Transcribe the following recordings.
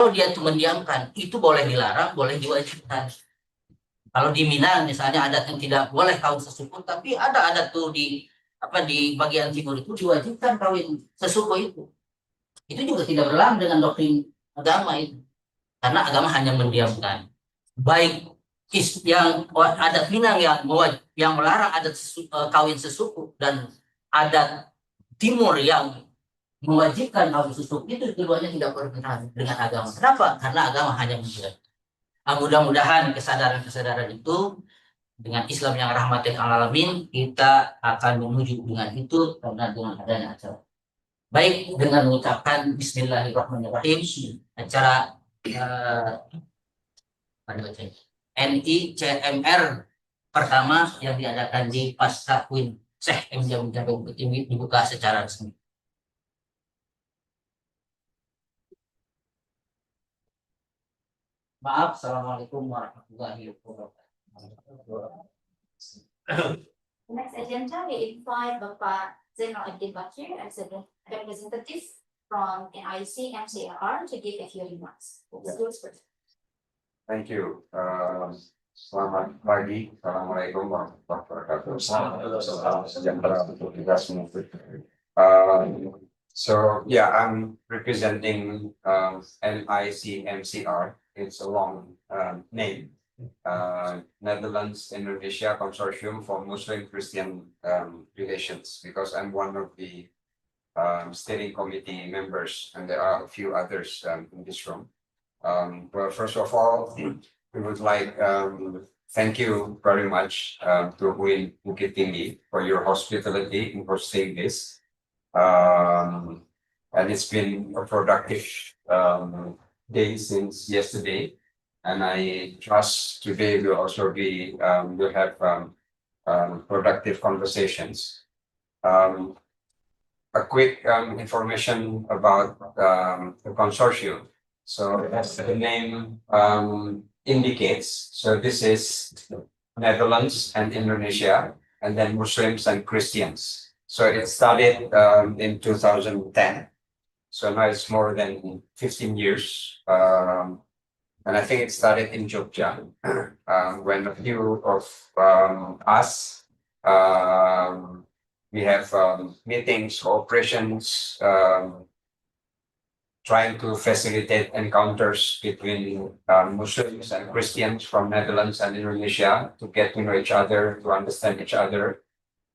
Kalau dia itu mendiamkan, itu boleh dilarang, boleh diwajibkan. Kalau di Minang misalnya adat yang tidak boleh kawin sesuku, tapi ada adat tuh di bagian timur itu diwajibkan kawin sesuku itu. Itu juga tidak berlalang dengan doktrin agama itu, karena agama hanya mendiamkan. Baik yang adat Minang yang melarang adat kawin sesuku dan adat timur yang mewajibkan kawin sesuku, itu keduanya tidak bertentangan dengan agama. Kenapa? Karena agama hanya mendiamkan. Mudah-mudahan kesadaran-kesadaran itu dengan Islam yang rahmatin alamin, kita akan menuju dengan itu karena dengan adanya acara. Baik, dengan mengucapkan Bismillahirrahmanirrahim, acara NICMR pertama yang diadakan di Pasca Win Syekh M. Jamu ini dibuka secara resmi. Maaf, Assalamualaikum warahmatullahi wabarakatuh. Next agenda, we invite Bapak Zainal Abidin Bakir as a representative from NICMCR to give a few remarks. Thank you. Selamat pagi. Assalamualaikum warahmatullahi wabarakatuh. Salam sejahtera untuk kita semua. So yeah, I'm representing NICMCR. It's a long name. Netherlands Indonesia Consortium for Muslim Christian Relations, because I'm one of the steering committee members, and there are a few others in this room. Well, first of all, we would like thank you very much to UIN Bukit Tinggi for your hospitality in hosting this. And it's been a productive day since yesterday, and I trust today will also be we'll have productive conversations. A quick information about the consortium. So as the name indicates, so this is Netherlands and Indonesia, and then Muslims and Christians. So it started in 2010. So now it's more than 15 years. And I think it started in Jogja when a few of us, we have meetings, cooperations, trying to facilitate encounters between Muslims and Christians from Netherlands and Indonesia to get to know each other, to understand each other.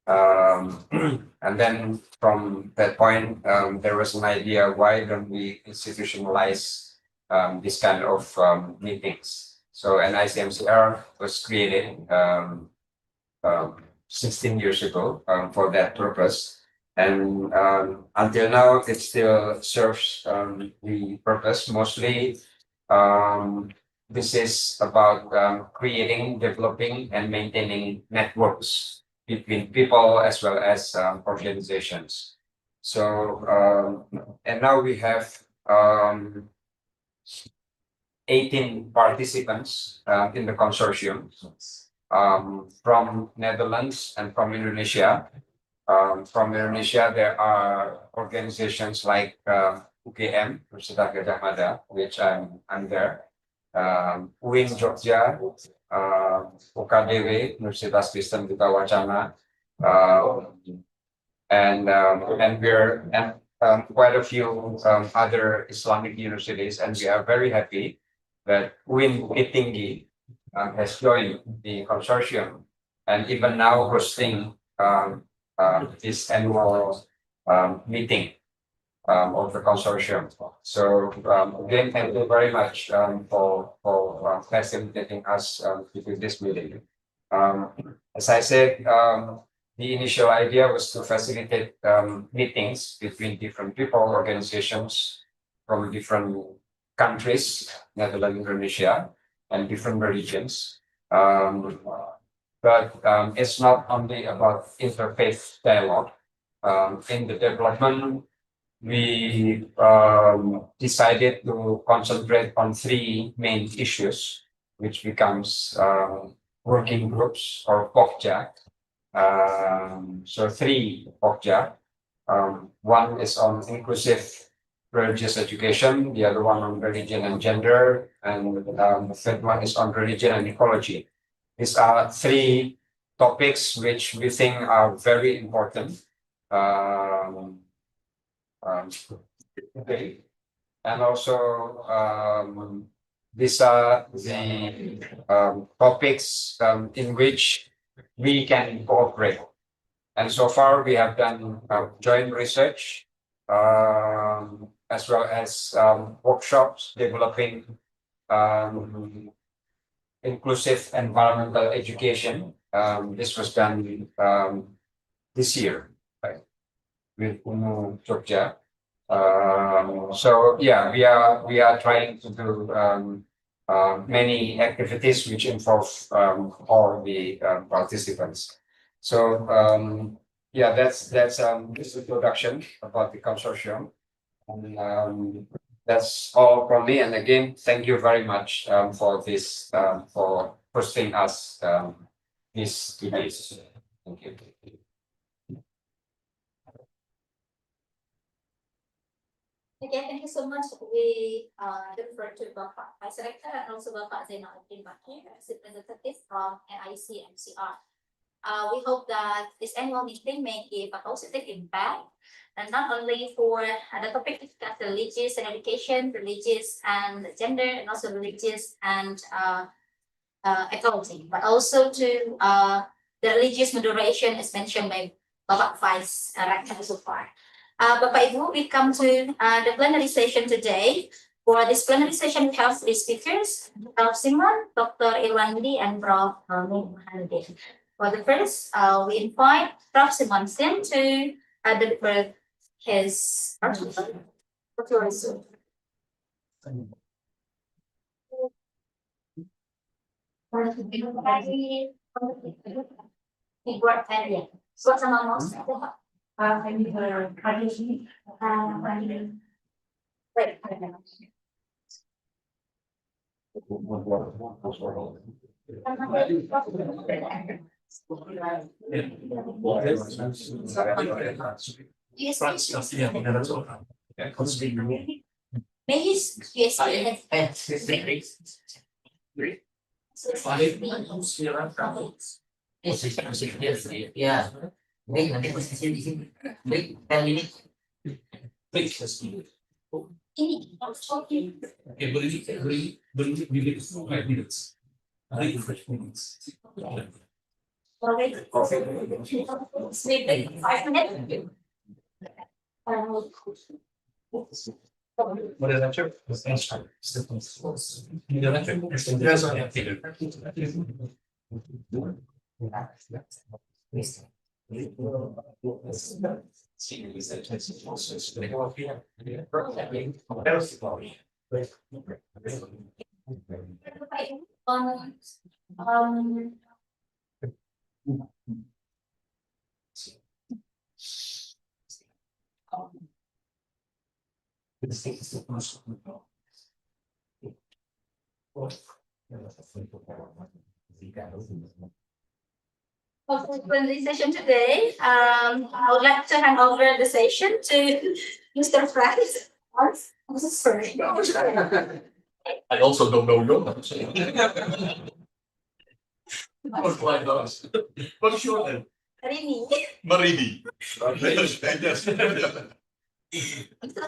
And then from that point, there was an idea, why don't we institutionalize this kind of meetings? So NICMCR was created 16 years ago for that purpose. And until now, it still serves the purpose. Mostly, this is about creating, developing, and maintaining networks between people as well as organizations. So, and now we have 18 participants in the consortium from Netherlands and from Indonesia. From Indonesia, there are organizations like UGM, Universitas Gadjah Mada, which I'm there. UIN Jogja, UKDW, Universitas Kristen Duta Wacana, and quite a few other Islamic universities, and we are very happy that UIN Bukit Tinggi has joined the consortium, and even now hosting this annual meeting of the consortium. So again, thank you very much for facilitating us to do this meeting. As I said, the initial idea was to facilitate meetings between different people, organizations from different countries, Netherlands, Indonesia, and different religions. But it's not only about interfaith dialogue. In the development, we decided to concentrate on three main issues, which becomes working groups or POKJA. So three POKJA. One is on inclusive religious education, the other one on religion and gender, and the third one is on religion and ecology. These are three topics which we think are very important. Okay. And also, these are the topics in which we can cooperate. And so far, we have done joint research as well as workshops developing inclusive environmental education. This was done this year, right, with UNU Jogja. So yeah, we are trying to do many activities which involve all the participants. So yeah, that's this introduction about the consortium, and that's all from me. And again, thank you very much for this for hosting us this today. Thank you. Okay, thank you so much. We refer to Bapak Vice Rector and also Bapak Zainuddin Bakir as representatives from NICMCR. We hope that this annual meeting may give a positive impact, and not only for the topic discussed, religious and education, religious and gender, and also religious and ecology, but also to the religious moderation as mentioned by Bapak Vice Rector so far. Bapak Ibu, we come to the plenary session today. For this plenary session, we have three speakers, Prof. Simon, Dr. Irwandi, and Prof. Muhammad. For the first, we invite Prof. Simonson to deliver his article. Buat sama mouse. Wait. Yes, Ya, baik, nanti posisi di sini. Baik, kali ini. ini for the session today, I would like to hand over the session to Mr. Franz. I'm so sorry. I also don't know your name. What's your name? Rini. Marini. Yes. Mr.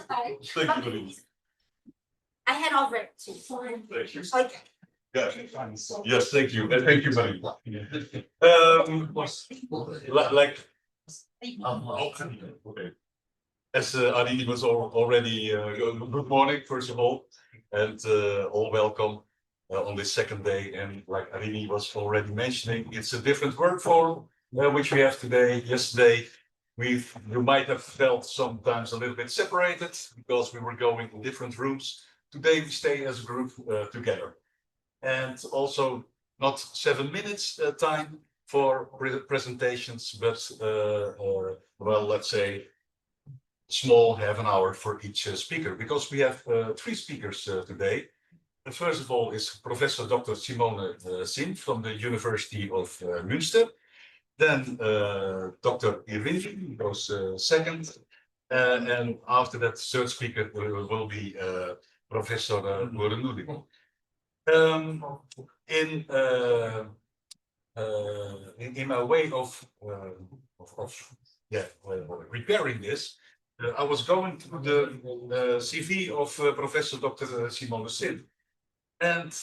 Franz. Thank you, Marini. I hand over to you. Thank you. Okay. Yes, thank you. And thank you, Marini. Like, okay. As Arini was already, good morning, first of all, and all welcome on this second day. And like Arini was already mentioning, it's a different work form which we have today. Yesterday, you might have felt sometimes a little bit separated because we were going in different rooms. Today, we stay as a group together. And also not 7 minutes time for presentations, but well, let's say small half an hour for each speaker, because we have 3 speakers today. And first of all is Professor Dr. Simone Sim from the University of Münster. Then Dr. Irwin goes second, And after that, third speaker will be Professor Berubah. In my way of preparing this, I was going through the CV of Professor Dr. Simone de Sint. And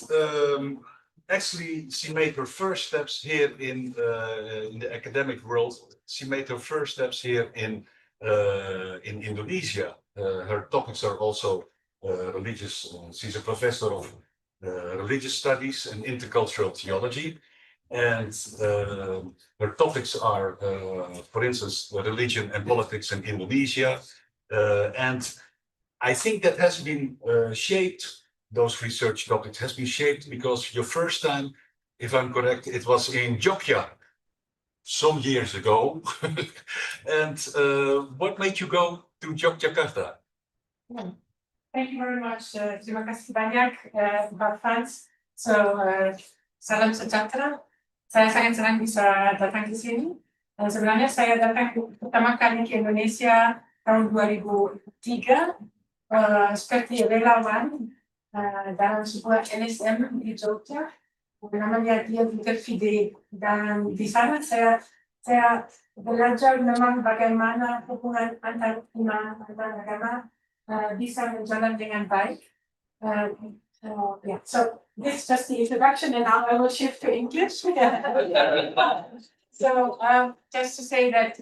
actually, she made her first steps here in the academic world. She made her first steps here in Indonesia. Her topics are also religious. She's a professor of religious studies and intercultural theology. And her topics are, for instance, religion and politics in Indonesia. And I think that has been shaped, those research topics has been shaped because your first time, if I'm correct, it was in Jogja some years ago. And what made you go to Yogyakarta? Thank you very much. Terima kasih banyak, Pak Frans. So, salam sejahtera. Saya sangat senang bisa datang di sini. Sebenarnya saya datang pertama kali ke Indonesia tahun 2003 seperti relawan dalam sebuah LSM di Jogja. Namanya dia Interfide, dan di sana saya belajar memang bagaimana hubungan antar iman, antar agama bisa berjalan dengan baik. Yeah, so this is just the introduction, and now I will shift to English. So just to say that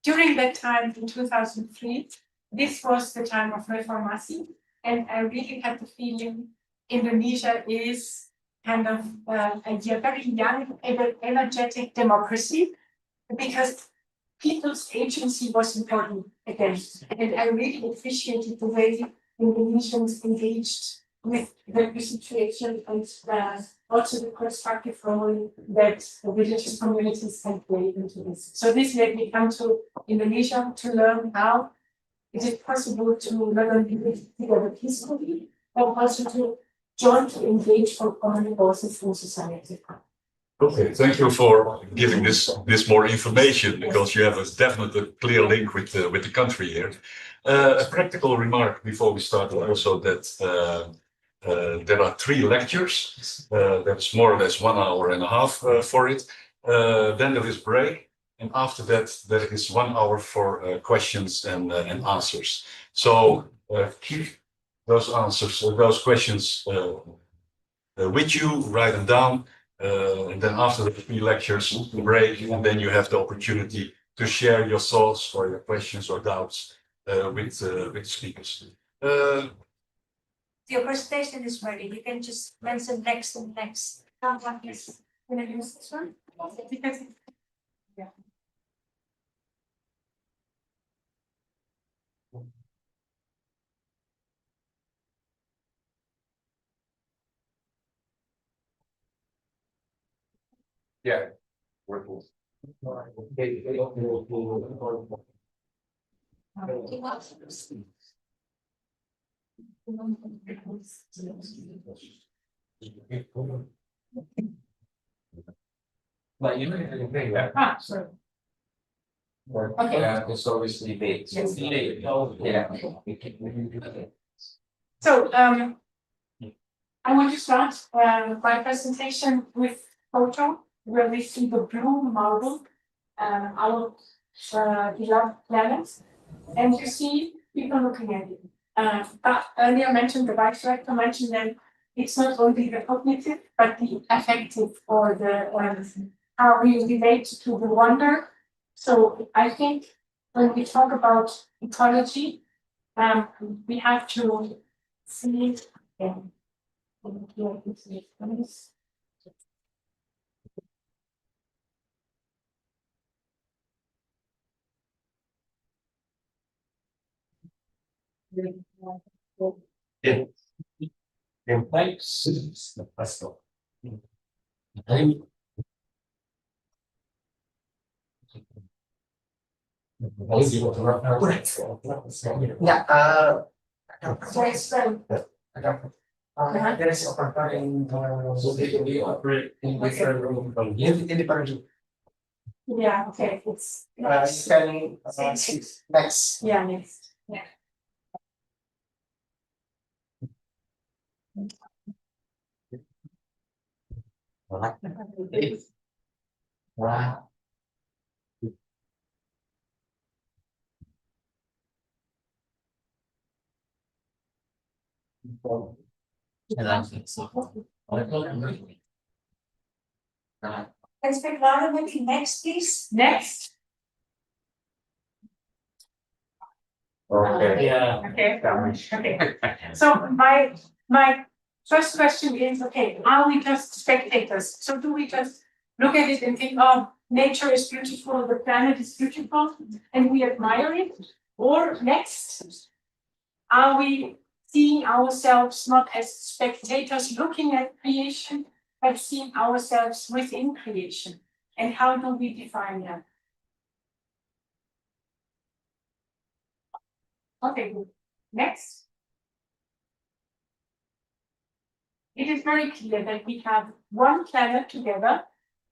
during that time in 2003, this was the time of reformasi, and I really had the feeling Indonesia is kind of a very young, energetic democracy, because people's agency was important again. And I really appreciated the way Indonesians engaged with the situation, and also the constructive role that the religious communities can play into this. So this made me come to Indonesia to learn how is it possible to not only live together peacefully, but also to join to engage for common causes in society. Okay, thank you for giving this more information, because you have a definite clear link with the country here. A practical remark before we start also that there are 3 lectures. That's more or less 1.5 hours for it. Then there is break, and after that there is 1 hour for questions and answers. So keep those answers, those questions with you, write them down. And then after the 3 lectures, break, and then you have the opportunity to share your thoughts or your questions or doubts with speakers. Your presentation is ready. You can just mention next and next. Yes. Can I use this one? Because, yeah. Yeah. Wonderful. But you know, Sorry. okay. It's obviously big. Yes. Yeah. So I want to start my presentation with photo where we see the blue marble, our beloved planet, and you see people looking at it. Earlier mentioned, the vice rector mentioned that it's not only the cognitive, but the affective, or the how we relate to the wonder. So I think when we talk about ecology, we have to see it again. There is a preparing so they operate in different room. Yeah, okay, it's. You can next. Yeah, next, yeah. Wah. Let's pick Veronica next, please. Next, Okay. Yeah. okay, okay. So my first question is, okay, are we just spectators? So do we just look at it and think, oh, nature is beautiful, the planet is beautiful, and we admire it? Or next, are we seeing ourselves not as spectators looking at creation, but seeing ourselves within creation? And how do we define that? Okay, good. Next. It is very clear that we have one planet together,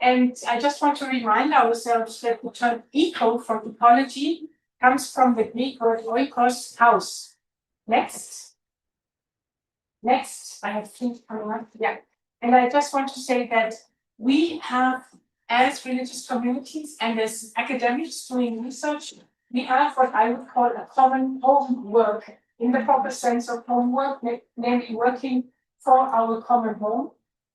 and I just want to remind ourselves that the term eco from ecology comes from the Greek word oikos, house. Next. Next, I have three coming up. Yeah. And I just want to say that we have, as religious communities and as academics doing research, we have what I would call a common homework in the proper sense of homework, namely working for our common home.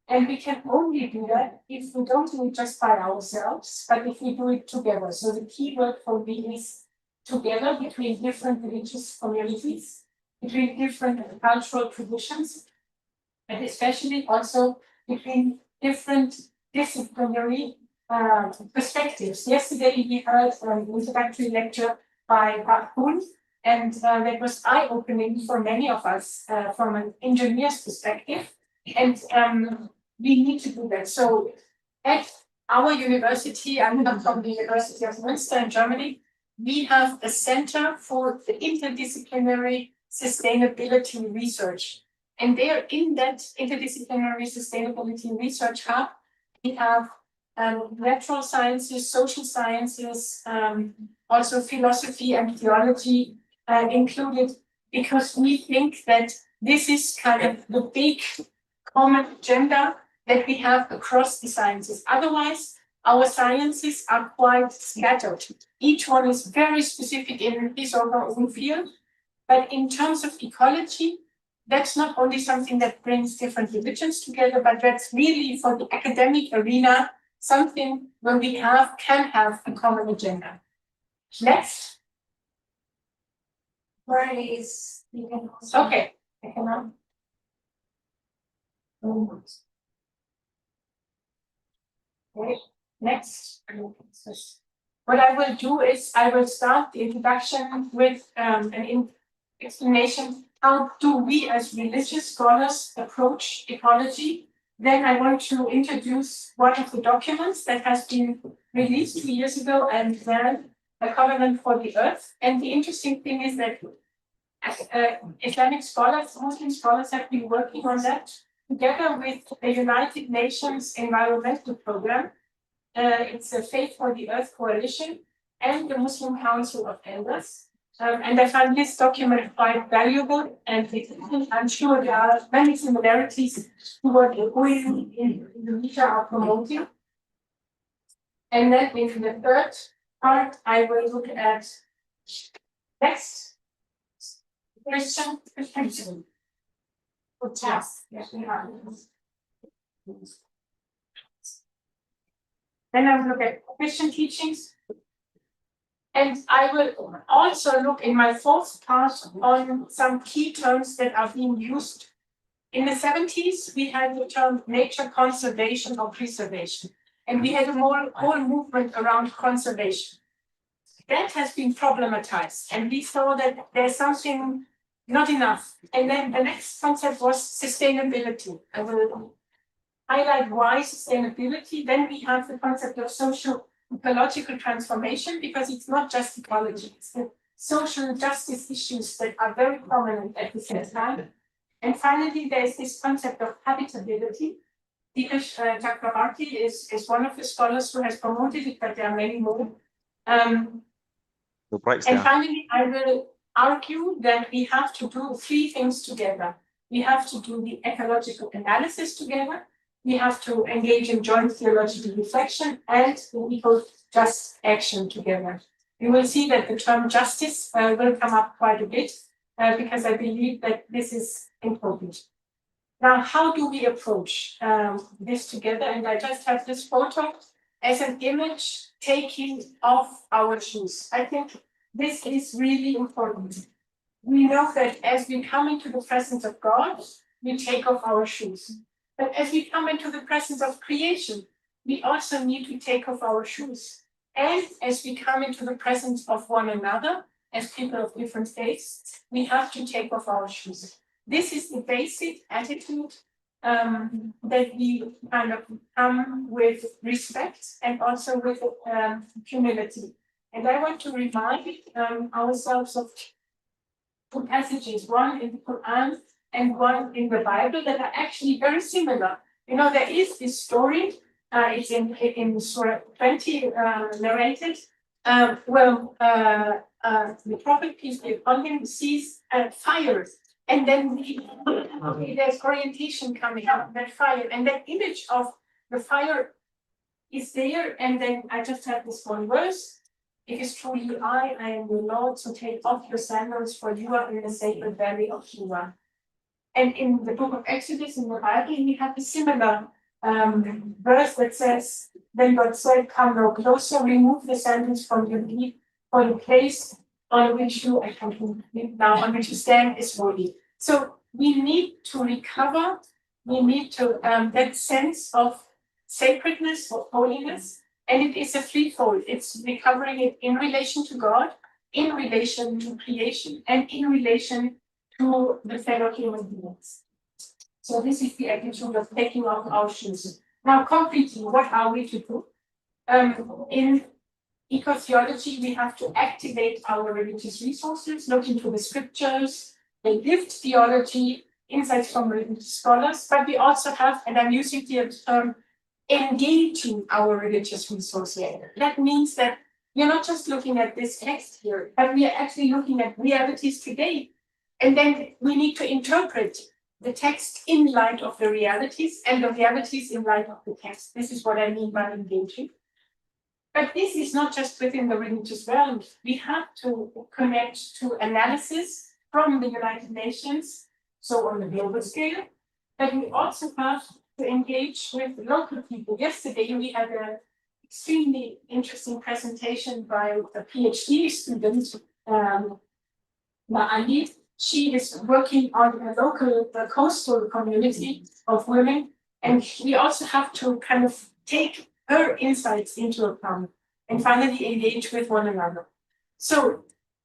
And we can only do that if we don't do it just by ourselves, but if we do it together. So the key word for me is together between different religious communities, between different cultural traditions, and especially also between different disciplinary perspectives. Yesterday we heard an introductory lecture by Bakun, and that was eye-opening for many of us from an engineer's perspective. And we need to do that. So at our university, I'm not from the University of Münster in Germany, we have a center for the interdisciplinary sustainability research. And there in that interdisciplinary sustainability research hub, we have natural sciences, social sciences, also philosophy and theology included, because we think that this is kind of the big common agenda that we have across the sciences. Otherwise, our sciences are quite scattered. Each one is very specific in his or her own field. But in terms of ecology, that's not only something that brings different religions together, but that's really for the academic arena, something where we can have a common agenda. Next. Where is Okay. I cannot. Okay. Next. What I will do is I will start the introduction with an explanation. How do we as religious scholars approach ecology? Then I want to introduce one of the documents that has been released 2 years ago, and then a covenant for the earth. And the interesting thing is that Islamic scholars, Muslim scholars have been working on that together with the United Nations Environmental Program. It's a Faith for the Earth Coalition and the Muslim Council of Elders. And I find this document quite valuable, and I'm sure there are many similarities to what we in Indonesia are promoting. And then in the third part, I will look at next Christian. Yes. Then I will look at Christian teachings. And I will also look in my fourth part on some key terms that are being used. In the 70s, we had the term nature conservation or preservation. And we had a whole movement around conservation. That has been problematized. And we saw that there's something not enough. And then the next concept was sustainability. I will highlight why sustainability. Then we have the concept of social ecological transformation, because it's not just ecology, it's the social justice issues that are very prominent at the same time. And finally, there's this concept of habitability, Dinesh Chakrabarti is one of the scholars who has promoted it, but there are many more. And finally, I will argue that we have to do three things together. We have to do the ecological analysis together. We have to engage in joint theological reflection and eco-just action together. You will see that the term justice will come up quite a bit because I believe that this is important. Now, how do we approach this together? And I just have this photo as an image taking off our shoes. I think this is really important. We know that as we come into the presence of God, we take off our shoes. But as we come into the presence of creation, we also need to take off our shoes. And as we come into the presence of one another, as people of different faiths, we have to take off our shoes. This is the basic attitude that we kind of come with respect and also with humility. And I want to remind ourselves of two passages, one in the Quran and one in the Bible, that are actually very similar. You know, there is this story, it's in Surah 20 narrated, the Prophet, peace be upon him, sees fire. And then there's orientation coming out, that fire. And that image of the fire is there. And then I just have this one verse. It is truly I am the Lord, so take off your sandals, for you are in the sacred valley of Shiva. And in the book of Exodus, in the Bible, we have a similar verse that says, then God said, come no closer, remove the sandals from your feet, for the place on which you stand is holy. So we need to recover, we need to that sense of sacredness or holiness, and it is a threefold. It's recovering it in relation to God, in relation to creation, and in relation to the fellow human beings. So this is the attitude of taking off our shoes. Now, concretely, what are we to do? In eco-theology, we have to activate our religious resources, look into the scriptures, and lift theology, insights from religious scholars, but we also have, and I'm using the term, engaging our religious resources. That means that we're not just looking at this text here, but we are actually looking at realities today. And then we need to interpret the text in light of the realities and the realities in light of the text. This is what I mean by engaging. But this is not just within the religious realm. We have to connect to analysis from the United Nations, so on the global scale, but we also have to engage with local people. Yesterday, we had an extremely interesting presentation by a PhD student, Maali. She is working on a local coastal community of women, and we also have to kind of take her insights into account and finally engage with one another. So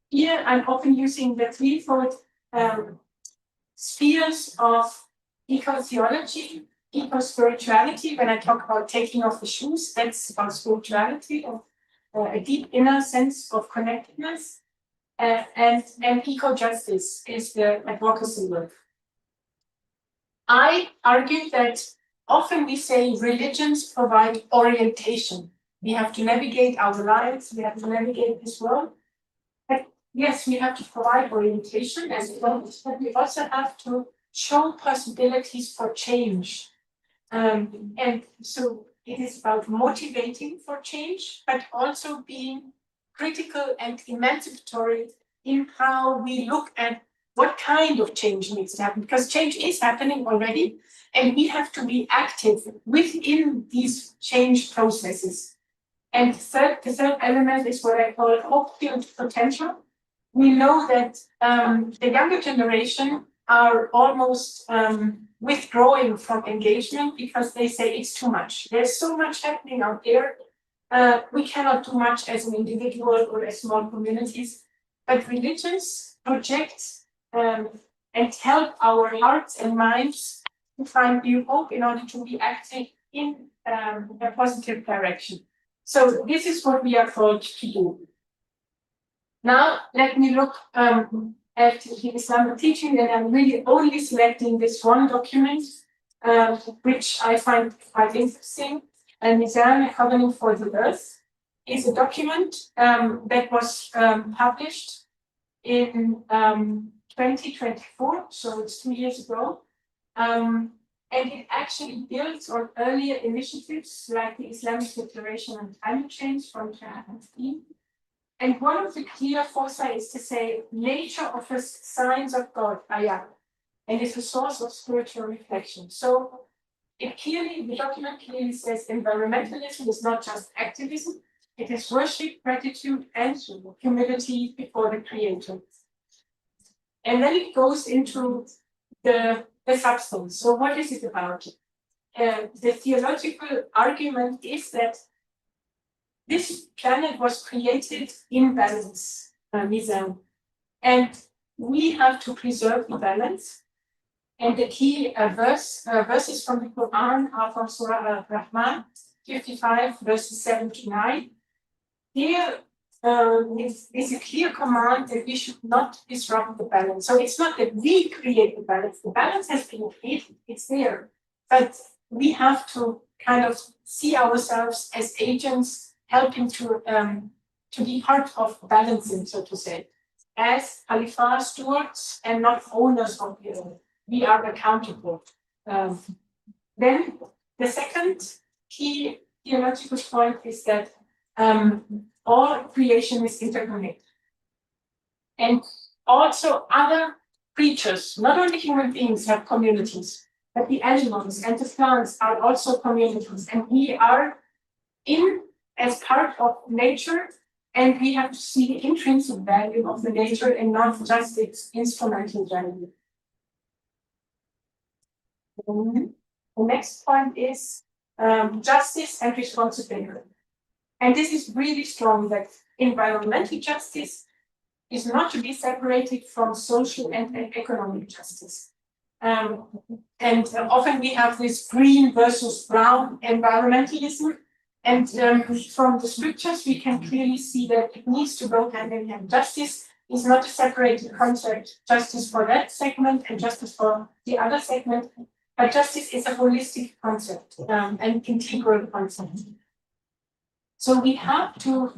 here I'm often using the threefold spheres of eco-theology, eco-spirituality. When I talk about taking off the shoes, that's about spirituality, of a deep inner sense of connectedness. And eco-justice is the advocacy work. I argue that often we say religions provide orientation. We have to navigate our lives, we have to navigate this world. But yes, we have to provide orientation as well, but we also have to show possibilities for change. And so it is about motivating for change, but also being critical and emancipatory in how we look at what kind of change needs to happen, because change is happening already, and we have to be active within these change processes. And the third element is what I call hope-filled potential. We know that the younger generation are almost withdrawing from engagement because they say it's too much. There's so much happening out there. We cannot do much as an individual or as small communities, but religions project and help our hearts and minds to find new hope in order to be active in a positive direction. So this is what we are called to do. Now, let me look at the Islamic teaching, and I'm really only selecting this one document which I find quite interesting. And Mizan, A Covenant for the Earth, is a document that was published in 2024, so it's 2 years ago. And it actually builds on earlier initiatives like the Islamic Declaration on Climate Change from 2015. And one of the clear foresight is to say nature offers signs of God, ayah, and is a source of spiritual reflection. So the document clearly says environmentalism is not just activism, it is worship, gratitude, and humility before the Creator. And then it goes into the substance. So what is it about? The theological argument is that this planet was created in balance, Mizan, and we have to preserve the balance. And the key verses from the Quran are from Surah Al-Rahman, 55, verses 7 to 9. Here is a clear command that we should not disrupt the balance. So it's not that we create the balance has been created, it's there. But we have to kind of see ourselves as agents helping to be part of balancing, so to say, as Khalifa stewards and not owners of the earth. We are accountable. Then the second key theological point is that all creation is interconnected. And also other creatures, not only human beings, have communities, but the animals and the plants are also communities. And we are as part of nature, and we have to see the intrinsic value of the nature and not just its instrumental value. The next point is justice and responsibility. And this is really strong, that environmental justice is not to be separated from social and economic justice. And often we have this green versus brown environmentalism. And from the scriptures, we can clearly see that it needs to go hand in hand. Justice is not a separated concept, justice for that segment and justice for the other segment. But justice is a holistic concept, an integral concept. So we have to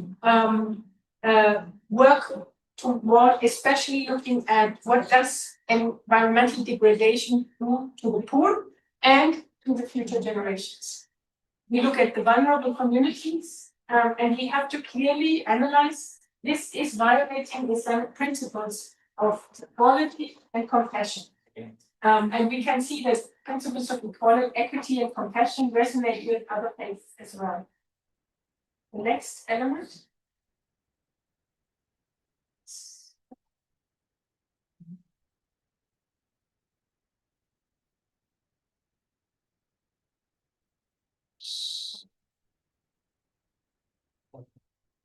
work toward, especially looking at what does environmental degradation do to the poor and to the future generations. We look at the vulnerable communities, and we have to clearly analyze this is violating Islamic principles of equality and compassion. And we can see that principles of equality, equity, and compassion resonate with other faiths as well. The next element.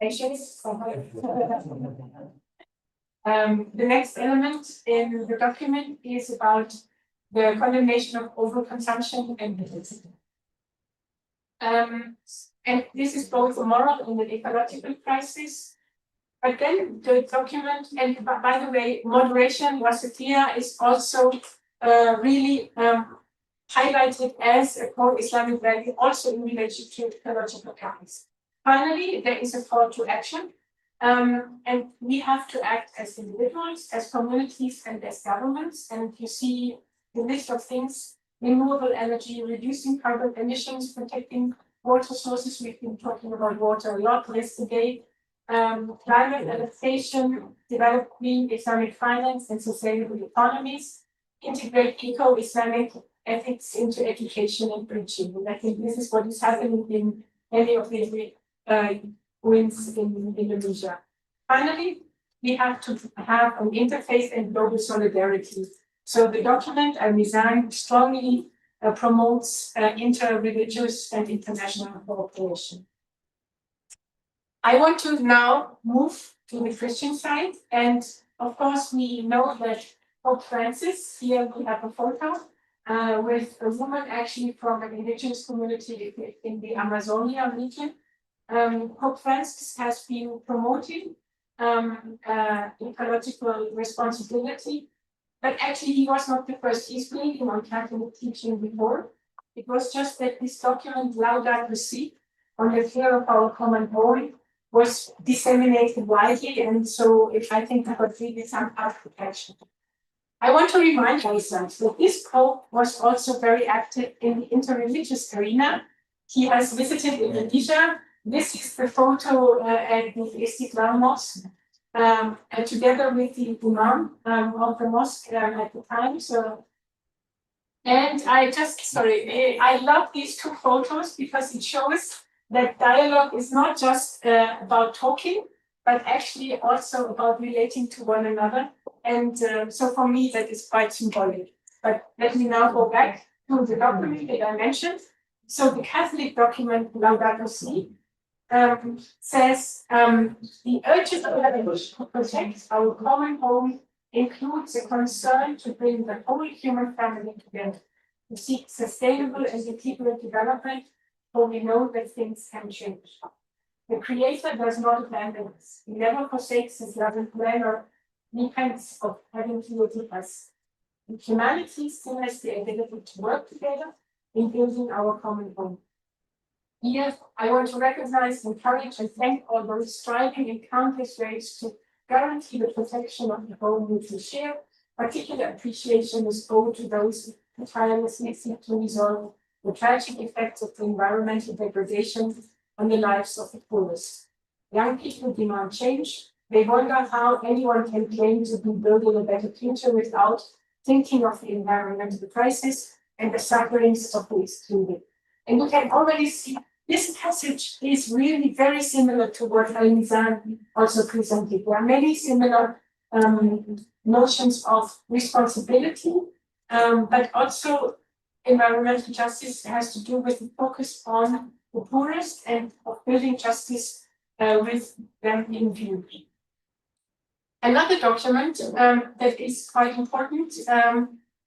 The next element in the document is about the condemnation of overconsumption and obesity. And this is both a moral and an ecological crisis. But then the document, and by the way, moderation, wasatiyah, is also really highlighted as a core Islamic value, also in relation to ecological crisis. Finally, there is a call to action. And we have to act as individuals, as communities, and as governments. And you see the list of things: renewable energy, reducing carbon emissions, protecting water sources. We've been talking about water a lot yesterday. Climate adaptation, develop green Islamic finance and sustainable economies, integrate eco-Islamic ethics into education and preaching. And I think this is what is happening in many of the wins in Indonesia. Finally, we have to have an interfaith and global solidarity. So the document, Al-Mizan, strongly promotes inter-religious and international cooperation. I want to now move to the Christian side. And of course, we know that Pope Francis, here we have a photo with a woman actually from an indigenous community in the Amazonia region. Pope Francis has been promoting ecological responsibility But actually, he was not the first. He's building on Catholic teaching before. It was just that this document, Laudato Si, on the fear of our common home, was disseminated widely, and so if I think that was really some protection. I want to remind ourselves that this Pope was also very active in the interreligious arena. He has visited Indonesia. This is the photo at the Istiqlal Mosque, and together with the Imam of the mosque at the time. So, and I love these two photos because it shows that dialogue is not just about talking, but actually also about relating to one another. And so for me, that is quite symbolic. But let me now go back to the document that I mentioned. So the Catholic document, Laudato Si, says the urgent urge to protect our common home includes a concern to bring the whole human family together, to seek sustainable and equitable development, for we know that things can change. The Creator does not abandon us. He never forsakes his loving plan or repents of having created us. And humanity still has the ability to work together in building our common home. Here, I want to recognize, encourage, and thank all those striving in countless ways to guarantee the protection of the home which we share. Particular appreciation is owed to those who tirelessly seek to resolve the tragic effects of the environmental degradation on the lives of the poorest. Young people demand change. They wonder how anyone can claim to be building a better future without thinking of the environmental crisis and the sufferings of the excluded. And you can already see this passage is really very similar to what Al-Mizan also presented. There are many similar notions of responsibility, but also environmental justice has to do with the focus on the poorest and of building justice with them in view. Another document that is quite important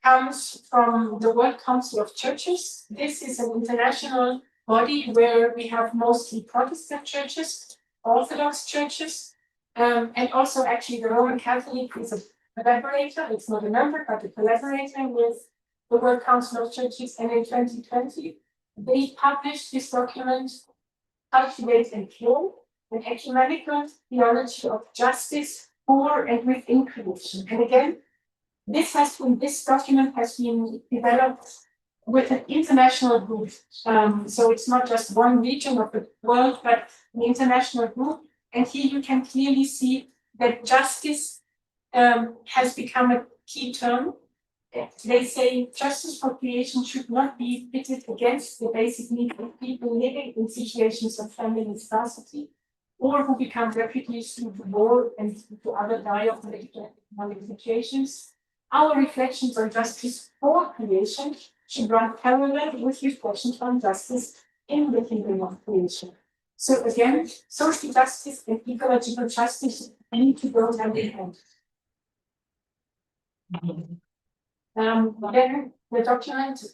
comes from the World Council of Churches. This is an international body where we have mostly Protestant churches, Orthodox churches, and also actually the Roman Catholic is a collaborator. It's not a member, but a collaborator with the World Council of Churches. And in 2020, they published this document, Cultivate and Care, an ecumenical theology of justice for and within creation. And again, this document has been developed with an international group. So it's not just one region of the world, but an international group. And here you can clearly see that justice has become a key term. They say justice for creation should not be pitted against the basic needs of people living in situations of famine and scarcity, or who become refugees due to war and to other dire political and economic situations. Our reflections on justice for creation should run parallel with reflections on justice in the kingdom of creation. So again, social justice and ecological justice need to go hand in hand. Then the document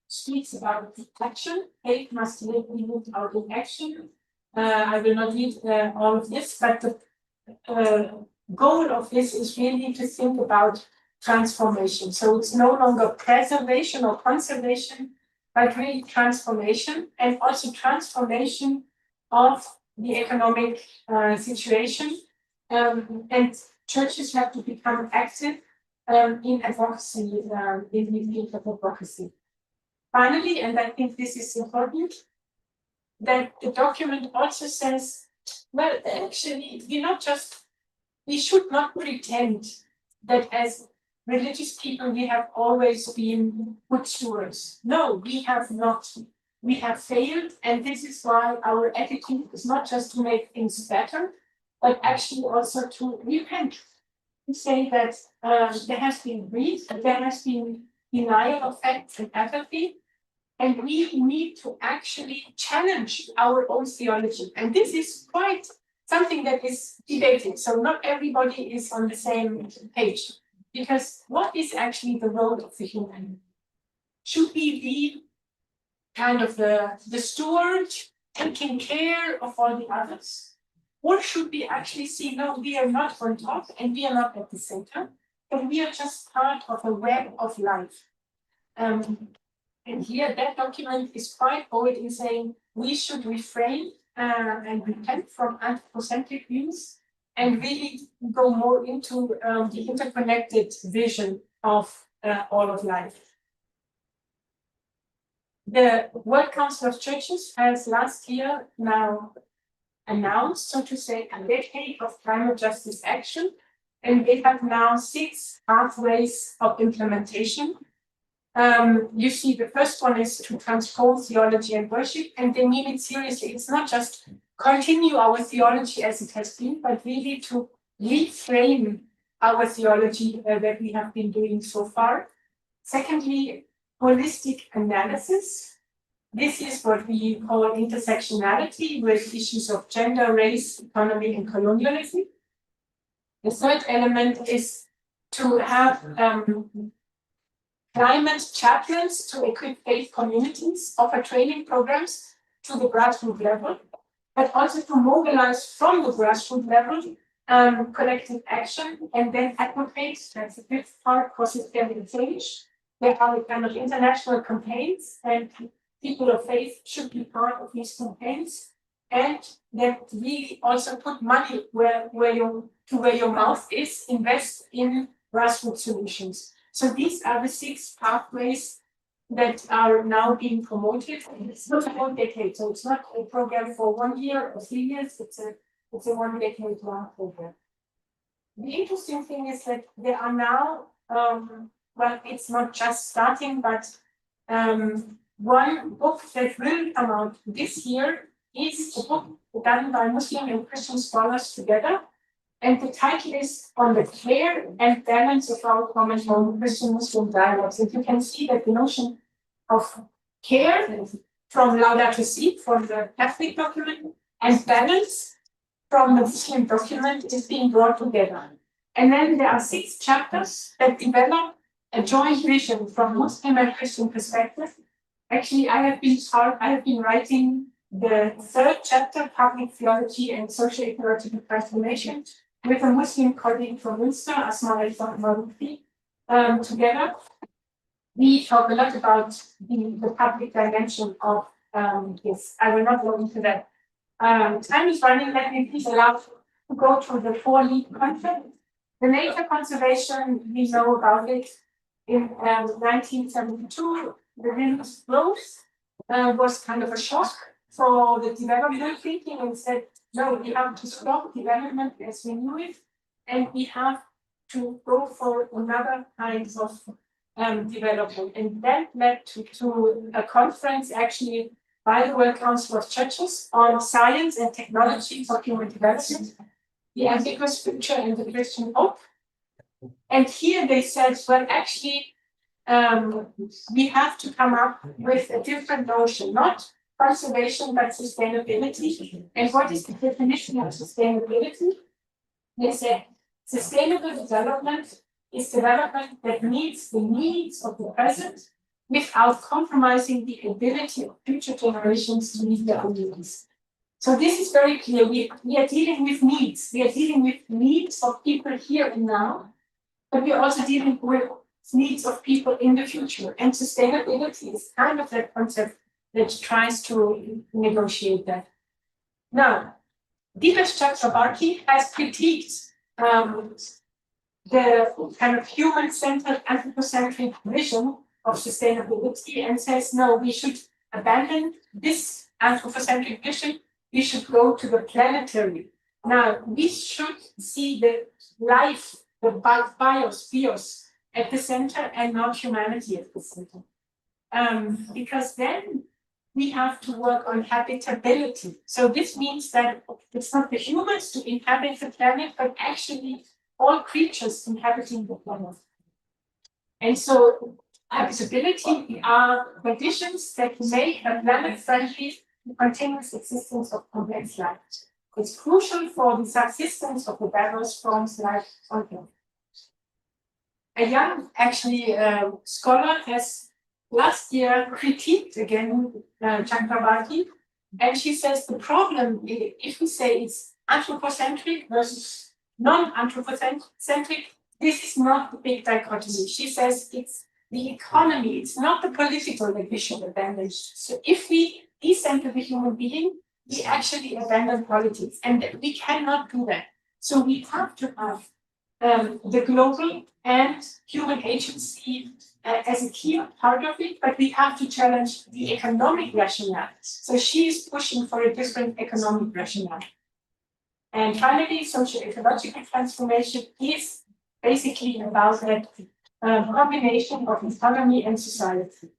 speaks about action. Hate must be moved out in action. I will not read all of this, but the goal of this is really to think about transformation. So it's no longer preservation or conservation, but really transformation, and also transformation of the economic situation. And churches have to become active in advocacy, in the field of advocacy. Finally, and I think this is important, that the document also says, well, actually, we should not pretend that as religious people we have always been good stewards. No, we have not. We have failed, and this is why our attitude is not just to make things better, but actually also to repent. To say that there has been greed, there has been denial of facts and apathy, and we need to actually challenge our own theology. And this is quite something that is debated. So not everybody is on the same page. Because what is actually the role of the human? Should we be kind of the steward, taking care of all the others? Or should we actually see, no, we are not on top and we are not at the center, but we are just part of a web of life. And here that document is quite bold in saying we should refrain and repent from anthropocentric views and really go more into the interconnected vision of all of life. The World Council of Churches has last year now announced, so to say, a decade of climate justice action, and they have now 6 pathways of implementation. You see, the first one is to transform theology and worship, and they mean it seriously. It's not just continue our theology as it has been, but really to reframe our theology that we have been doing so far. Secondly, holistic analysis. This is what we call intersectionality with issues of gender, race, economy, and colonialism. The third element is to have climate chaplains to equip faith communities, offer training programs to the grassroots level, but also to mobilize from the grassroots level collective action and then advocate. That's the fifth part for systemic change. There are kind of international campaigns, and people of faith should be part of these campaigns, and that really also put money where your mouth is, invest in grassroots solutions. So these are the 6 pathways that are now being promoted. It's not a whole decade, so it's not a program for 1 year or 3 years. It's a 1 decade long program. The interesting thing is that there are now, well, it's not just starting, but one book that will come out this year is a book done by Muslim and Christian scholars together. And the title is On the Care and Balance of Our Common Home, Christian-Muslim Dialogues. And you can see that the notion of care from Laudato Si, from the Catholic document, and balance from the Muslim document is being brought together. And then there are 6 chapters that develop a joint vision from Muslim and Christian perspective. Actually, I have been writing the 3rd chapter, Public Theology and Socio-Ecological Transformation, with a Muslim colleague from Münster, Asma al-Marufi, together. We talk a lot about the public dimension of this. I will not go into that. Time is running. Let me please allow to go through the 4 lead concepts. The nature conservation, we know about it. In 1972, the Vilnius growth was kind of a shock for the development thinking, and said, no, we have to stop development as we knew it, and we have to go for another kind of development. And that led to a conference actually by the World Council of Churches on science and technology for human development, the ambiguous future and the Christian hope. And here they said, well, actually, we have to come up with a different notion, not conservation, but sustainability. And what is the definition of sustainability? They said, sustainable development is development that meets the needs of the present without compromising the ability of future generations to meet their own needs. So this is very clear. We are dealing with needs. We are dealing with needs of people here and now, but we are also dealing with needs of people in the future. And sustainability is kind of that concept that tries to negotiate that. Now, Deepesh Chakrabarti has critiqued the kind of human-centered, anthropocentric vision of sustainability and says, no, we should abandon this anthropocentric vision. We should go to the planetary. Now, we should see the life, the bios at the center and not humanity at the center. Because then we have to work on habitability. So this means that it's not the humans to inhabit the planet, but actually all creatures inhabiting the planet. And so habitability are conditions that make a planet friendly to continuous existence of complex life. It's crucial for the subsistence of the diverse forms life on Earth. A young, actually, scholar has last year critiqued again Chakrabarti, and she says the problem, if we say it's anthropocentric versus non-anthropocentric, this is not the big dichotomy. She says it's the economy, it's not the political that we should abandon. So if we decenter the human being, we actually abandon politics, and we cannot do that. So we have to have the global and human agency as a key part of it, but we have to challenge the economic rationale. So she is pushing for a different economic rationale. And finally, socio-ecological transformation is basically about that combination of economy and society.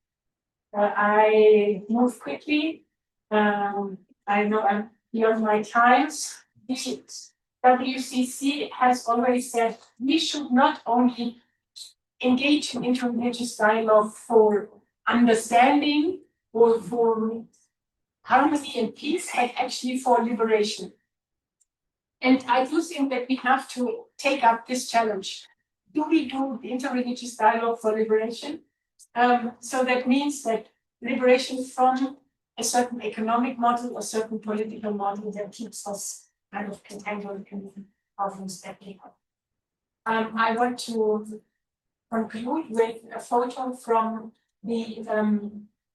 I move quickly. I know I'm beyond my times. The WCC has always said we should not only engage in interreligious dialogue for understanding or for harmony and peace, but actually for liberation. And I do think that we have to take up this challenge. Do we do the interreligious dialogue for liberation? So that means that liberation from a certain economic model, a certain political model that keeps us kind of entangled in problems that we have. I want to conclude with a photo from the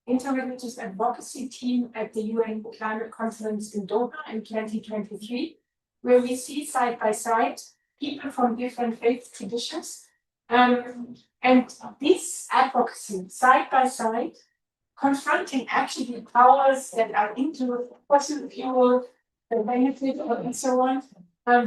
interreligious advocacy team at the UN Climate Conference in Doha in 2023, where we see side by side people from different faith traditions. And this advocacy, side by side, confronting actually powers that are into fossil fuel, the benefit, and so on,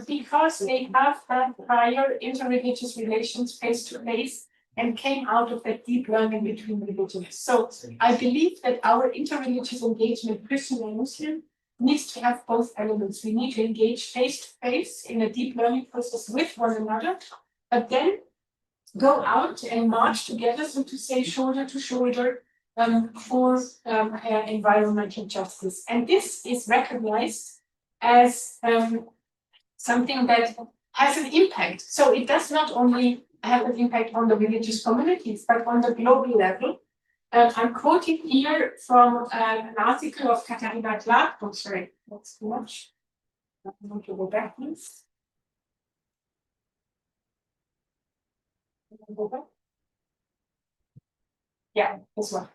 because they have had prior interreligious relations face to face and came out of that deep learning between religions. So I believe that our interreligious engagement, Christian and Muslim, needs to have both elements. We need to engage face to face in a deep learning process with one another, but then go out and march together, so to say, shoulder to shoulder, for environmental justice. And this is recognized as something that has an impact. So it does not only have an impact on the religious communities, but on the global level. I'm quoting here from an article of Katharina Clark. Oh, sorry, that's too much. I want to go back, please. Yeah, this one.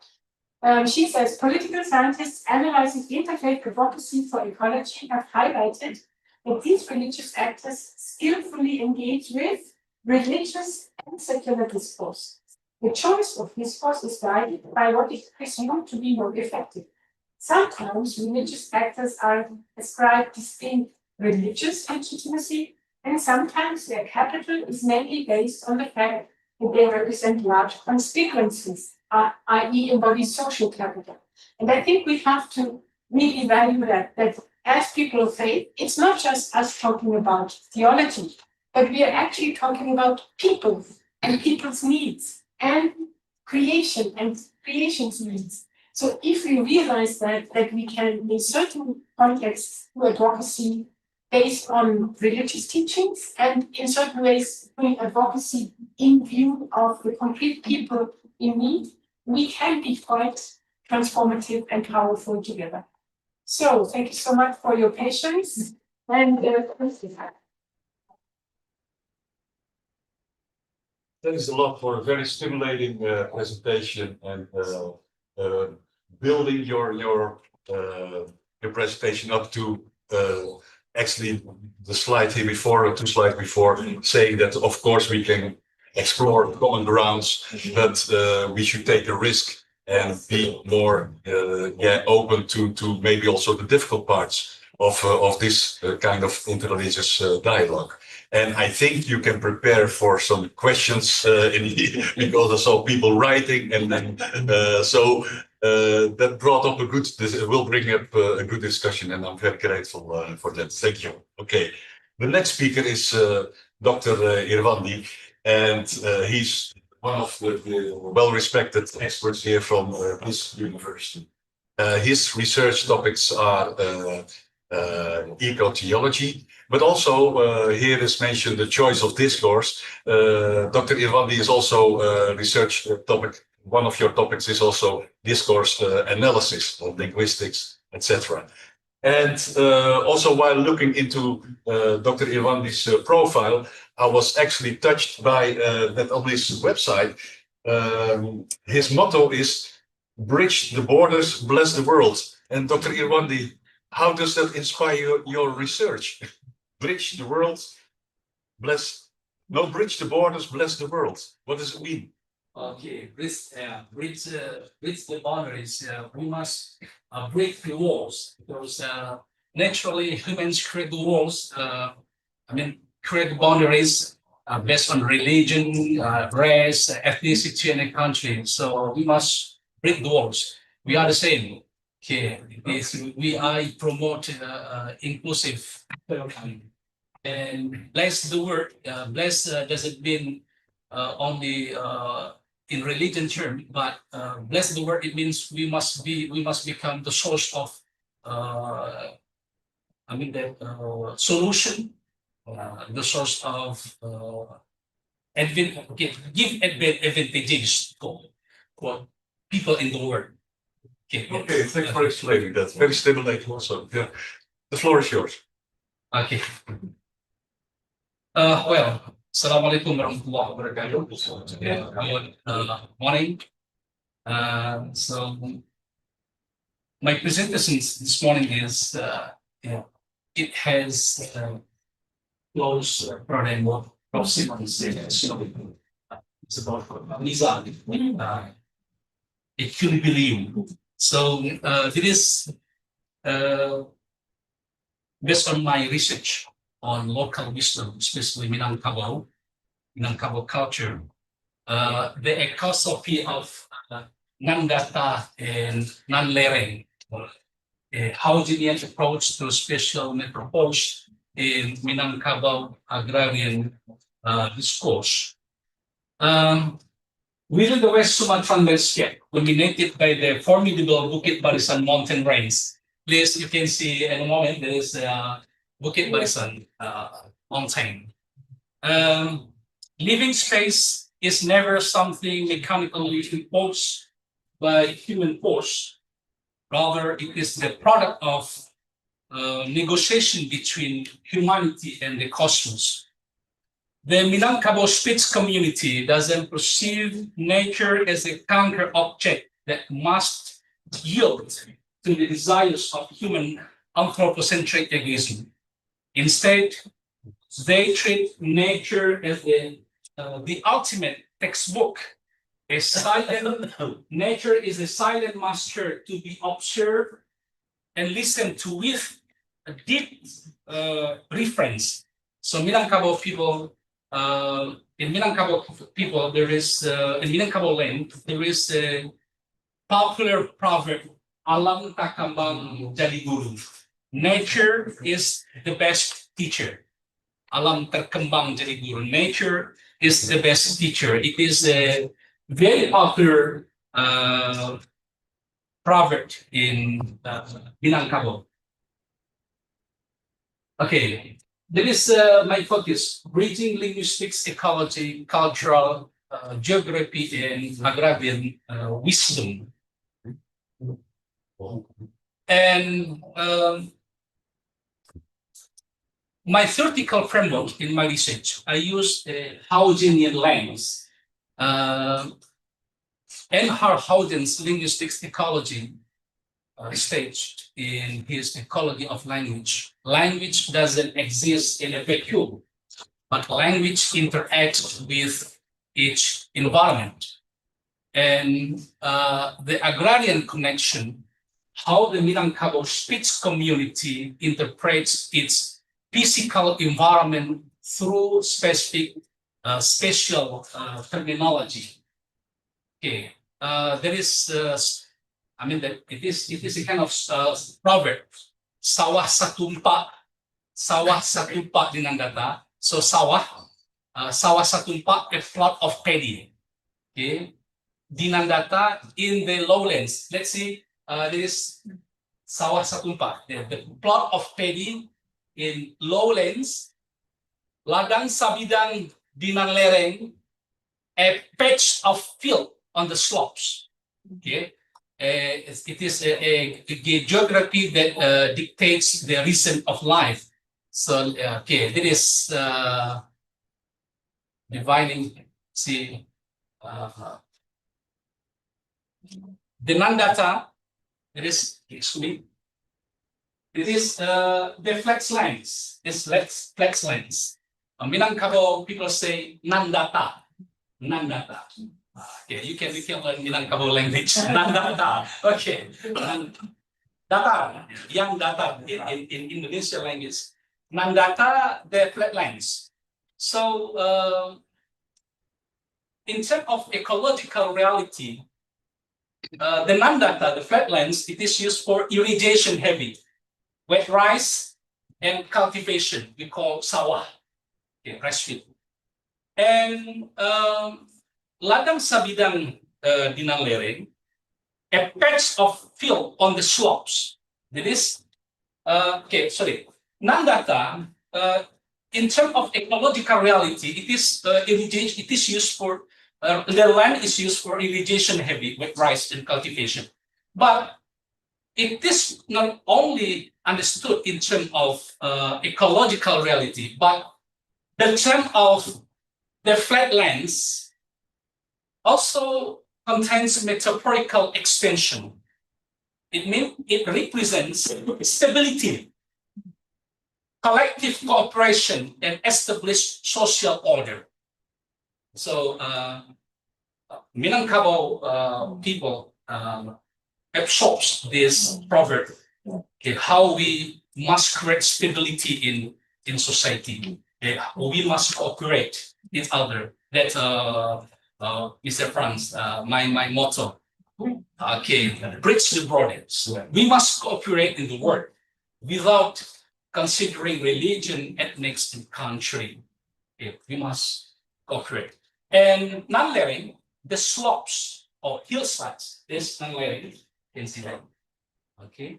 She says, political scientists analyzing interfaith advocacy for ecology have highlighted that these religious actors skillfully engage with religious and secular discourse. The choice of discourse is guided by what is presumed to be more effective. Sometimes religious actors are ascribed distinct religious legitimacy, and sometimes their capital is mainly based on the fact that they represent large constituencies, i.e. embody social capital. And I think we have to really value that as people of faith, it's not just us talking about theology, but we are actually talking about people and people's needs and creation and creation's needs. So if we realize that we can, in certain contexts, do advocacy based on religious teachings, and in certain ways doing advocacy in view of the concrete people in need, we can be quite transformative and powerful together. So thank you so much for your patience. And Thanks a lot for a very stimulating presentation and building your presentation up to actually the slide here before, or two slides before, saying that of course we can explore common grounds, but we should take a risk and be more open to maybe also the difficult parts of this kind of interreligious dialogue. And I think you can prepare for some questions because I saw people writing, and then that brought up will bring up a good discussion, and I'm very grateful for that. Thank you. Okay, the next speaker is Dr. Irwandi, and he's one of the well-respected experts here from this university. His research topics are eco-theology, but also here is mentioned the choice of discourse. Dr. Irwandi is also research topic. One of your topics is also discourse analysis of linguistics, etc. And also while looking into Dr. Irwandi's profile, I was actually touched by that on his website. His motto is "Bridge the borders, bless the world." And Dr. Irwandi, how does that inspire your research? Bridge the world, bridge the borders, bless the world. What does it mean? Okay, bridge the boundaries. We must break the walls because naturally humans create the walls. Create the boundaries based on religion, race, ethnicity, and a country. So we must break the walls. We are the same. Okay, I promote inclusive and bless the word. Bless doesn't mean only in religion term, but bless the word. It means we must become the source of solution, the source of give advantages for people in the world. Okay, thanks for explaining that. Very stimulating also. Yeah. The floor is yours. Okay. Well, Assalamualaikum warahmatullahi wabarakatuh. Good morning. So my presentation this morning is it has close paradigm proximity. It's about Nizam, equilibrium. So it is based on my research on local wisdom, especially Minangkabau culture, the ecology of non-data and non-lereng, Haudinian approach to special metropause in Minangkabau agrarian discourse. Within the West Sumatran landscape, dominated by the formidable Bukit Barisan mountain range. Please, you can see in a moment there is Bukit Barisan mountain. Living space is never something mechanically imposed by human force. Rather, it is the product of negotiation between humanity and the cosmos. The Minangkabau speech community doesn't perceive nature as a counter object that must yield to the desires of human anthropocentric egoism. Instead, they treat nature as the ultimate textbook. Nature is a silent master to be observed and listened to with a deep reference. So Minangkabau people, in Minangkabau land, there is a popular proverb, "Alam tak kembang jadi guru." Nature is the best teacher. Alam terkembang jadi guru. Nature is the best teacher. It is a very popular proverb in Minangkabau. Okay, that is my focus: bridging linguistics, ecology, cultural, geography, and agrarian wisdom. And my theoretical framework in my research, I use a Haudinian lens. Hauden's linguistics ecology staged in his ecology of language. Language doesn't exist in a vacuum, but language interacts with its environment. And the agrarian connection, how the Minangkabau speech community interprets its physical environment through specific spatial terminology. Okay, there is, it is a kind of proverb. Sawah satumpa di Nandata. So sawah satumpa, a plot of paddy. Okay, di Nandata in the lowlands. Let's see, there is sawah satumpa, the plot of paddy in lowlands. Ladang sabidang di Nanlereng, a patch of field on the slopes. Okay, it is a geography that dictates the reason of life. So okay, there is dividing. See, the non-data. There is excuse it is the flex lines. It's flex lines. Minangkabau people say non-data. Non-data. Okay, you can learn Minangkabau language. Non-data. Okay. Data. Yang data in Indonesia language. Non-data, the flat lines. So in terms of ecological reality, the non-data, the flatlands, it is used for irrigation heavy, wet rice, and cultivation. We call sawah, okay, rice field. And ladang sabidang dinang a patch of field on the slopes. That is, okay, sorry, non-data. In terms of ecological reality, it is irrigation. It is used for the land is used for irrigation heavy, wet rice and cultivation. But it is not only understood in terms of ecological reality, but the term of the flatlands also contains metaphorical extension. It means it represents stability, collective cooperation, and established social order. So Minangkabau people absorbs this proverb, okay, how we must create stability in society. Okay, we must cooperate with other. That Mr. Franz, my motto. Okay, bridge the borders. We must cooperate in the world without considering religion, ethnics, and country. Okay, we must cooperate. And non-layering, the slopes or hillsides, this non-layering, you can see that. Okay.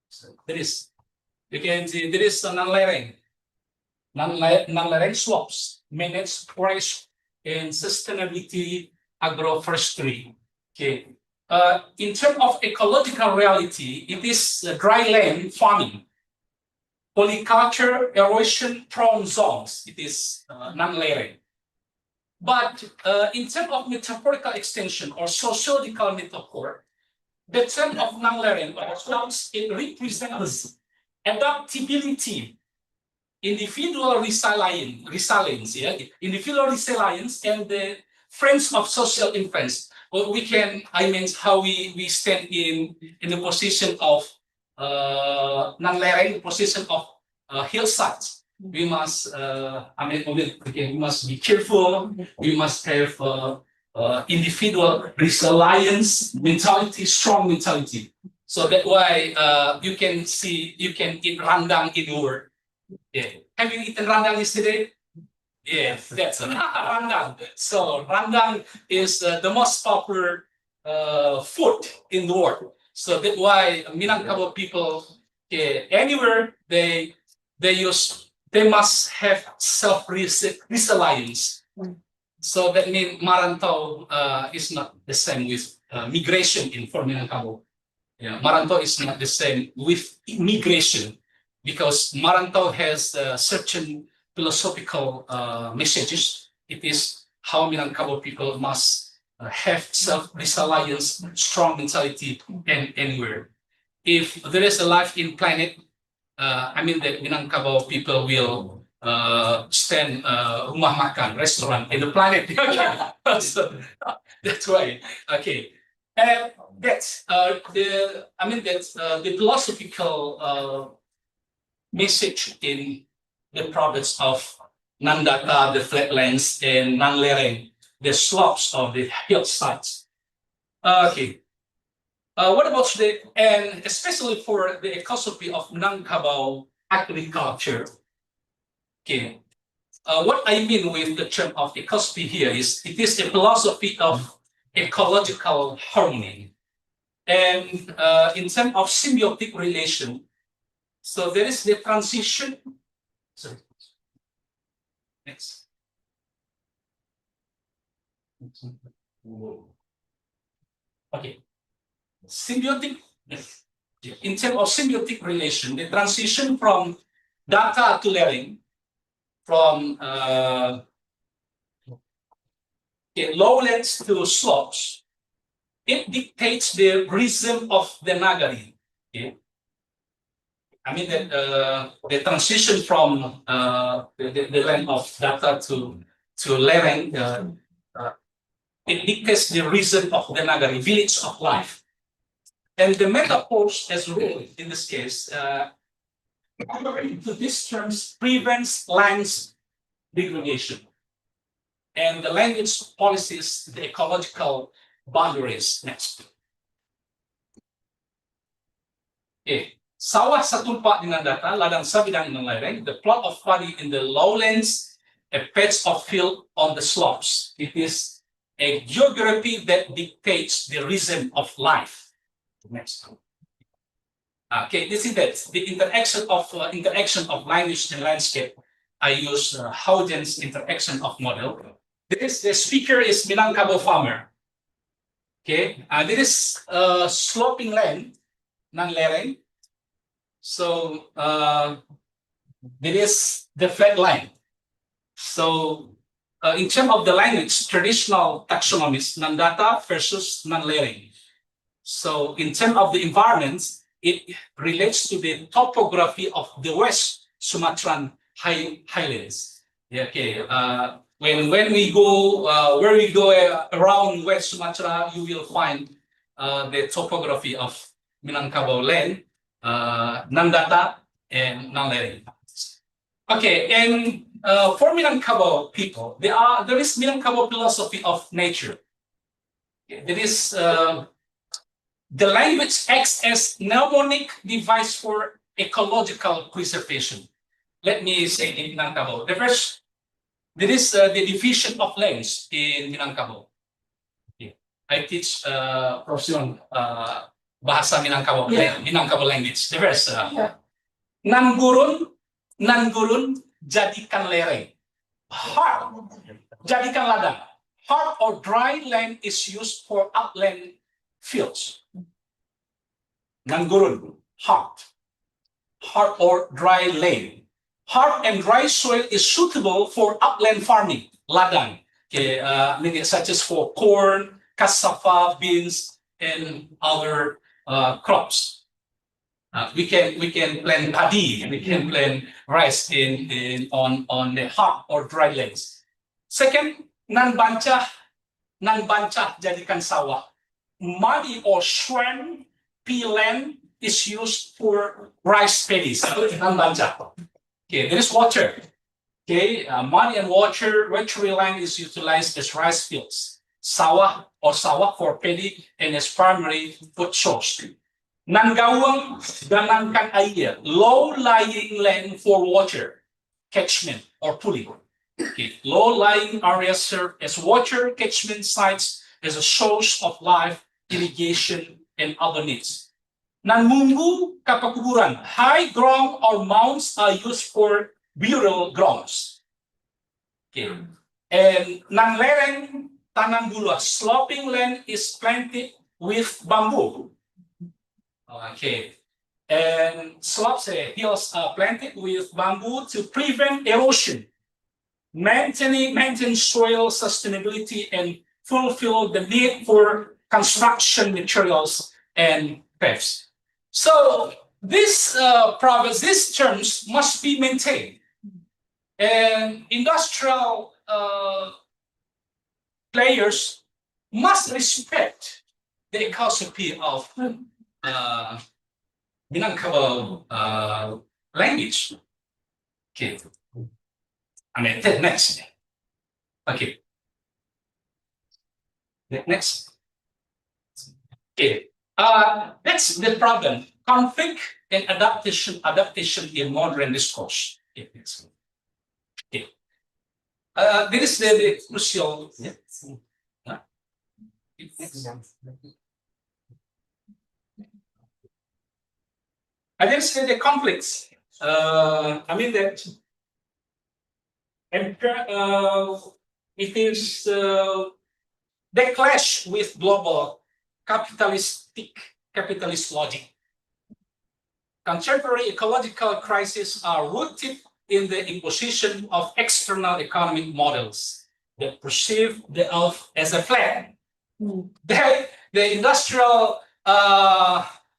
So you can see there is a non-layering. Non-layering slopes manage forest and sustainability agroforestry. Okay. In terms of ecological reality, it is dry land farming, polyculture, erosion-prone zones. It is non-layering. But in terms of metaphorical extension or sociological metaphor, the term of non-layering, it represents adaptability, individual resilience, yeah? Individual resilience and the frames of social influence. What we can, how we stand in the position of non-layering, the position of hillsides. We must, we must be careful. We must have individual resilience mentality, strong mentality. So that's why you can eat rendang in the world. Yeah. Have you eaten rendang yesterday? Yes, that's rendang. So rendang is the most popular food in the world. So that's why Minangkabau people, anywhere they must have self-resilience. So that means Marantau is not the same with migration in for Minangkabau. Yeah, Marantau is not the same with immigration, because Marantau has certain philosophical messages. It is how Minangkabau people must have self-resilience, strong mentality, and anywhere. If there is a life in planet, that Minangkabau people will stand rumah makan, restaurant in the planet. So, that's why. Okay. And that's the philosophical message in the products of non-data, the flatlands, and non-layering, the slopes of the hillsides. Okay. What about and especially for the ecosophy of Minangkabau agriculture? Okay. What I mean with the term of ecosophy here is it is a philosophy of ecological harmony. And in terms of symbiotic relation, so there is the transition. Sorry. Next. Okay. Symbiotic, in terms of symbiotic relation, the transition from data to layering, from lowlands to slopes, it dictates the rhythm of the nagari. Okay? I mean that the transition from the land of data to layering, it dictates the rhythm of the nagari, village of life. And the metaphors as rule in this case, to these terms, prevents lands degradation. And the language policies the ecological boundaries next. Okay. Sawah setumpak dengan data, ladang sebidang dengan lereng, the plot of padi in the lowlands, a patch of field on the slopes. It is a geography that dictates the rhythm of life. Next. Okay, this is that the interaction of language and landscape. I use Haugen's interaction of model. This the speaker is Minangkabau farmer. Okay, this is sloping land, non-lereng. So there is the flat line. So in terms of the language, traditional taxonomies, non-data versus non-layering. So in terms of the environment, it relates to the topography of the West Sumatran highlands. Yeah, okay. When we go where we go around West Sumatra, you will find the topography of Minangkabau land. Non-data and non-layering. Okay, and for Minangkabau people, there is Minangkabau philosophy of nature. There is the language acts as mnemonic device for ecological preservation. Let me say in Minangkabau. The first, there is the division of lands in Minangkabau. Okay. I teach profession bahasa Minangkabau, Minangkabau language. The first, nan gurun, jadikan lereng. Hard, jadikan ladang. Hard or dry land is used for upland fields. Nan gurun, hard or dry land. Hard and dry soil is suitable for upland farming, ladang. Okay, such as for corn, cassava, beans, and other crops. We can plant paddy, we can plant rice on the hard or dry lands. Second, nan bancah jadikan sawah. Muddy or swampy land is used for rice paddies. Nan bancah. Okay, there is water. Okay, muddy and watery land is utilized as rice fields. Sawah for paddy and as primary food source. Nan gawang danangkan air, low-lying land for water, catchment or pooling. Okay. Low-lying areas serve as water catchment sites as a source of life, irrigation, and other needs. Nan munggu kapakuburan, high ground or mounds are used for burial grounds. Okay. And nan lereng tanam buluh, sloping land is planted with bamboo. Okay, and slopes, hills are planted with bamboo to prevent erosion, maintain soil sustainability, and fulfill the need for construction materials and crafts. So these terms must be maintained, and industrial players must respect the ecology of Minangkabau language. Okay. Next. Okay. Next. Okay. That's the problem. Conflict and adaptation in modern discourse. Okay. Okay. This is the crucial. Yeah. I didn't say the conflicts. I mean that it is they clash with global capitalist logic. Contemporary ecological crises are rooted in the imposition of external economic models that perceive the earth as a flat. The industrial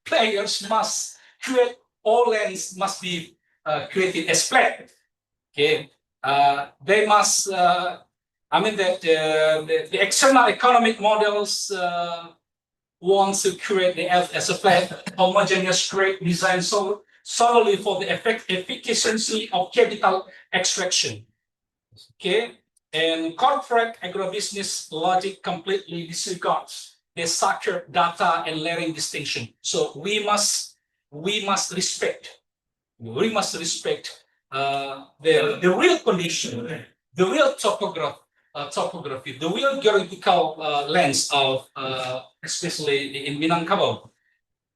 players must create, all lands must be created as flat. Okay, they must. The external economic models wants to create the earth as a flat, homogeneous grid designed solely for the efficiency of capital extraction. Okay, and corporate agribusiness logic completely disregards the structure, data, and layering distinction. So we must respect the real condition, the real topography, the real geographical lens of especially in Minangkabau.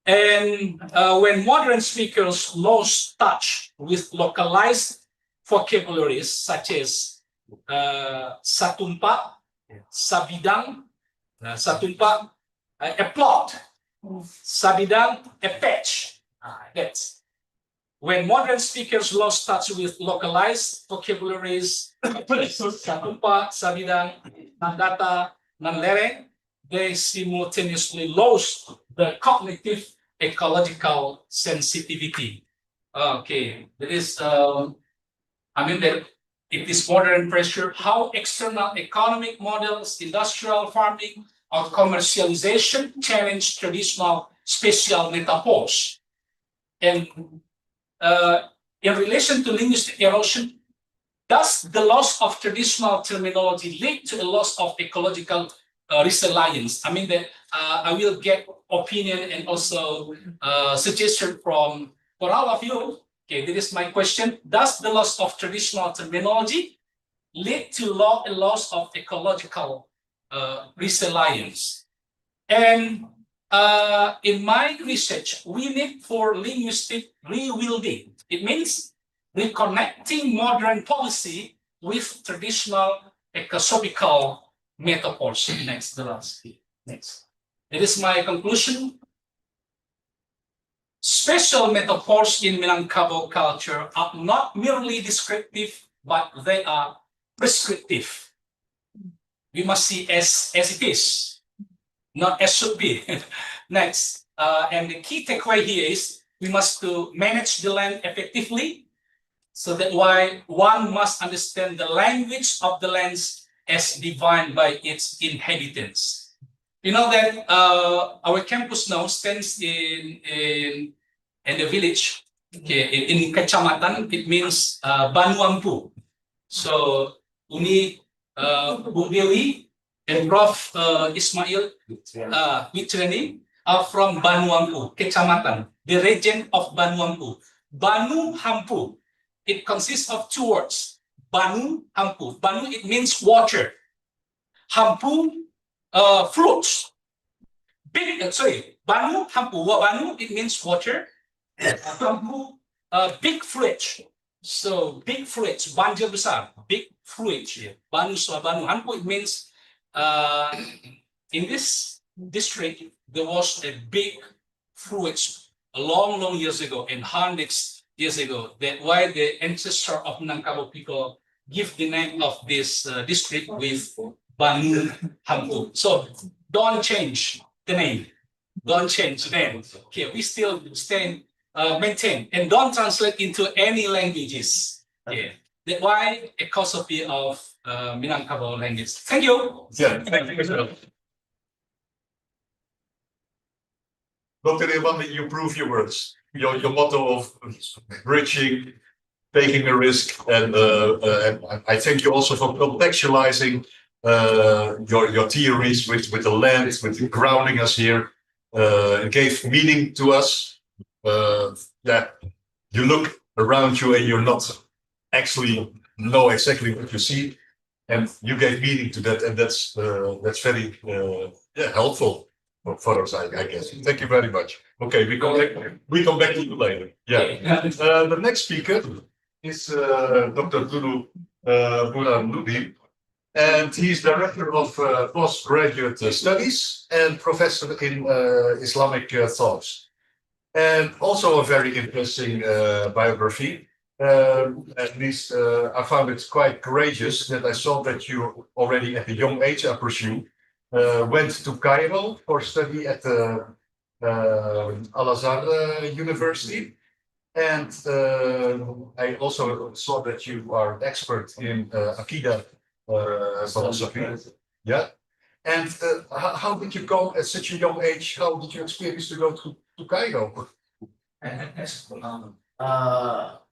And when modern speakers lost touch with localized vocabularies such as satumpa, sabidang, satumpa, a plot, sabidang, a patch. That's when modern speakers lost touch with localized vocabularies, satumpa, sabidang, nandata, nanlereng, they simultaneously lost the cognitive ecological sensitivity. Okay, that is, that it is modern pressure, how external economic models, industrial farming, or commercialization challenge traditional spatial metaphors. And in relation to linguistic erosion, does the loss of traditional terminology lead to a loss of ecological resilience? I will get opinion and also suggestion from for all of you. Okay, this is my question. Does the loss of traditional terminology lead to a loss of ecological resilience? And in my research, we need for linguistic rewilding. It means reconnecting modern policy with traditional ecosophical metaphors. Next, the last. Next. It is my conclusion. Special metaphors in Minangkabau culture are not merely descriptive, but they are prescriptive. We must see as it is, not as should be. Next, and the key takeaway here is we must to manage the land effectively, so that why one must understand the language of the lands as defined by its inhabitants. You know that our campus now stands in the village, okay, in kecamatan. It means Banuampu. So Uni Bu Dewi and Prof Ismail Witrani are from Banuampu, kecamatan, the region of Banuampu. Banu Hampu. It consists of two words. Banu Hampu. Banu, it means water. Hampu, fruits. Banu Hampu. Banu, it means water. Hampu, big fruits. So big fruits, banjir besar, big fruits. Banu Banu Hampu, it means in this district there was a big fruits a long years ago, and hundreds years ago. That why the ancestor of Minangkabau people give the name of this district with Banu Hampu. So don't change the name. Don't change the name. Okay, we still maintain and don't translate into any languages. Okay, that's why a copy of Minangkabau language. Thank you. Yeah, thank you. Dr. Irwan, you prove your words. Your motto of bridging, taking a risk, and I thank you also for contextualizing your theories with the land, with grounding us here. It gave meaning to us. You look around you and you're not actually know exactly what you see, and you gave meaning to that, and that's very helpful for us, I guess. Thank you very much. Okay, we come back to you later. Yeah. The next speaker is Dr. Tulu Buranudi. and he's director of postgraduate studies and professor in Islamic thought. And also a very interesting biography. At least I found it quite courageous that I saw that you already at a young age, I presume, went to Cairo for study at the Al-Azhar University. And I also saw that you are an expert in Akida philosophy. Yeah. And how did you go at such a young age? How did you experience to go to Cairo?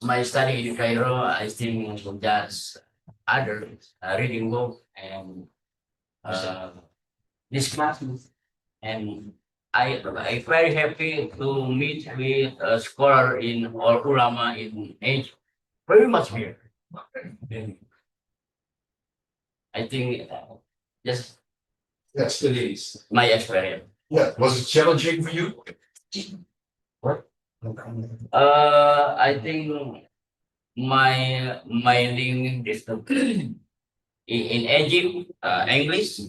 My study in Cairo, I think just other reading book and this class, and I very happy to meet with a scholar in or ulama in age very much here. I think just Yes, it is. my experience. Yeah, was it challenging for you? I think my language in Egypt, English,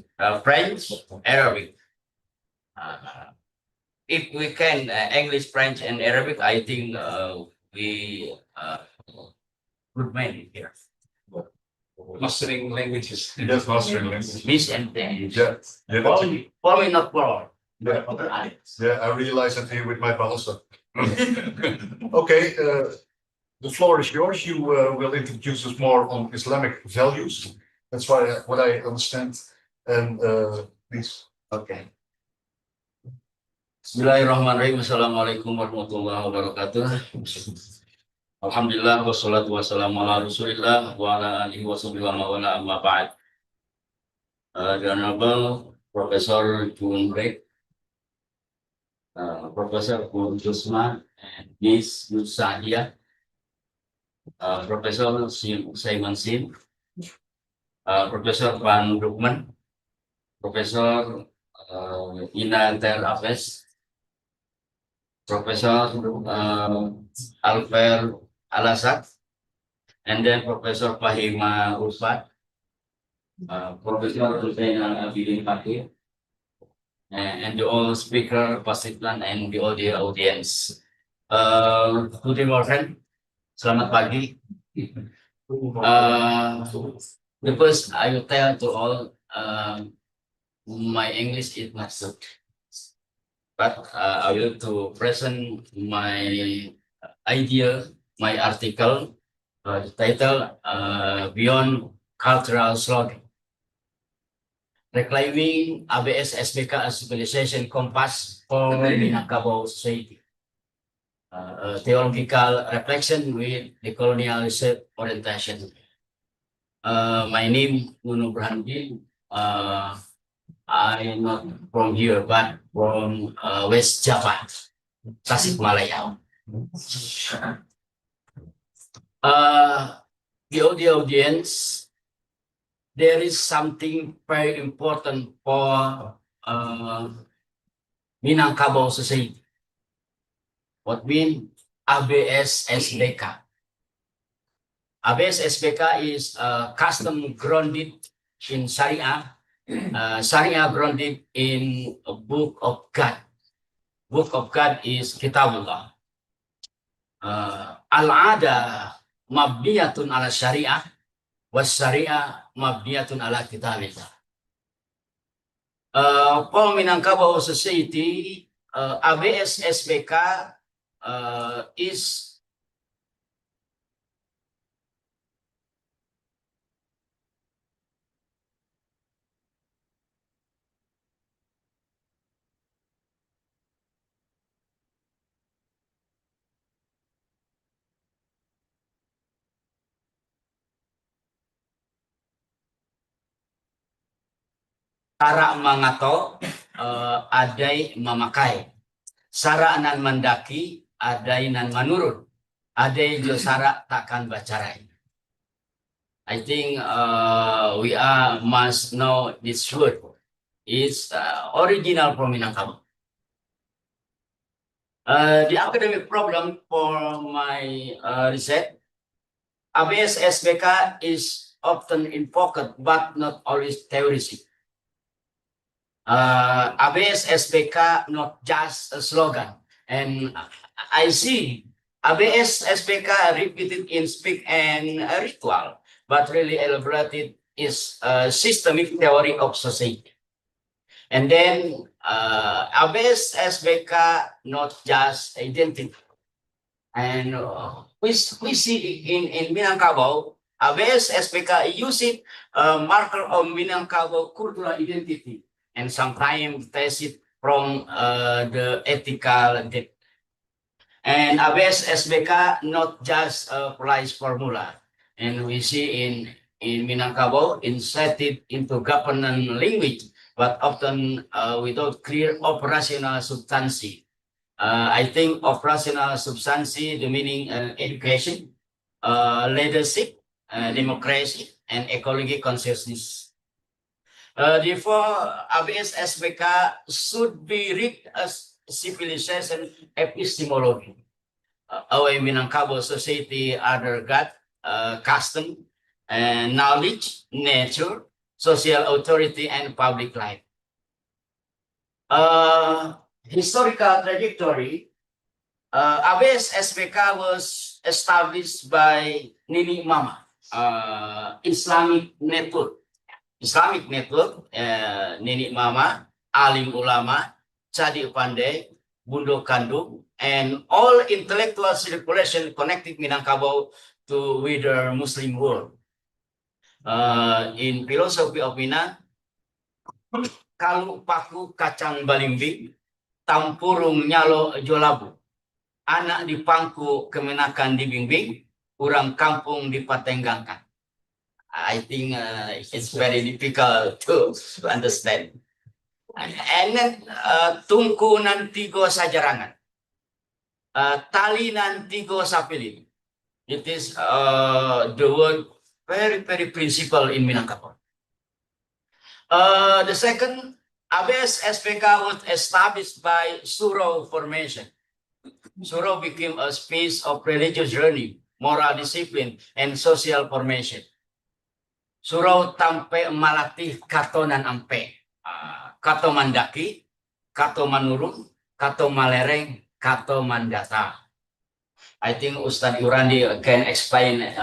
French, Arabic. If we can English, French, and Arabic, I think we good man here. Mastering languages. Yes, mastering language. Miss and English. Yeah, yeah, that's it. For me, not for all. Yeah. For others. Yeah, I realize that here with my Bahasa. Okay, the floor is yours. You will introduce us more on Islamic values. That's what I understand. And please. Okay. Bismillahirrahmanirrahim. Assalamualaikum warahmatullahi wabarakatuh. Alhamdulillah wassalatu wassalamu ala Rasulillah wa ala alihi washabihi wa wala amma ba'd. The Honorable Professor Jun Beck, Professor Kun Jusman, and Miss Nusadia, Professor Simon Sin, Professor Van Broekman, Professor Ina Ter Afes, Professor Alper Alasat, and then Professor Fahima Ulfat, Professor Hussein Al-Abidin Fakir, and the all speaker, participant, and the all dear audience. Good morning, selamat pagi. The first I will tell to all, my English is not good, but I will to present my idea, my article, title Beyond Cultural Slogan, Reclaiming ABS SBK as Civilization Compass for Minangkabau Society, a theological reflection with the colonialist orientation. My name Nuno Brandi. I'm not from here, but from West Java, Tasikmalaya. The audience, there is something very important for Minangkabau society. What mean ABS SBK? ABS SBK is custom grounded in Sharia. Sharia grounded in a book of God. Book of God is Kitabullah. Al-ada mabniyatun ala syariah, was syariah mabniyatun ala kitabillah. For Minangkabau society, ABS SBK is cara mengato, adai memakai. Sara nan mendaki, adai nan menurun. Adai jo sara takkan bacarai. I think we must know this word. It's original from Minangkabau. The academic problem for my research, ABS SBK is often invoked but not always theorized. ABS SPK not just a slogan, and I see ABS SPK repeated in speak and ritual, but really elaborated is a systemic theory of society. And then ABS SPK not just identity. And we see in Minangkabau, ABS SPK using marker of Minangkabau cultural identity, and sometimes test it from the ethical depth. And ABS SPK not just a price formula, and we see in Minangkabau inserted into governance language, but often without clear operational substancy. I think operational substancy, the meaning education, leadership, democracy, and ecology consciousness. Therefore, ABS SPK should be read as civilization epistemology. Away Minangkabau society, other God, custom, and knowledge, nature, social authority, and public life. Historical trajectory, ABS SPK was established by Nini Mama, Islamic Network. Nini Mama, Alim Ulama, Chadi Pandey, Bundo Kandung, and all intellectual circulation connecting Minangkabau to wider Muslim world. In philosophy of Minang, kalu paku kacang balimbing, tampurung nyalo jolabu, anak di pangku kemenakan dibimbing, urang kampung dipatenggangkan. I think it's very difficult to understand. And then tungku nantigo sajarangan, tali nantigo sapilin. It is the word very principle in Minangkabau. The second, ABS SPK was established by Surau formation. Surau became a space of religious journey, moral discipline, and social formation. Surau tampe malatih katonan ampe, kato mandaki, kato manurun, kato malereng, kato mandata. I think Ustad Yurandi can explain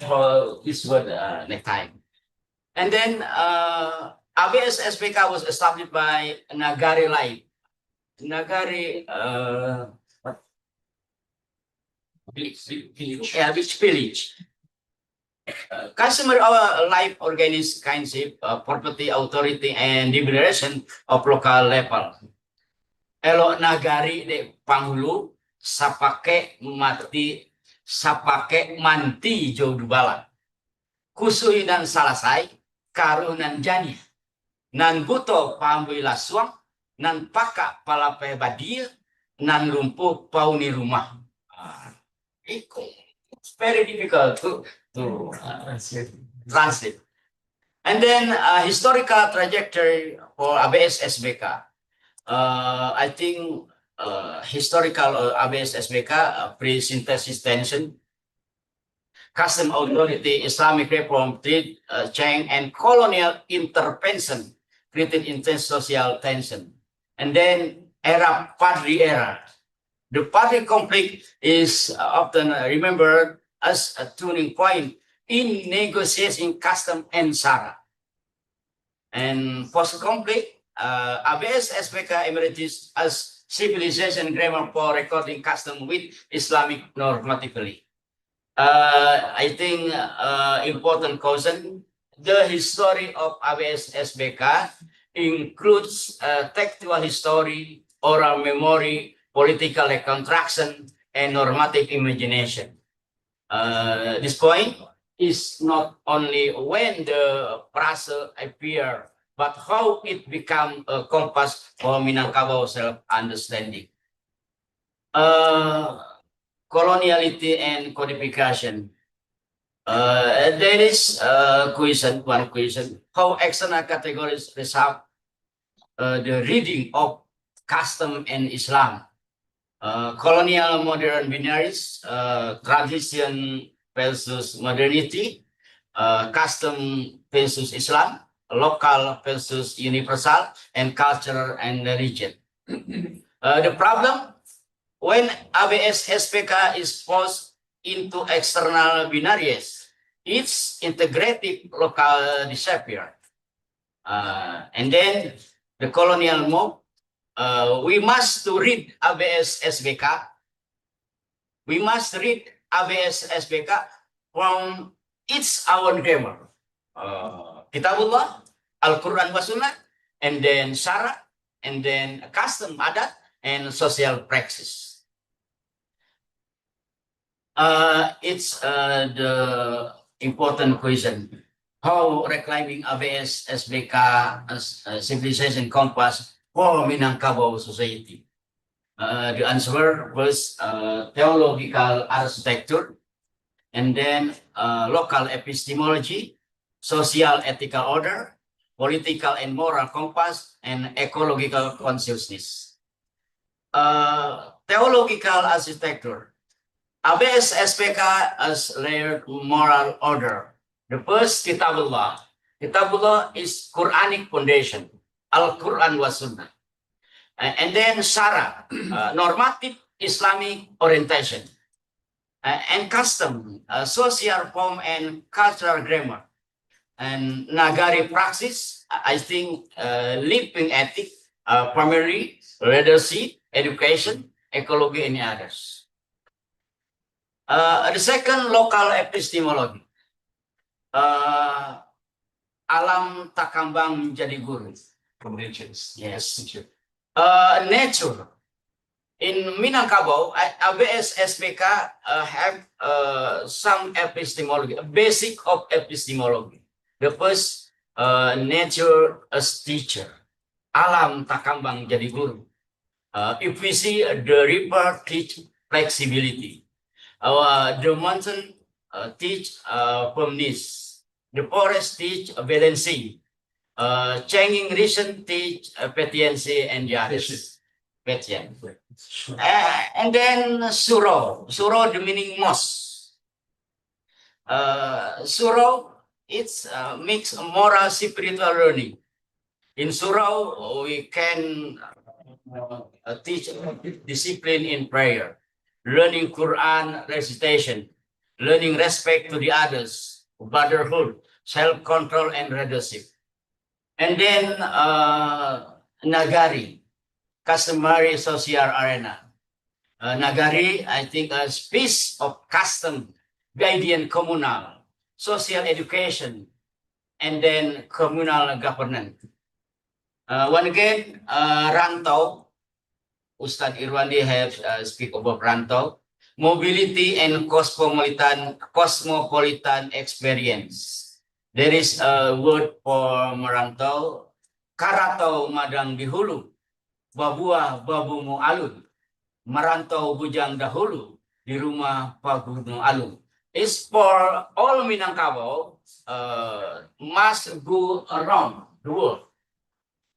for this word next time. And then ABS SPK was established by Nagari Life. Nagari village. Customer life organized kinship, property authority, and liberation of local level. Elo nagari de panghulu sapake manti jauh bala. Kusui dan salasai karunan jani. Nan buto pambui laswang, nan paka palape badia, nan lumpuh pauni rumah. It's very difficult to translate. And then historical trajectory for ABS SPK. I think historical ABS SPK, pre-synthesis tension, custom authority, Islamic reform, trade change, and colonial intervention created intense social tension. And then era Padri era. The Padri conflict is often remembered as a turning point in negotiating custom and Sara. And post-conflict, ABS SPK emerges as civilization grammar for recording custom with Islamic normatively. I think important caution, the history of ABS SPK includes textual history, oral memory, political reconstruction, and normative imagination. This point is not only when the phrase appear, but how it become a compass for Minangkabau self-understanding. Coloniality and codification. There is one question, how external categories resolve the reading of custom and Islam. Colonial modern binaries, tradition versus modernity, custom versus Islam, local versus universal, and culture and religion. The problem when ABS SPK is forced into external binaries, its integrative local disappear. And then the colonial move, we must to read ABS SPK. We must read ABS SPK from its own grammar. Kitabullah, Al-Quran wa Sunnah, and then Syara, and then custom adat, and social practice. It's the important question. How reclaiming ABS SBK as civilization compass for Minangkabau society? The answer was theological architecture, and then local epistemology, social ethical order, political and moral compass, and ecological consciousness. Theological architecture. ABS SPK as layered moral order. The first Kitabullah. Kitabullah is Quranic foundation. Al-Quran wa Sunnah. And then Syara, normative Islamic orientation. And custom, social form and cultural grammar. And Nagari praxis, I think living ethic, primary, literacy, education, ecology, and others. The second, local epistemology. Alam tak kambang menjadi guru. Yes. Nature. In Minangkabau, ABS SPK have some epistemology, basic of epistemology. The first, nature as teacher. Alam tak kambang jadi guru. If we see the river teach flexibility. The mountain teach firmness. The forest teach balancing. Changing reason teach patience and justice. Patience. And then Suro. Suro the meaning moss. Suro, it's mix moral spiritual learning. In Suro, we can teach discipline in prayer, learning Quran recitation, learning respect to the others, brotherhood, self-control, and leadership. And then Nagari, customary social arena. Nagari, I think, a piece of custom, guardian communal, social education, and then communal governance. One again, Rantau, Ustadz Irwandi have speak about Rantau, mobility and cosmopolitan experience. There is a word for merantau, karatau madang di hulu, babuah babumu alun, merantau bujang dahulu, di rumah paguno alun. It's for all Minangkabau, must go around the world.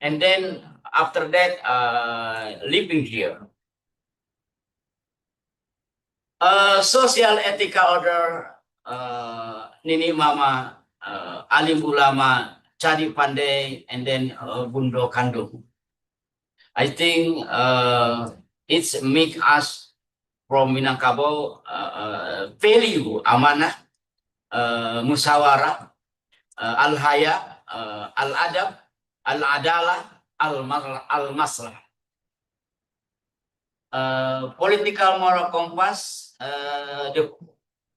And then after that, living here. Social ethical order, Nini Mama, Alim Ulama, Cari Pandai, and then Bundo Kandung. I think it's make us from Minangkabau value amanah, musyawarah, al-haya, al-adab, al-adalah, al-maslah. Political moral compass,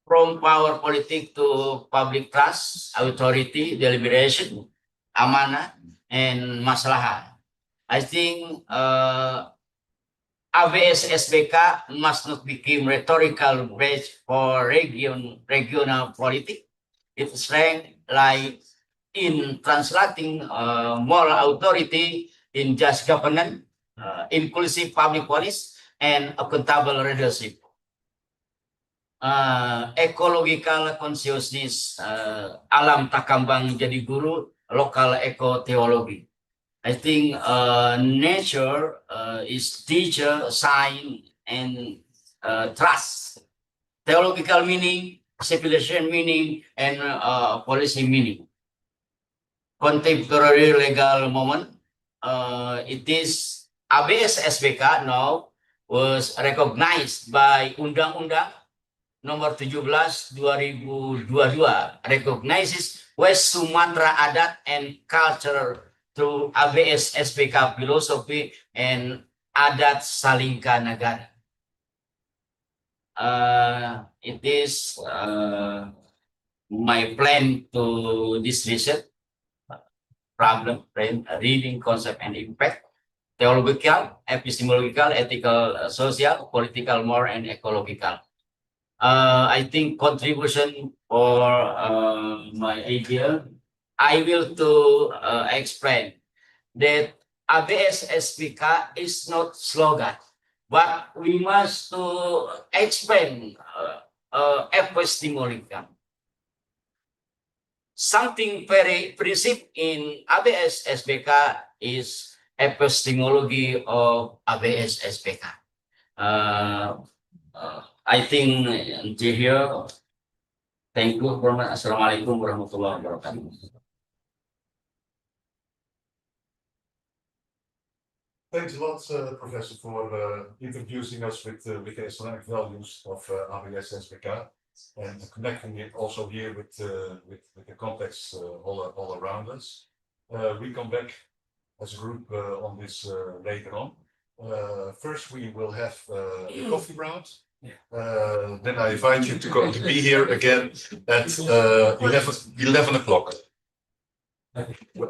from power politic to public trust, authority, deliberation, amanah, and maslahah. I think ABS SBK must not become rhetorical bridge for regional politics. Its strength lies in translating moral authority in just governance, inclusive public policy, and accountable leadership. Ecological consciousness, alam tak kambang jadi guru, local eco-theology. I think nature is teacher, sign, and trust. Theological meaning, civilization meaning and policy meaning. Contemporary legal moment. It is ABS SBK now was recognized by Undang-Undang Nomor 17 2022 recognizes West Sumatra Adat and Culture through ABS SBK philosophy and Adat Salingka Nagara. It is my plan to this research problem, reading, concept, and impact, theological, epistemological, ethical, social, political, moral, and ecological. I think contribution for my idea, I will to explain that ABS SPK is not slogan, but we must to explain epistemological. Something very principle in ABS SPK is epistemology of ABS SPK. I think until here, thank you very much. Assalamualaikum warahmatullahi wabarakatuh. Thanks a lot, Professor, for introducing us with the Islamic values of ABS SBK and connecting it also here with the context all around us. We come back as a group on this later on. First, we will have a coffee round. Then I invite you to be here again at 11 o'clock. Thank you.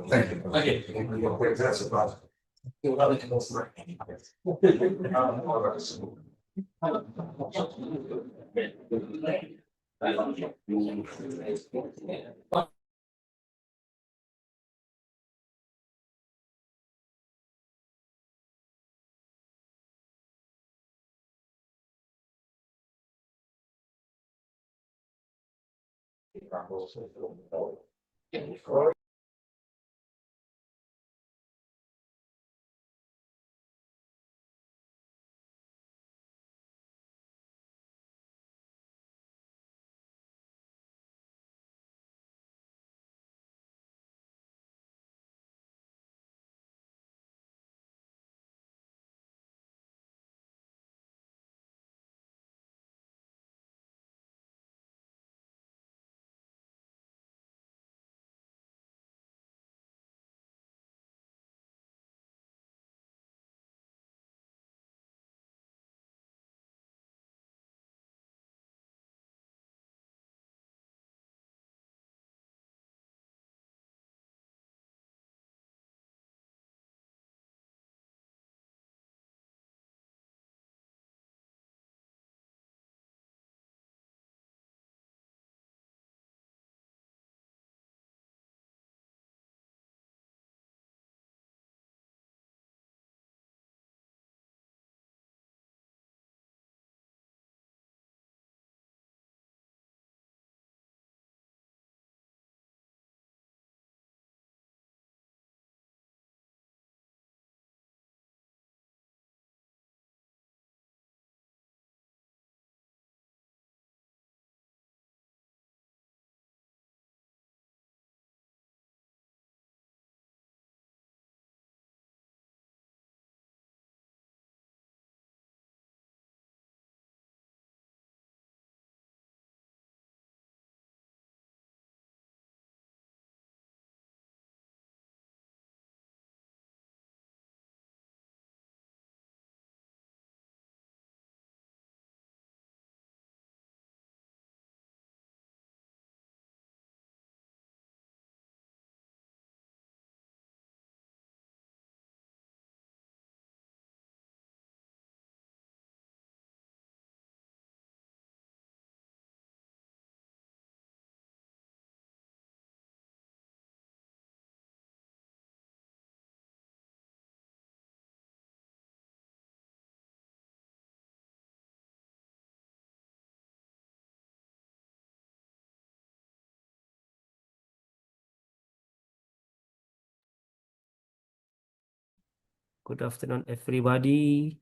Good afternoon, everybody.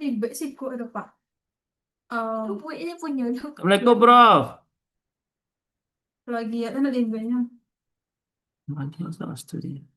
Baik sih kok ada Pak. Buatnya punya Assalamualaikum bro. lagi ya kan ada imbanya. Mati sama studi.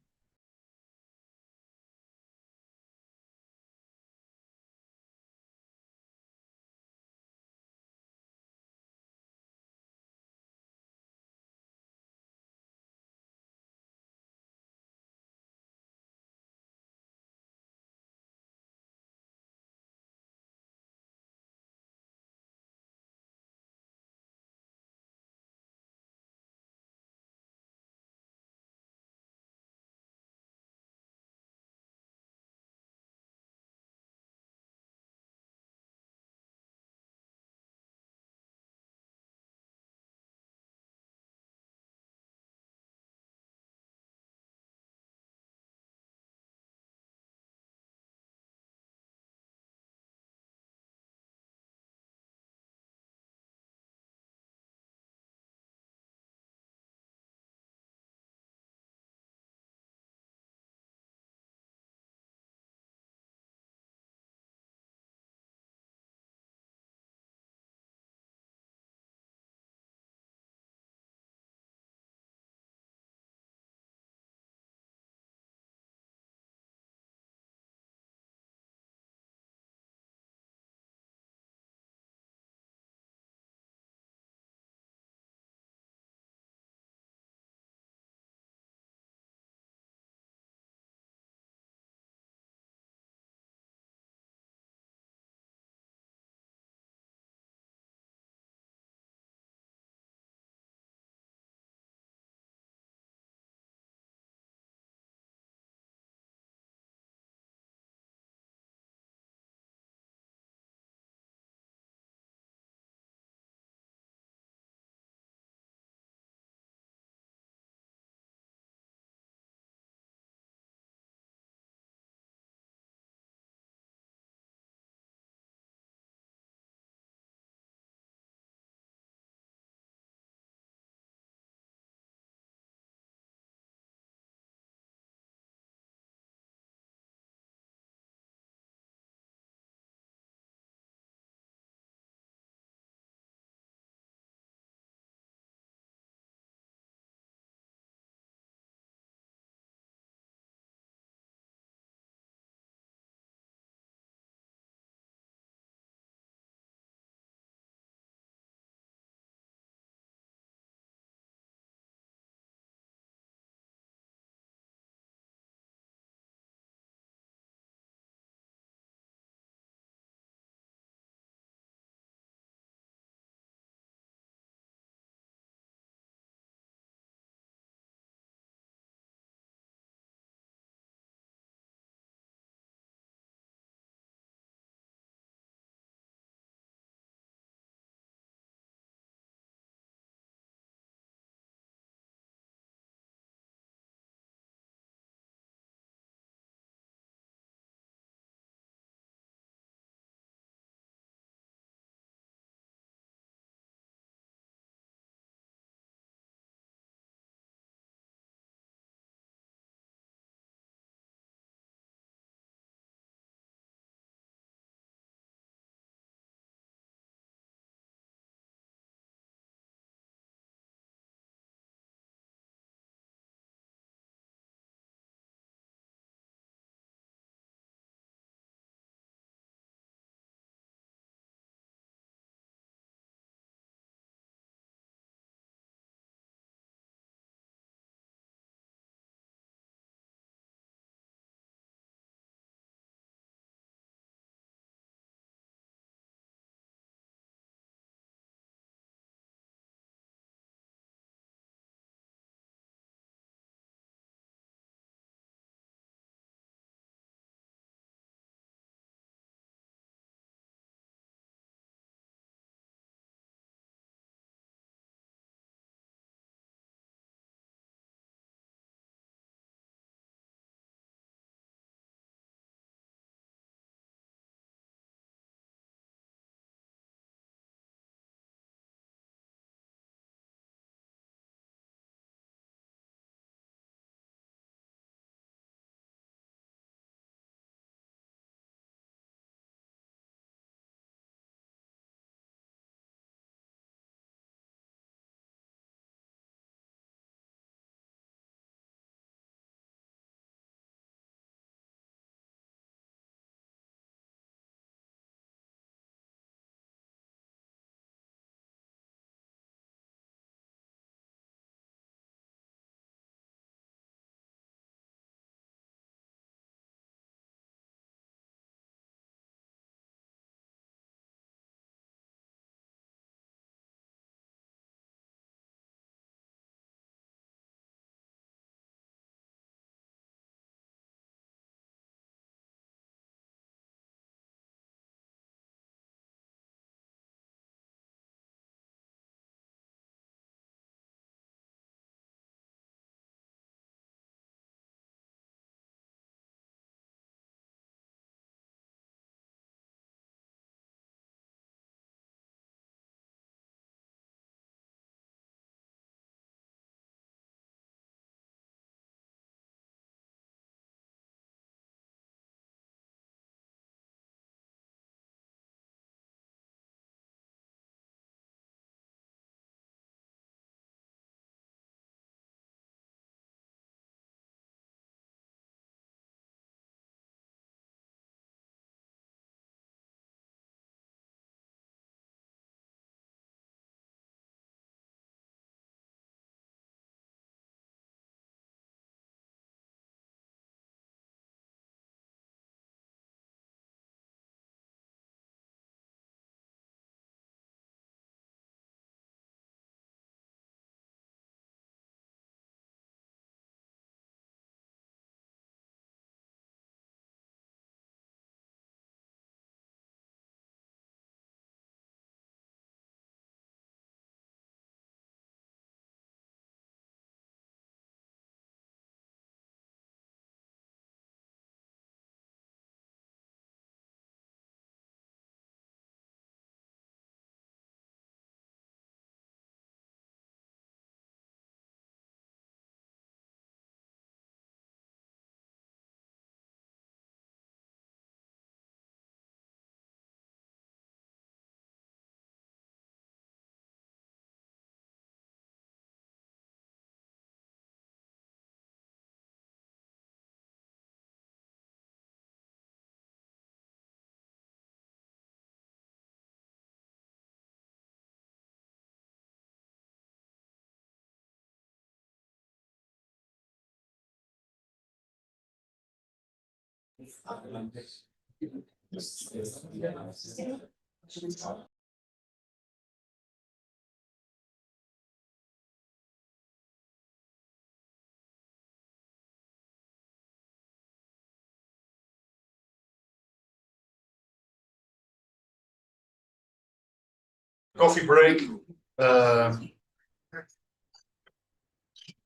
Coffee break.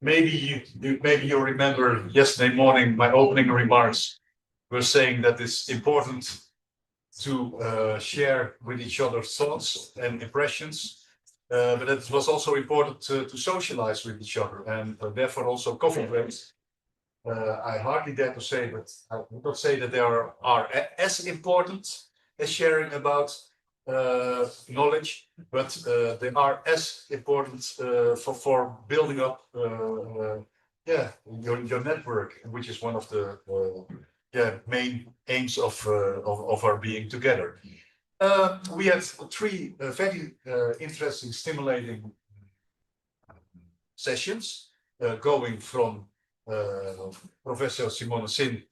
Maybe you remember yesterday morning my opening remarks were saying that it's important to share with each other thoughts and impressions, but it was also important to socialize with each other, and therefore also coffee breaks. I hardly dare to say, but I would not say that they are as important as sharing about knowledge, but they are as important for building up your network, which is one of the main aims of our being together. We had three very interesting, stimulating sessions, going from Professor Simone Sin,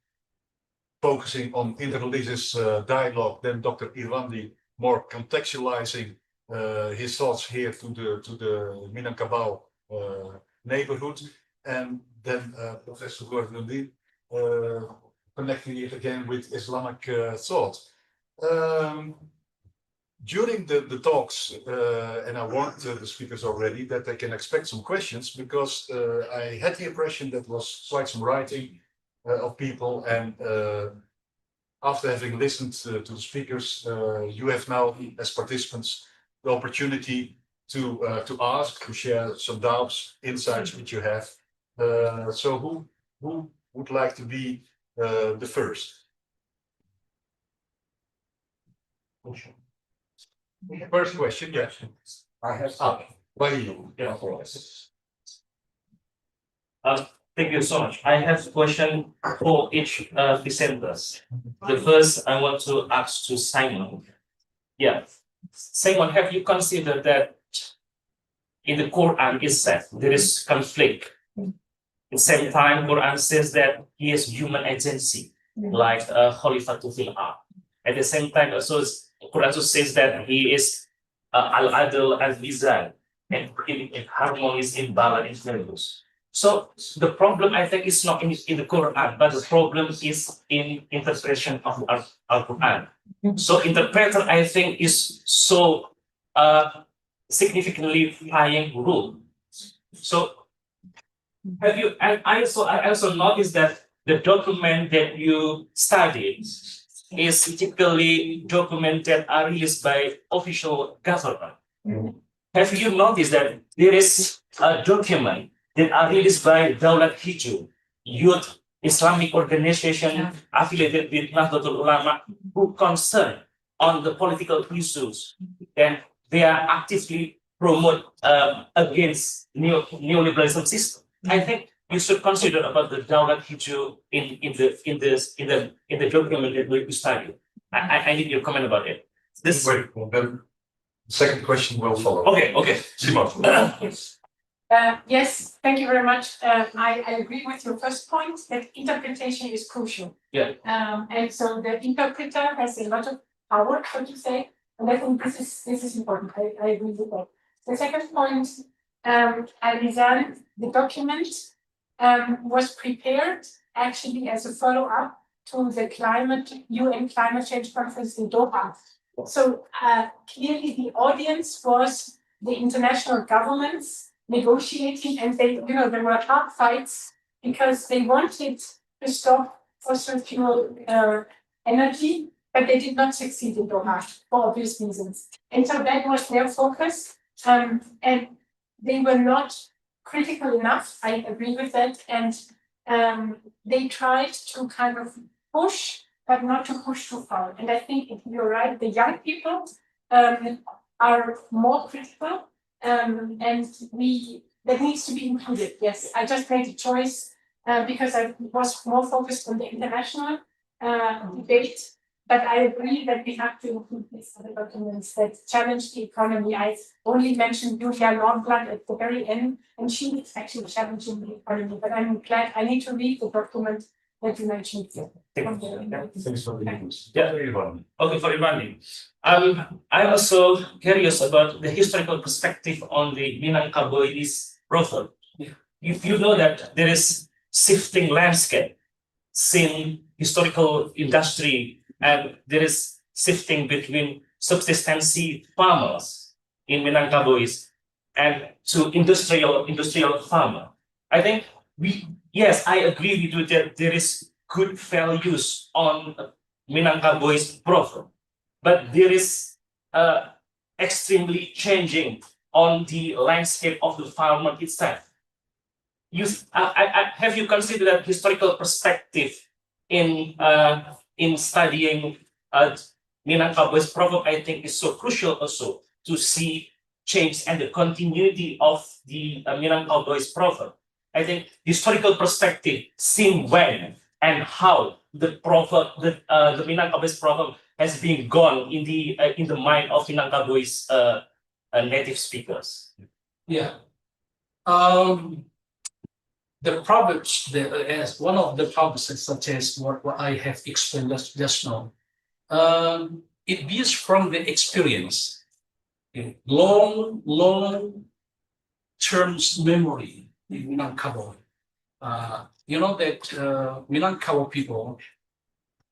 focusing on interreligious dialogue, then Dr. Irwandi more contextualizing his thoughts here to the Minangkabau neighborhood, and then Professor Gordon connecting it again with Islamic thought. During the talks, and I warned the speakers already that they can expect some questions, because I had the impression that was quite some writing of people, and after having listened to the speakers, you have now, as participants, the opportunity to ask, to share some doubts, insights which you have. So who would like to be the first? First question, yes. I have. By you. Yeah. Thank you so much. I have a question for each presenters. The first I want to ask to Simon. Yeah, Simon, have you considered that in the Quran itself there is conflict? At the same time, Quran says that he has human agency, like Khalifatul fil ard. At the same time, also Quran also says that he is al-adl al-mizan, and in harmonies, in balance, in values. So the problem, I think, is not in the Quran, but the problem is in interpretation of Al-Quran. So interpreter, I think, is so significantly playing role. So have you? I also noticed that the document that you studied is typically documents that are released by official government. Have you noticed that there is a document that are released by Daulat Hijau, youth Islamic organization affiliated with Nahdlatul Ulama, who concern on the political issues, and they are actively promote against neoliberalism system? I think you should consider about the Daulat Hijau in the document that we study. I need your comment about it. This Wait, well, then the second question will follow. okay. Simon. Yes, thank you very much. I agree with your first point that interpretation is crucial. Yeah. And so the interpreter has a lot of power, so to say, and I think this is important. I agree with that. The second point, Al-Mizan, the document was prepared actually as a follow-up to the UN climate change conference in Doha. So clearly the audience was the international governments negotiating, and there were hard fights because they wanted to stop fossil fuel energy, but they did not succeed in Doha for obvious reasons. And so that was their focus, and they were not critical enough. I agree with that, and they tried to kind of push, but not to push too far. And I think you're right, the young people are more critical, and that needs to be included. Yes, I just made a choice because I was more focused on the international debate, but I agree that we have to include these other documents that challenge the economy. I only mentioned Julia Nordland at the very end, and she is actually challenging the economy, but I'm glad I need to read the document that you mentioned. Thanks for the yeah, okay, for Imani. I'm also curious about the historical perspective on the Minangkabois proverb. You know that there is shifting landscape since historical industry, and there is shifting between subsistency farmers in Minangkabois and to industrial farmer. I think yes, I agree with you that there is good values on Minangkabois proverb, but there is extremely changing on the landscape of the farmer itself. Have you considered that historical perspective in studying Minangkabois proverb? I think is so crucial also to see change and the continuity of the Minangkabois proverb. I think historical perspective, seeing when and how the proverb, the Minangkabois proverb has been gone in the mind of Minangkabois native speakers. Yeah. The proverbs, as one of the proverbs, such as what I have explained just now, it is from the experience, long terms memory in Minangkabau. You know that Minangkabau people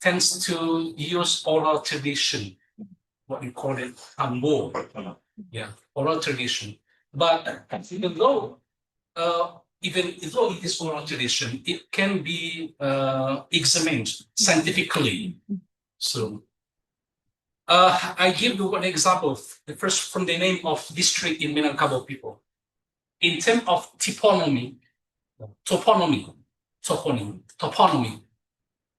tends to use oral tradition, what we call it, ambo, yeah, oral tradition. But even though it is oral tradition, it can be examined scientifically. So, I give you one example. The first from the name of district in Minangkabau people. In terms of toponymy.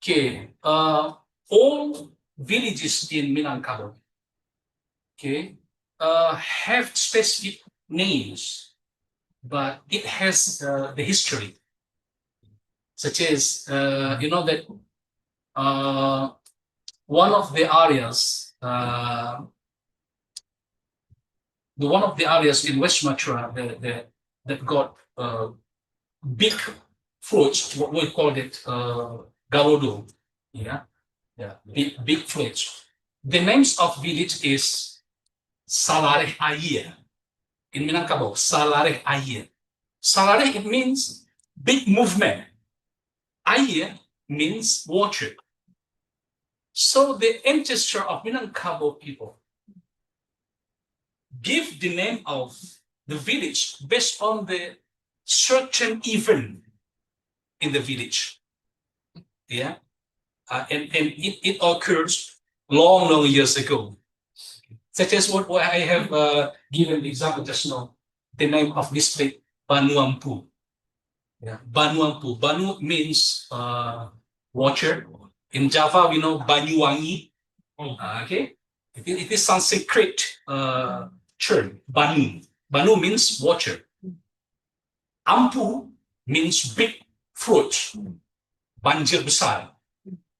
Okay, all villages in Minangkabau, okay, have specific names, but it has the history, such as you know that one of the areas in West Sumatra that got big fruits, what we call it garodo, big fruits. The names of village is Salareh Air in Minangkabau. Salareh Air. Salareh, it means big movement. Air means water. So the ancestor of Minangkabau people give the name of the village based on the certain event in the village. Yeah, and it occurs long years ago. Such as what I have given the example just now, the name of this place, Banuampu. Yeah, Banuampu. Banu means water. In Java, we know Banyuwangi. Okay, it is Sanskrit term. Banu. Banu means water. Ampu means big fruit. Banjir besar.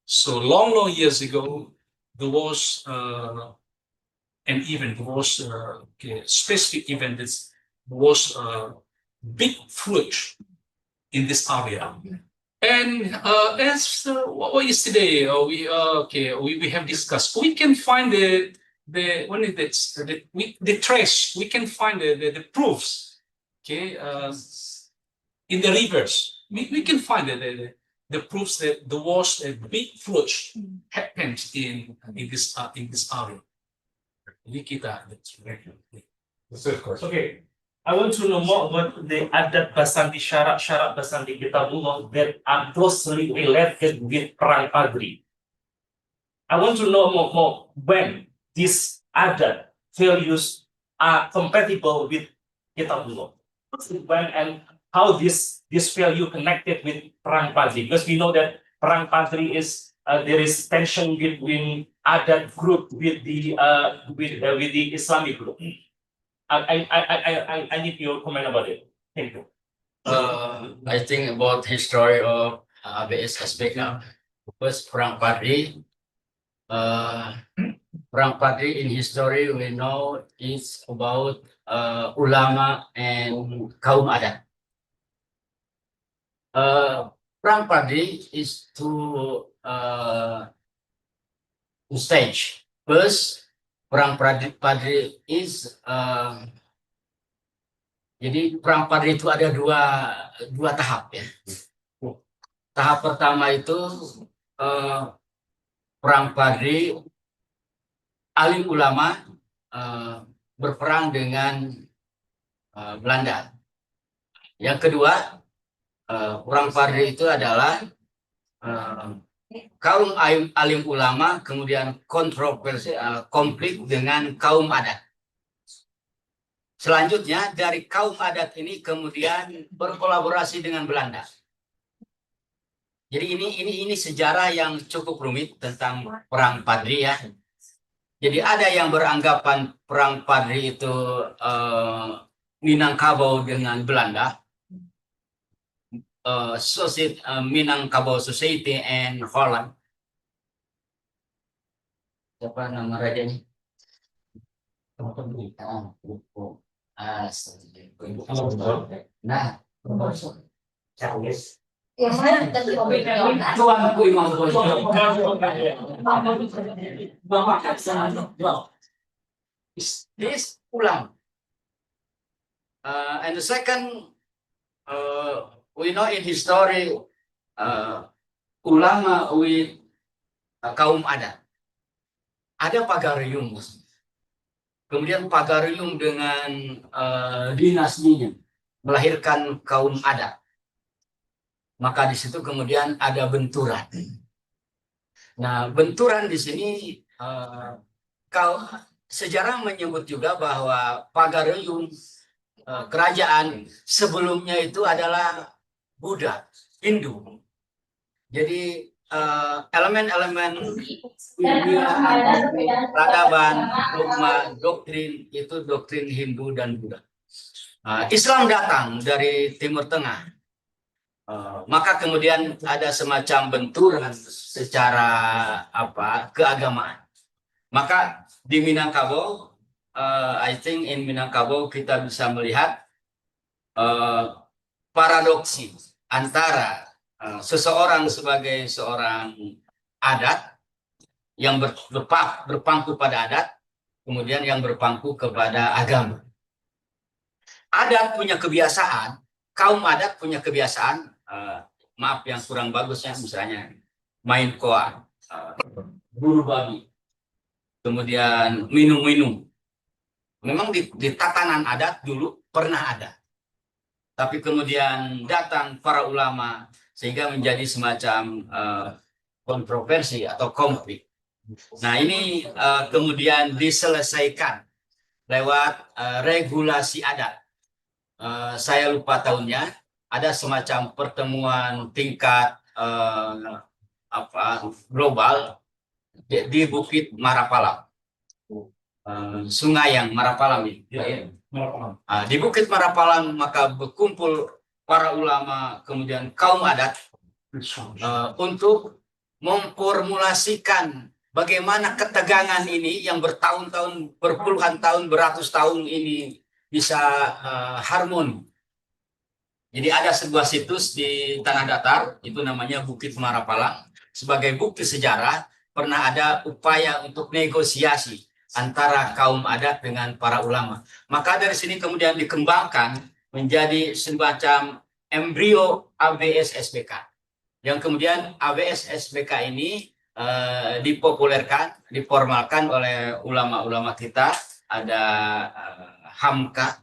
So long years ago, there was an event, there was a specific event that was big fruit in this area. And as what yesterday we have discussed, we can find the trace. We can find the proofs. Okay, in the rivers, we can find the proofs that there was a big flood happened in this area. Okay, I want to know more about the adat basanti, syarat basanti kita that are closely related with perang padri. I want to know more when these adat values are compatible with kita when and how this value connected with perang padri, because we know that perang padri is there is tension between adat group with the Islamic group. I need your comment about it. Thank you. I think about history of ABS aspect now. First, perang padri. Perang padri in history we know is about ulama and kaum adat. Perang Padri is two stage. First, Perang Padri is jadi Perang Padri itu ada dua tahap ya. Tahap pertama itu Perang Padri, alim ulama berperang dengan Belanda. Yang kedua, Perang Padri itu adalah kaum alim ulama kemudian kontroversi konflik dengan kaum adat. Selanjutnya dari kaum adat ini kemudian berkolaborasi dengan Belanda. Jadi ini sejarah yang cukup rumit tentang Perang Padri ya. Jadi ada yang beranggapan Perang Padri itu Minangkabau dengan Belanda. Minangkabau Society and Holland. Siapa nama rajanya? Nah, Yang mana tadi tuanku Imam This ulang. And the second, we know in history, ulama with kaum adat. Ada Pagarium. Kemudian Pagarium dengan dinastinya melahirkan kaum adat. Maka di situ kemudian ada benturan. Nah, benturan di sini sejarah menyebut juga bahwa Pagarium kerajaan sebelumnya itu adalah Buddha, Hindu. Jadi elemen-elemen peradaban, dogma, doktrin itu doktrin Hindu dan Buddha. Islam datang dari Timur Tengah, maka kemudian ada semacam benturan secara keagamaan. Maka di Minangkabau, I think in Minangkabau kita bisa melihat paradoksi antara seseorang sebagai seorang adat yang berpangku pada adat, kemudian yang berpangku kepada agama. Adat punya kebiasaan, kaum adat punya kebiasaan, maaf yang kurang bagusnya, misalnya main koa, buru babi, kemudian minum-minum. Memang di tatanan adat dulu pernah ada. Tapi kemudian datang para ulama sehingga menjadi semacam kontroversi atau konflik. Nah ini kemudian diselesaikan lewat regulasi adat. Saya lupa tahunnya, ada semacam pertemuan tingkat global di Bukit Marapalam. Sungai yang Marapalam ini. Di Bukit Marapalam maka berkumpul para ulama kemudian kaum adat untuk memformulasikan bagaimana ketegangan ini yang bertahun-tahun, berpuluhan tahun, beratus tahun ini bisa harmoni. Jadi ada sebuah situs di tanah datar itu namanya Bukit Marapalang. Sebagai bukti sejarah pernah ada upaya untuk negosiasi antara kaum adat dengan para ulama. Maka dari sini kemudian dikembangkan menjadi semacam embrio ABS SBK. Yang kemudian ABS SBK ini dipopulerkan, diformalkan oleh ulama-ulama kita. Ada Hamka,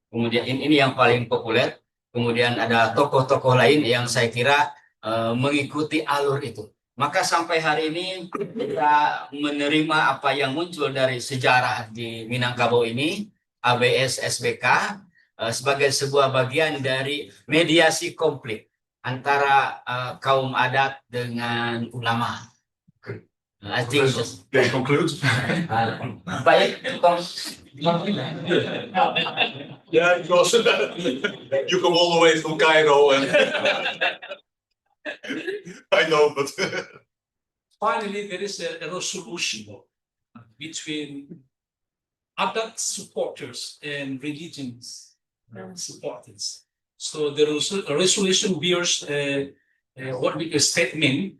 kemudian ini yang paling populer. Kemudian ada tokoh-tokoh lain yang saya kira mengikuti alur itu. Maka sampai hari ini kita menerima apa yang muncul dari sejarah di Minangkabau ini, ABS SBK, sebagai sebuah bagian dari mediasi konflik antara kaum adat dengan ulama. I think Can you conclude? baik, Yeah, because you come all the way from Cairo and I know, but Finally, there is a resolution between adat supporters and religions supporters. So the resolution bears what we a statement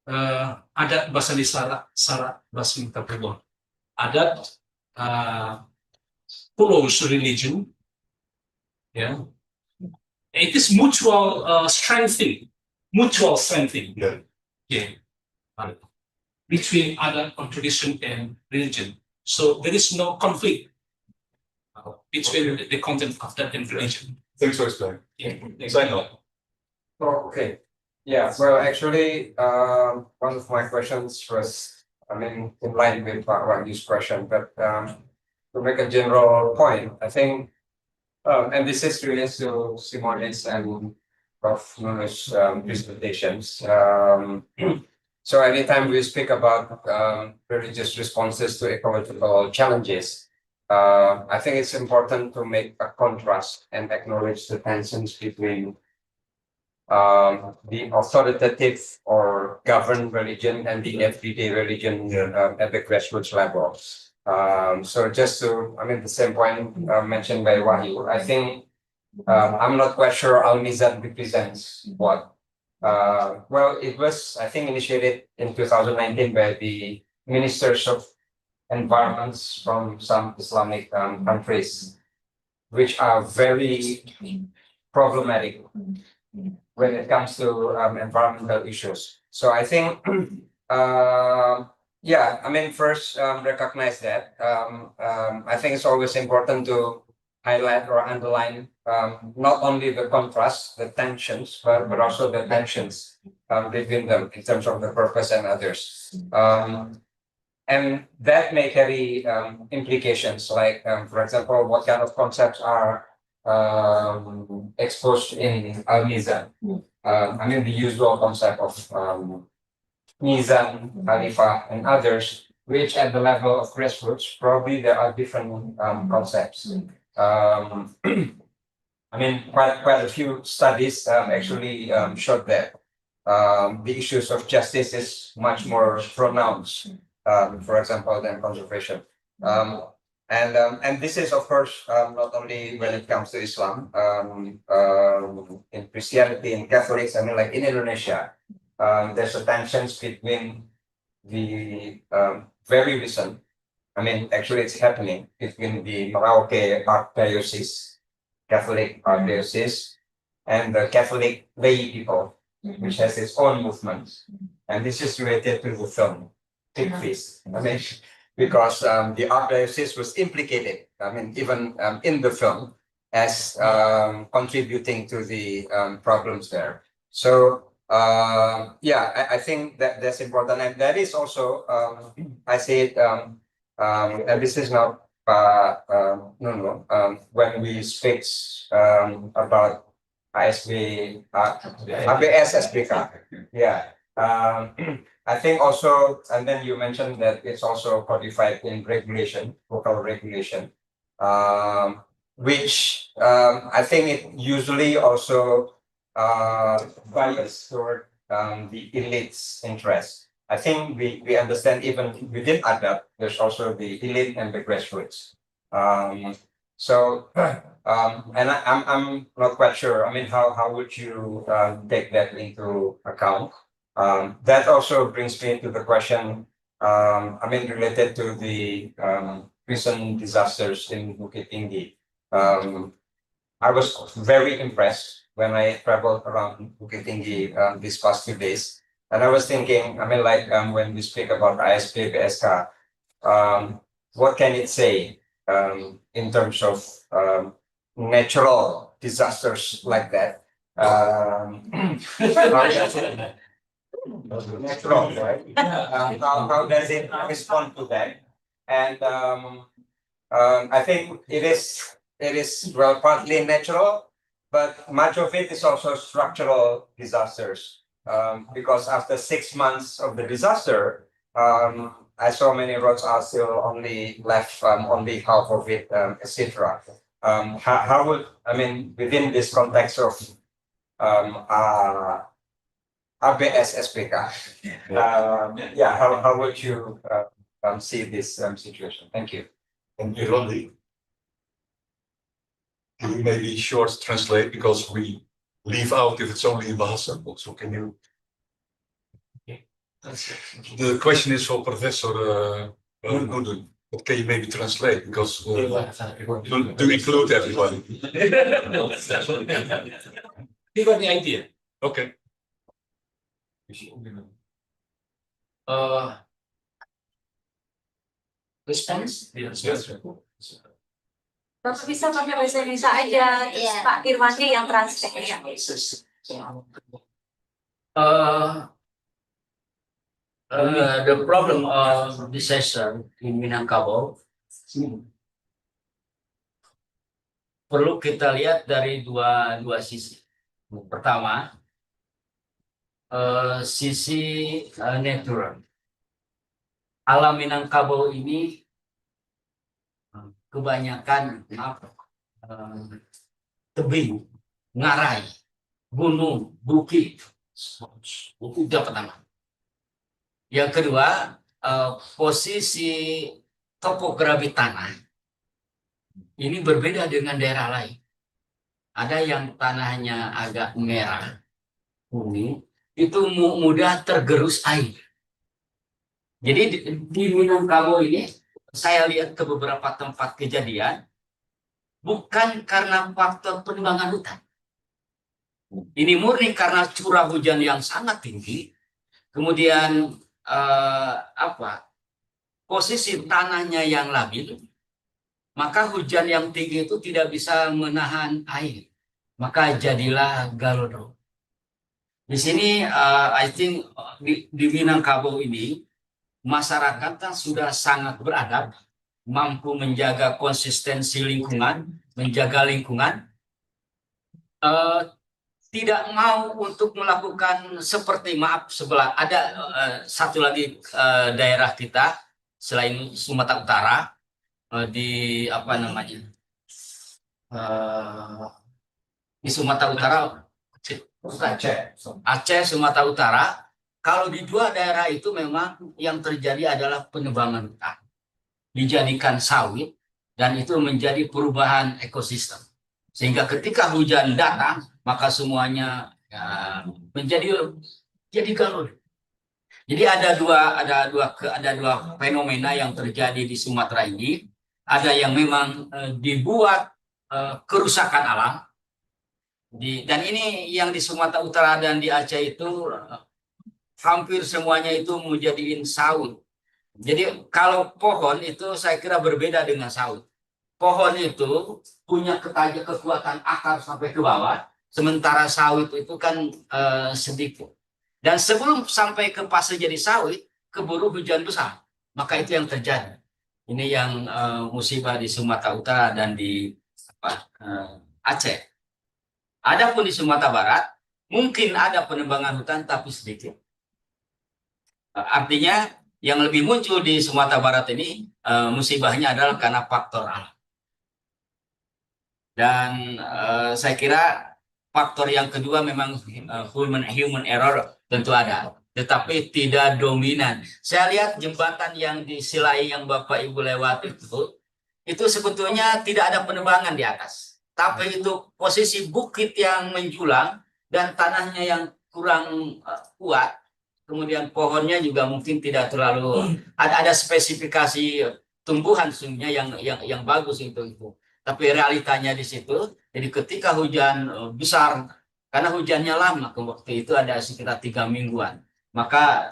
adat basani syarat basmi tapulon. Adat follows religion. Yeah. It is mutual strengthening. Mutual strengthening. Yeah. Yeah. Between adat or tradition and religion. So there is no conflict between the content of that and religion. Thanks for explaining. Yeah. Sign off. Okay. Yeah, well, actually, one of my questions was, I mean, in line with Wagyu's question, but to make a general point, I think, and this is related to Simone's and Prof. Nuno's presentations. So anytime we speak about religious responses to ecological challenges, I think it's important to make a contrast and acknowledge the tensions between the authoritative or governed religion and the everyday religion at the grassroots level. So just to, I mean, the same point mentioned by Wahyu, I think I'm not quite sure Al-Mizan represents what. Well, it was, I think, initiated in 2019 by the ministers of environments from some Islamic countries, which are very problematic when it comes to environmental issues. So I think, yeah, I mean, first recognize that. I think it's always important to highlight or underline not only the contrast, the tensions, but also the tensions between them in terms of the purpose and others. And that may carry implications like, for example, what kind of concepts are exposed in Al-Mizan. I mean, the usual concept of Mizan, Khalifah, and others, which at the level of grassroots, probably there are different concepts. I mean, quite a few studies actually showed that the issues of justice is much more pronounced, for example, than conservation. And this is, of course, not only when it comes to Islam, in Christianity, in Catholics, I mean, like in Indonesia, there's a tensions between the very recent, I mean, actually it's happening between the Merauke Archdiocese, Catholic Archdiocese, and the Catholic lay people, which has its own movements. And this is related to the film, Big Feast. I mean, because the Archdiocese was implicated, I mean, even in the film, as contributing to the problems there. So, yeah, I think that that's important. And that is also, I say it, and this is not, when we speak about ASB, ABS, SPK, yeah. I think also, and then you mentioned that it's also codified in regulation, local regulation, which I think it usually also bias toward the elite's interest. I think we understand even within ADAP, there's also the elite and the grassroots. So, and I'm not quite sure. I mean, how would you take that into account? That also brings me to the question, I mean, related to the recent disasters in Bukit Tinggi. I was very impressed when I traveled around Bukit Tinggi these past few days. And I was thinking, I mean, like when we speak about ISP, PSK, what can it say in terms of natural disasters like that? Natural, right? How does it respond to that? And I think it is well partly natural, but much of it is also structural disasters. Because after 6 months of the disaster, I saw many roads are still only left only half of it, etc. How would, I mean, within this context of ABS SPK, yeah, how would you see this situation? Thank you. Thank you, Rodney. you maybe short translate because we leave out if it's only in Bahasa. So can you? The question is for Professor Nudun. But can you maybe translate because to include everybody? You got the idea. Okay. Response? Yes. Bapak bisa pakai bahasa Indonesia aja, terus Iya. Pak Firmannya yang translate. The problem of disaster in Minangkabau perlu kita lihat dari dua sisi. Pertama, sisi natural. Alam Minangkabau ini kebanyakan tebing, ngarai, gunung, bukit. Itu yang pertama. Yang kedua, posisi topografi tanah ini berbeda dengan daerah lain. Ada yang tanahnya agak merah, kuning, itu mudah tergerus air. Jadi di Minangkabau ini saya lihat ke beberapa tempat kejadian bukan karena faktor penebangan hutan. Ini murni karena curah hujan yang sangat tinggi. Kemudian posisi tanahnya yang labil, maka hujan yang tinggi itu tidak bisa menahan air, maka jadilah galodo. Di sini, I think di Minangkabau ini masyarakat sudah sangat beradab, mampu menjaga konsistensi lingkungan, menjaga lingkungan, tidak mau untuk melakukan seperti sebelah ada satu lagi daerah kita selain Sumatera Utara di di Sumatera Utara, Aceh, Sumatera Utara. Kalau di dua daerah itu memang yang terjadi adalah penebangan hutan, dijadikan sawit, dan itu menjadi perubahan ekosistem. Sehingga ketika hujan datang, maka semuanya jadi galuh. Jadi ada dua fenomena yang terjadi di Sumatera ini. Ada yang memang dibuat kerusakan alam, dan ini yang di Sumatera Utara dan di Aceh itu hampir semuanya itu menjadiin sawit. Jadi kalau pohon itu saya kira berbeda dengan sawit. Pohon itu punya kekuatan akar sampai ke bawah, sementara sawit itu kan sedikit. Dan sebelum sampai ke fase jadi sawit, keburu hujan besar. Maka itu yang terjadi. Ini yang musibah di Sumatera Utara dan di Aceh. Adapun di Sumatera Barat, mungkin ada penebangan hutan tapi sedikit. Artinya yang lebih muncul di Sumatera Barat ini musibahnya adalah karena faktor alam. Dan saya kira faktor yang kedua memang human error tentu ada, tetapi tidak dominan. Saya lihat jembatan yang di Silai yang Bapak Ibu lewat itu sebetulnya tidak ada penebangan di atas, tapi itu posisi bukit yang menjulang dan tanahnya yang kurang kuat. Kemudian pohonnya juga mungkin tidak terlalu ada spesifikasi tumbuhan sungguhnya yang bagus itu. Tapi realitanya di situ, jadi ketika hujan besar, karena hujannya lama, ke waktu itu ada sekitar 3 mingguan, maka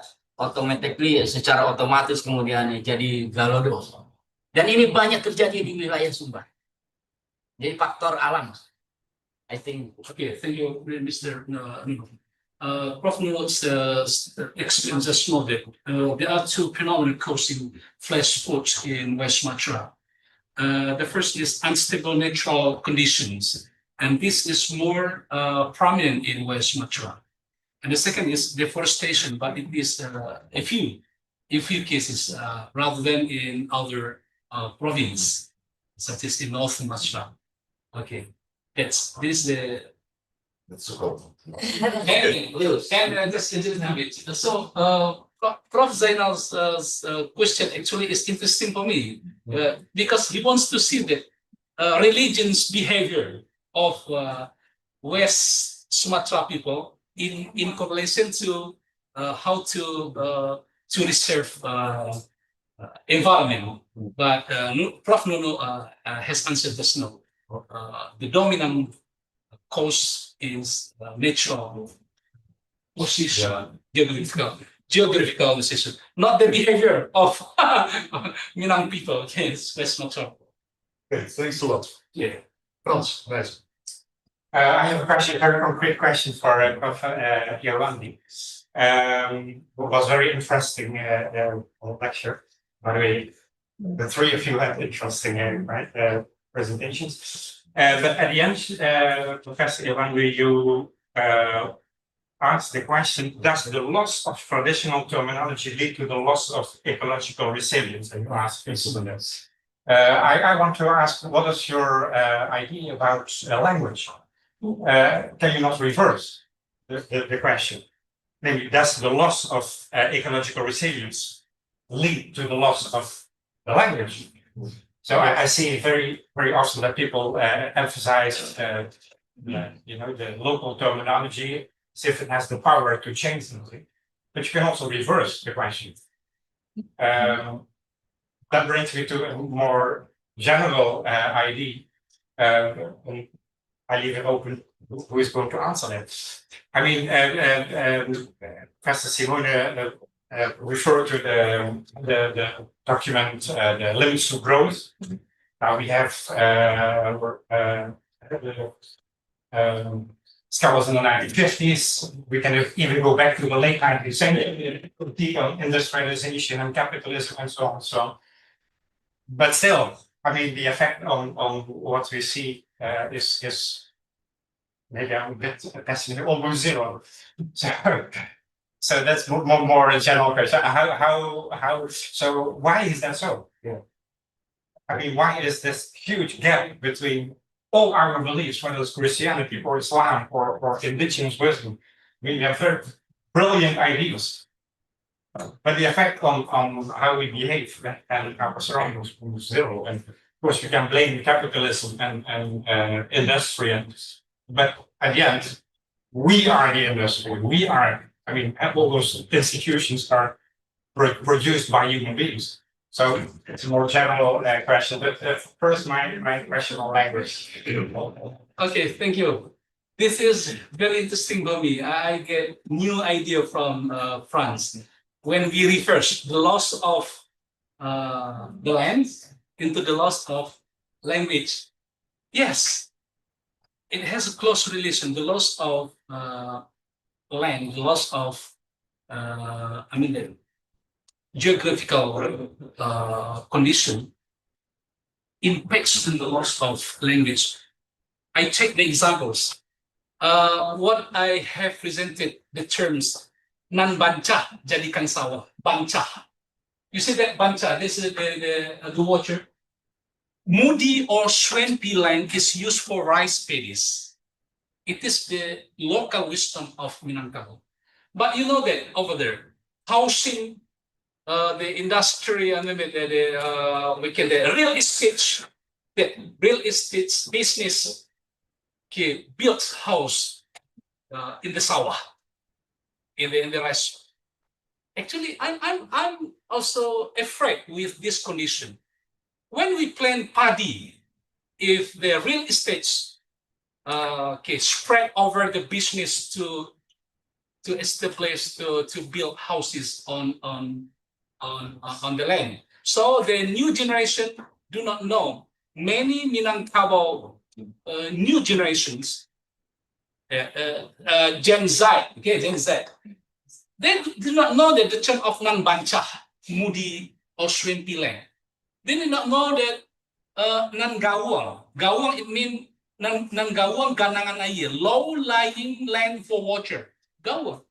secara otomatis kemudian jadi galodo. Dan ini banyak terjadi di wilayah Sumbar. Jadi faktor alam. I think. Okay, thank you, Mr. Prof. Nuno's explains a small bit. There are two phenomena causing flash floods in West Sumatra. The first is unstable natural conditions, and this is more prominent in West Sumatra. And the second is deforestation, but it is a few cases rather than in other provinces, such as in North Sumatra. Okay, this is the. That's so And just a bit. So, Prof. Zainal's question actually is interesting for me because he wants to see that religion's behavior of West Sumatra people in correlation to how to reserve environment. But Prof. Nuno has answered this no. The dominant cause is natural position, geographical position, not the behavior of Minang people against West Sumatra. Okay, thanks a lot. Yeah. Frans, nice. I have a question, very concrete question for Prof. Yolandi. It was very interesting lecture. By the way, the three of you had interesting presentations. But at the end, Professor Yolandi, you asked the question, does the loss of traditional terminology lead to the loss of ecological resilience? And you asked this. I want to ask, what is your idea about language? Can you not reverse the question? Maybe does the loss of ecological resilience lead to the loss of the language? So I see very, very often that people emphasize, the local terminology as if it has the power to change something, but you can also reverse the question. That brings me to a more general idea. I leave it open who is going to answer that. I mean, Professor Simone referred to the document, the limits to growth. Now we have scholars in the 1950s. We can even go back to the late 19th century, on industrialization and capitalism and so on. But still, I mean, the effect on what we see is maybe I'm a bit pessimistic, almost zero. So that's more a general question. So why is that so? Yeah. I mean, why is this huge gap between all our beliefs, whether it's Christianity or Islam or indigenous wisdom? I mean, we have very brilliant ideas, but the effect on how we behave and our surroundings is zero. And of course, you can blame capitalism and industry, but at the end, we are the industry. We are. I mean, all those institutions are produced by human beings. So it's a more general question. But first, my question on language. Okay, thank you. This is very interesting for me. I get new idea from France. When we reverse the loss of the land into the loss of language, yes, it has a close relation. The loss of land, the loss of, the geographical condition impacts in the loss of language. I take the examples. What I have presented the terms nan banca jadikan sawah, banca. You see that banca? This is the water. Moody or swampy land is used for rice paddies. It is the local wisdom of Minangkabau. But you know that over there, housing, the industry, and the real estate, business, built house in the sawah, in the rice. Actually, I'm also afraid with this condition. When we plant paddy, if the real estates spread over the business to establish to build houses on the land, so the new generation do not know. Many Minangkabau new generations, Gen Z, Gen Z, they do not know that the term of nan banca, moody or swampy land. They do not know that nan gawang. Gawang, it means nan gawang ganangan air, low-lying land for water. Gawang.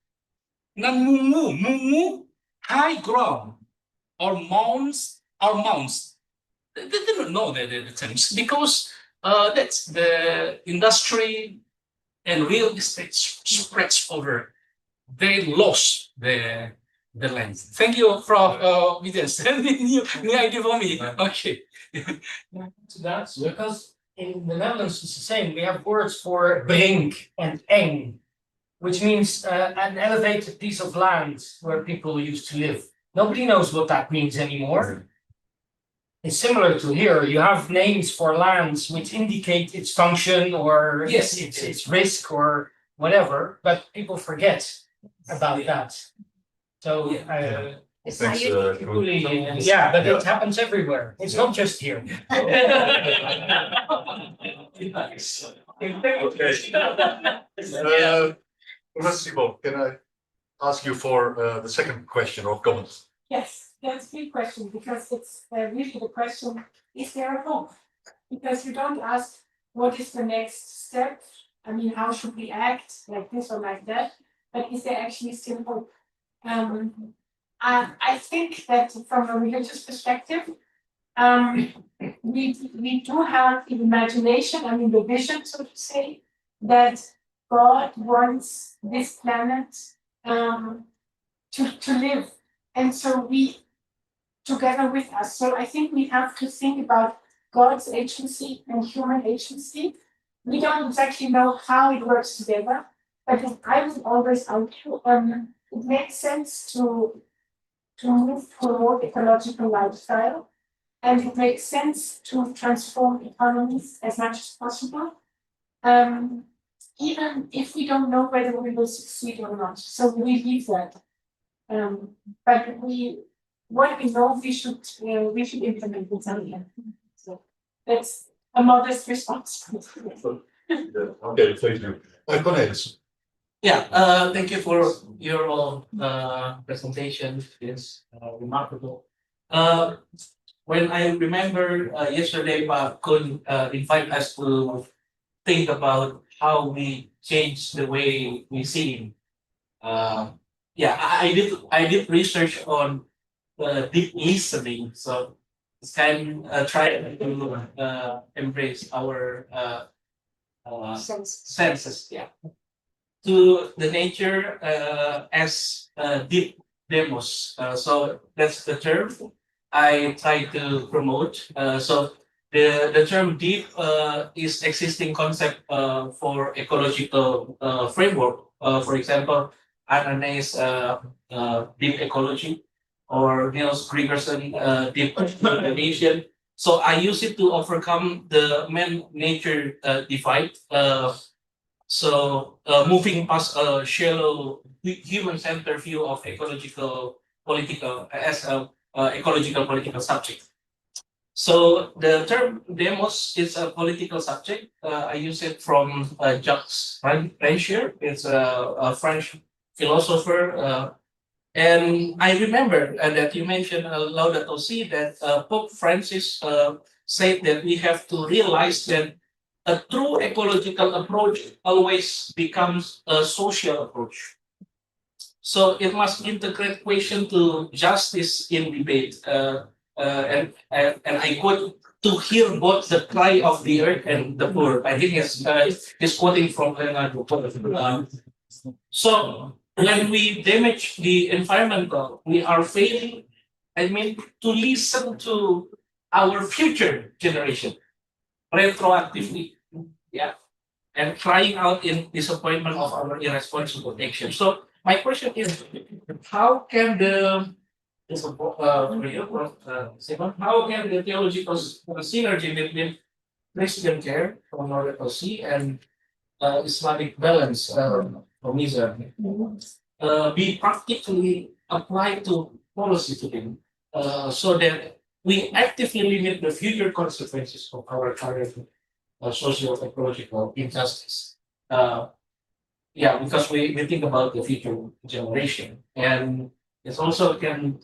Nan mungu, high ground, or mounds. They do not know the terms because that's the industry and real estate spreads over. They lost the land. Thank you for this. new idea for me. Okay. That's because in the Netherlands it's the same. We have words for brink and eng, which means an elevated piece of land where people used to live. Nobody knows what that means anymore. It's similar to here. You have names for lands which indicate its function or its risk or whatever, but people forget about that. So It's Thanks, not truly, Koen. yeah, but Yeah. it happens everywhere. It's not just here. Professor Simon, can I ask you for the second question or comment? Yes, that's a big question because it's really the question, is there a hope? Because you don't ask what is the next step? I mean, how should we act like this or like that? But is there actually still hope? I think that from a religious perspective, we do have the imagination, I mean the vision, so to say, that God wants this planet to live. And so we, together with us, so I think we have to think about God's agency and human agency. We don't exactly know how it works together, but I would always argue it makes sense to move toward ecological lifestyle, and it makes sense to transform economies as much as possible, even if we don't know whether we will succeed or not. So we leave that. But what we know, we should implement it somehow. So that's a modest response. Okay, thank you. Cornelis. Yeah, thank you for your presentation. It's remarkable. When I remember yesterday, Kun invite us to think about how we change the way we see him. Yeah, I did research on deep listening, so it's kind of try to embrace our senses, yeah, to the nature as deep demos. So that's the term I try to promote. So the term deep is existing concept for ecological framework. For example, Anna's deep ecology, or Niels Gregerson deep Indonesian. So I use it to overcome the man-nature divide. So moving past a shallow human-centered view of ecological political as a ecological political subject. So the term demos is a political subject. I use it from Jacques Rancière. It's a French philosopher. And I remember that you mentioned Laudato Si, that Pope Francis said that we have to realize that a true ecological approach always becomes a social approach. So it must integrate question to justice in debate. And I quote, to hear both the cry of the earth and the poor. I think it's quoting from Leonardo. So when we damage the environmental, we are failing, to listen to our future generation retroactively, yeah, and crying out in disappointment of our irresponsible action. So my question is, how can the how can the theological synergy between Christian care from Laudato Si and Islamic balance be practically applied to policy today, so that we actively limit the future consequences of our current socio-ecological injustice? Yeah, because we think about the future generation, and it also can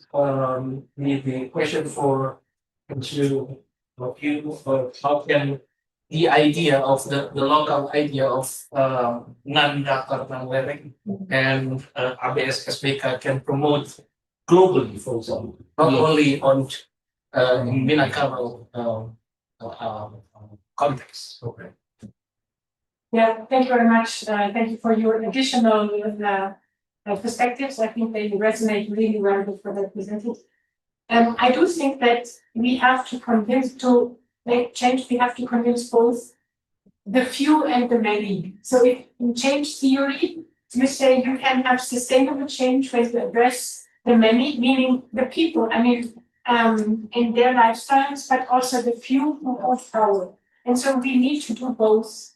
be the question for you, how can the idea of the local idea of non-Dakar non-Lereng and ABS SPK can promote globally, for example, not only on in Minangkabau context. Okay. Yeah, thank you very much. Thank you for your additional perspectives. I think they resonate really well with what I presented. I do think that we have to convince to make change, we have to convince both the few and the many. So if in change theory, you say you can have sustainable change when you address the many, meaning the people, in their lifestyles, but also the few who hold power. And so we need to do both.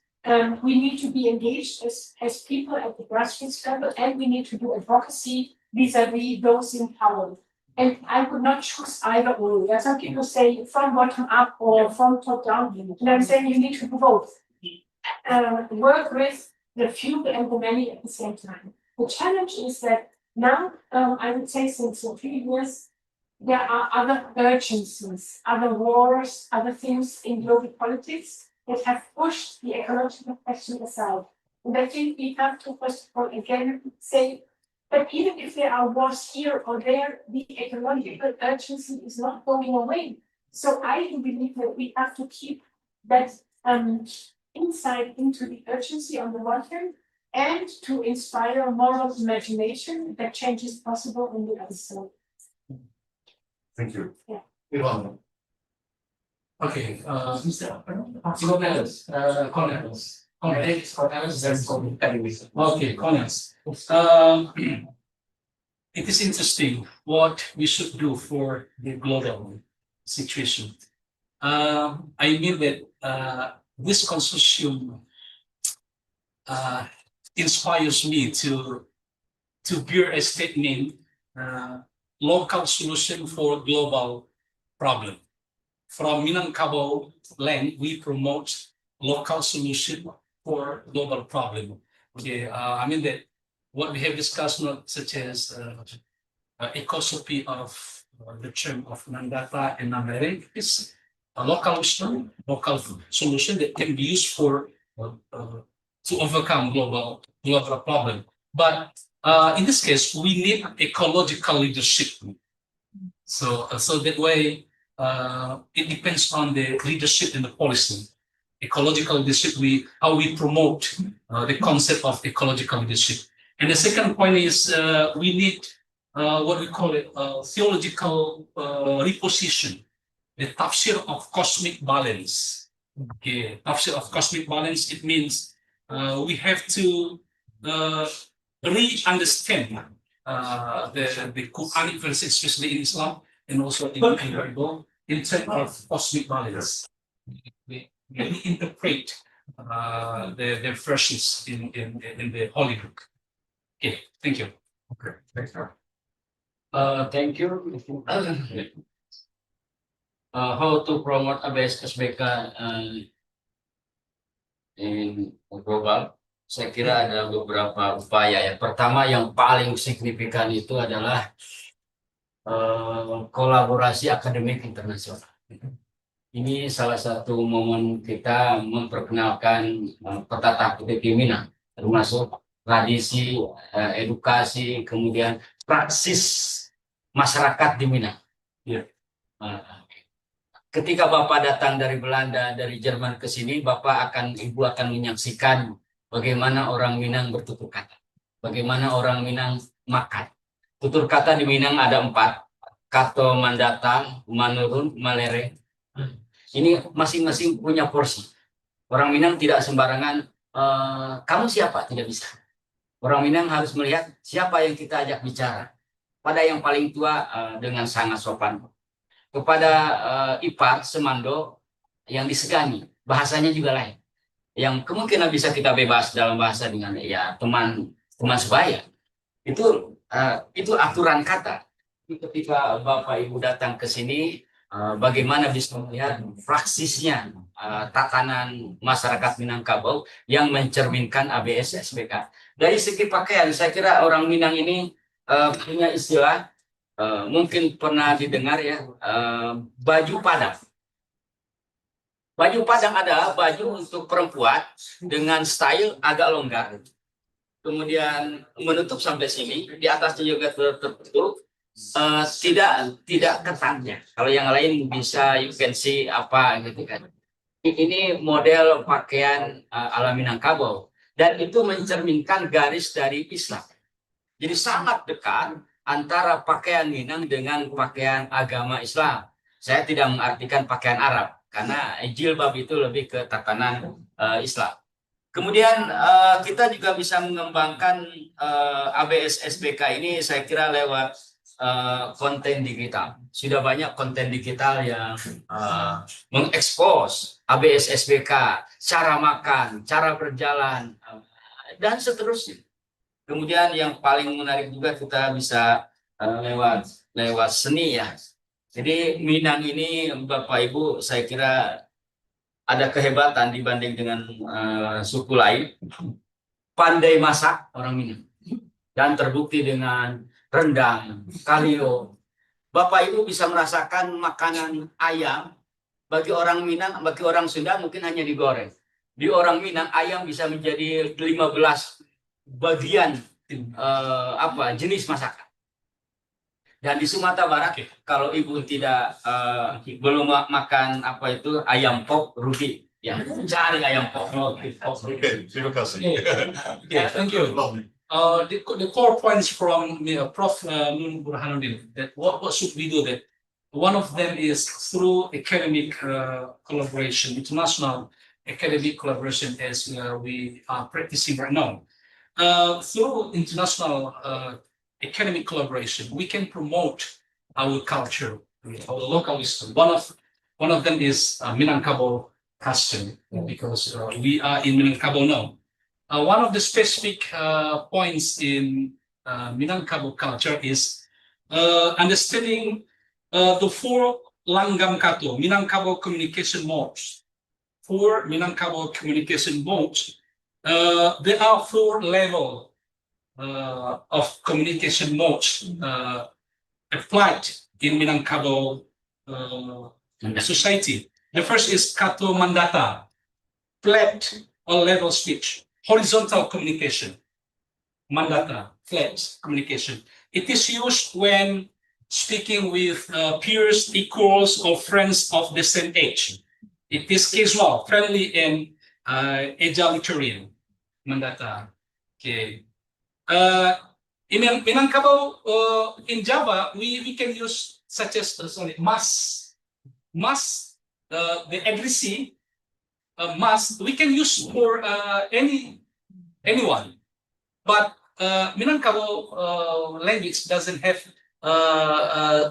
We need to be engaged as people at the grassroots level, and we need to do advocacy vis-a-vis those in power. And I would not choose either or. There are some people say from bottom up or from top down. And I'm saying you need to do both. Work with the few and the many at the same time. The challenge is that now, I would say since a few years, there are other urgencies, other wars, other things in global politics that have pushed the ecological question aside. And I think we have to, first of all, again, say, but even if there are wars here or there, the ecological urgency is not going away. So I do believe that we have to keep that insight into the urgency on the one hand, and to inspire moral imagination that change is possible on the other side. Thank you. Yeah. You're welcome. Okay, Mr. Cornelius, Okay, Cornelius. It is interesting what we should do for the global situation. I mean that this consortium inspires me to bear a statement, local solution for global problem. From Minangkabau land, we promote local solution for global problem. Okay, I mean that what we have discussed, not such as a copy of the term of Nandata and Namere, is a local solution that can be used for to overcome global problem. But in this case, we need ecological leadership. So that way, it depends on the leadership and the policy. Ecological leadership, how we promote the concept of ecological leadership. And the second point is we need what we call it theological reposition, the tafsir of cosmic balance. Okay, tafsir of cosmic balance, it means we have to re-understand the Quranic verses, especially in Islam, and also in the Bible, in terms of cosmic balance. We interpret the verses in the Holy Book. Okay, thank you. Okay, thanks. Thank you. How to promote ABS SBK in global? Saya kira ada beberapa upaya. Yang pertama, yang paling signifikan itu adalah kolaborasi akademik internasional. Ini salah satu momen kita memperkenalkan petata di Minang, termasuk tradisi, edukasi, kemudian praksis masyarakat di Minang. Yeah. Ketika Bapak datang dari Belanda, dari Jerman ke sini, Ibu akan menyaksikan bagaimana orang Minang bertutur kata, bagaimana orang Minang makan. Tutur kata di Minang ada 4, kato, mandata, manurun, malere. Ini masing-masing punya porsi. Orang Minang tidak sembarangan, kamu siapa? Tidak bisa. Orang Minang harus melihat siapa yang kita ajak bicara. Pada yang paling tua dengan sangat sopan. Kepada ipar, semando, yang disegani. Bahasanya juga lain. Yang kemungkinan bisa kita bebas dalam bahasa dengan ya teman sebaya. Itu aturan kata. Ketika Bapak Ibu datang ke sini, bagaimana bisa melihat praksisnya tatanan masyarakat Minangkabau yang mencerminkan ABS SBK. Dari segi pakaian, saya kira orang Minang ini punya istilah, mungkin pernah didengar ya, baju padang. Baju padang adalah baju untuk perempuan dengan style agak longgar. Kemudian menutup sampai sini, di atasnya juga tertutup. Tidak ketatnya. Kalau yang lain bisa you can see apa gitu kan. Ini model pakaian ala Minangkabau dan itu mencerminkan garis dari Islam. Jadi sangat dekat antara pakaian Minang dengan pakaian agama Islam. Saya tidak mengartikan pakaian Arab karena jilbab itu lebih ke tatanan Islam. Kemudian kita juga bisa mengembangkan ABS SBK ini saya kira lewat konten digital. Sudah banyak konten digital yang mengekspos ABS SBK, cara makan, cara berjalan, dan seterusnya. Kemudian yang paling menarik juga kita bisa lewat seni ya. Jadi Minang ini Bapak Ibu saya kira ada kehebatan dibanding dengan suku lain. Pandai masak orang Minang. Dan terbukti dengan rendang, kalio. Bapak Ibu bisa merasakan makanan ayam bagi orang Minang, bagi orang Sunda mungkin hanya digoreng. Di orang Minang ayam bisa menjadi 15 bagian jenis masakan. Dan di Sumatera Barat kalau ibu tidak belum makan ayam pop rugi ya cari ayam pop. Terima kasih. Yeah, thank you. The core points from Prof. Nun Burhanuddin that what should we do that one of them is through academic collaboration, international academic collaboration as we are practicing right now. Through international academic collaboration, we can promote our culture, our local wisdom. One of them is Minangkabau custom because we are in Minangkabau now. One of the specific points in Minangkabau culture is understanding the 4 langgam kato, Minangkabau communication modes. 4 Minangkabau communication modes. There are 4 levels of communication modes applied in Minangkabau society. The first is kato mandata, flat or level speech. Horizontal communication, mandata, flat communication. It is used when speaking with peers, equals, or friends of the same age. It is casual, friendly, and egalitarian. Mandata. Okay. In Minangkabau, in Java, we can use such as mas, the addressee. Must we can use for anyone, but Minangkabau language doesn't have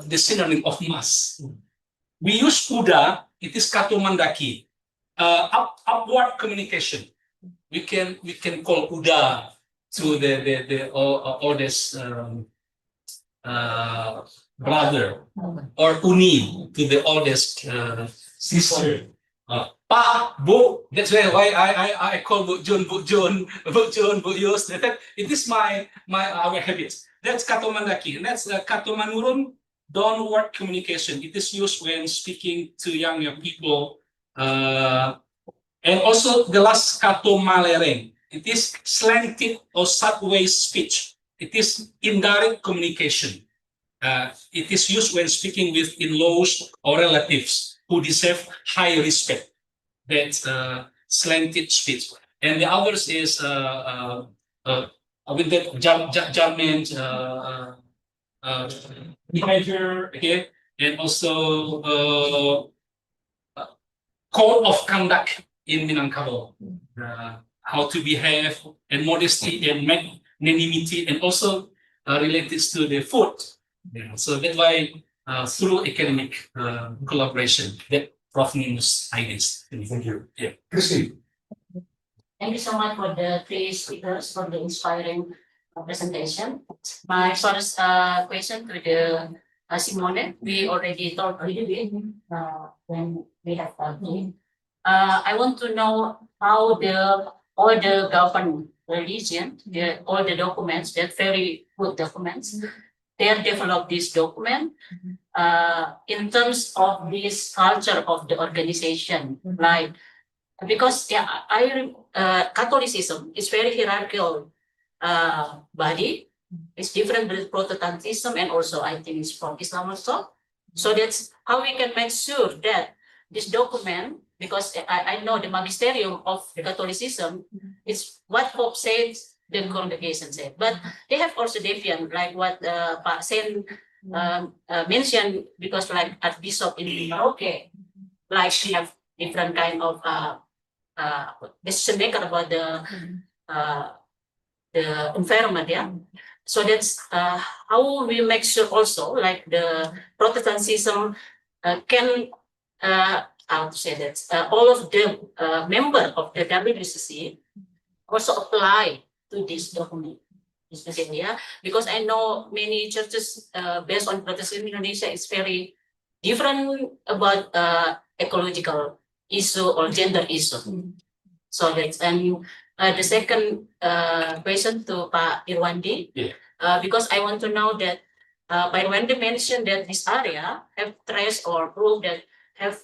the synonym of must. We use uda. It is kato mandaki, upward communication. We can call uda to the oldest brother, or uni to the oldest sister. Pa, Bu, that's why I call Bu Jun, Bu Yus. It is our habits. That's kato mandaki. That's kato manurun, downward communication. It is used when speaking to younger people. And also the last kato malereng. It is slanted or sideways speech. It is indirect communication. It is used when speaking with in-laws or relatives who deserve high respect. That's slanted speech. And the others is with the judgment behavior, okay, and also code of conduct in Minangkabau, how to behave, and modesty and magnanimity, and also related to the food. Yeah. So that's why through academic collaboration that Prof. Ninus ideas. Thank you. Yeah. Christy. Thank you so much for the 3 speakers for the inspiring presentation. My first question to the Simone, we already talked a little bit when we have talking. I want to know how all the government religion, all the documents, they're very good documents. They have developed this document in terms of this culture of the organization, like because Catholicism is very hierarchical body. It's different with Protestantism, and also I think it's from Islam also. So that's how we can make sure that this document, because I know the magisterium of Catholicism is what Pope says, the congregation said, but they have also deviant, like what Saint mentioned, because like Archbishop in Merauke, like she have different kind of decision maker about the environment, yeah. So that's how we make sure also like the Protestantism can how to say that all of the member of the WCC also apply to this document. Yeah, because I know many churches based on Protestant Indonesia is very different about ecological issue or gender issue. So that's and the second question to Pak Irwandi, because I want to know that Pak Irwandi mentioned that this area have traced or proved that have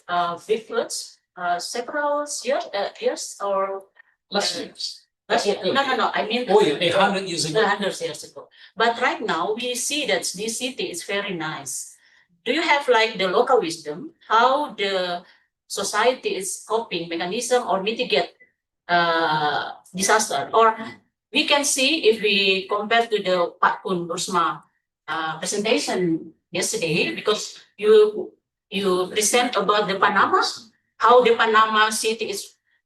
big floods several years or Last years. No. I mean, 100 years ago. 100 years ago. But right now we see that this city is very nice. Do you have like the local wisdom how the society is coping mechanism or mitigate disaster? Or we can see if we compare to the Pak Kun Bursma presentation yesterday, because you present about the Panama, how the Panama city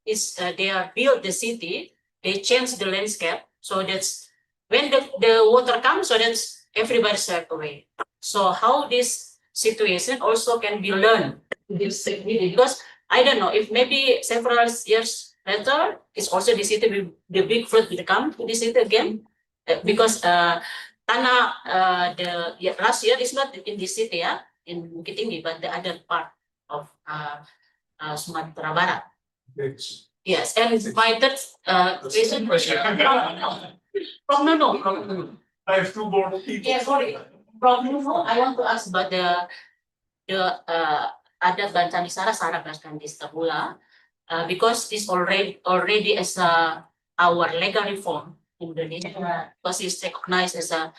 is they are built the city. They change the landscape, so that's when the water comes, so that's everybody swept away. So how this situation also can be learned because I don't know if maybe several years later it's also the city will, the big flood will come to the city again because the last year is not in the city in Bukit Tinggi but the other part of Sumatera Barat. Yes, and my third question. From Nuno. I have two more people. Yeah, sorry. From Nuno, I want to ask about the adat Bancanisara Sara Baskandis Tabula, because this already as our legal reform in Indonesia, because it's recognized as a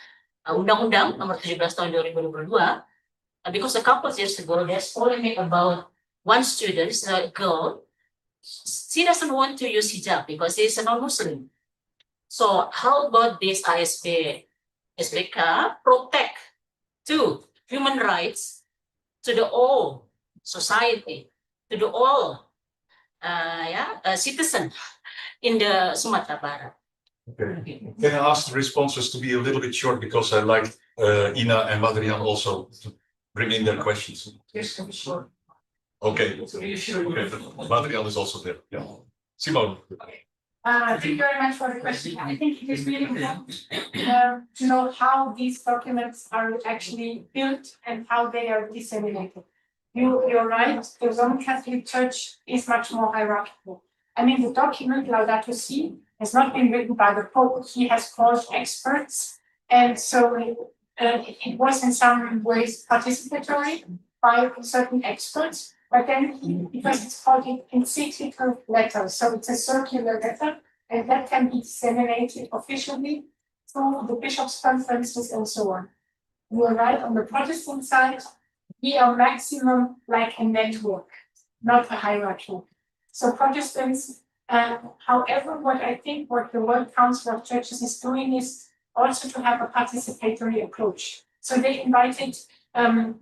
Undang-Undang Nomor 17 Tahun 2022. Because a couple of years ago, there's polemic about one student, a girl. She doesn't want to use hijab because she's a non-Muslim. So how about this SBK protect to human rights to the all society, to the all citizen in the Sumatera Barat? Okay. Can I ask the responses to be a little bit short because I like Ina and Madrian also to bring in their questions. Yes, sure. Okay. Madrian is also there. Yeah. Simone. Thank you very much for the question. I think it is really important to know how these documents are actually built and how they are disseminated. You're right, the Roman Catholic Church is much more hierarchical. I mean, the document Laudato Si has not been written by the Pope. He has called experts, and so it was in some ways participatory by certain experts. But then, because it's called an encyclical letter, so it's a circular letter, and that can be disseminated officially through the bishops' conferences and so on. You are right, on the Protestant side, we are maximum like a network, not a hierarchy. So Protestants, however, what the World Council of Churches is doing is also to have a participatory approach. So they invited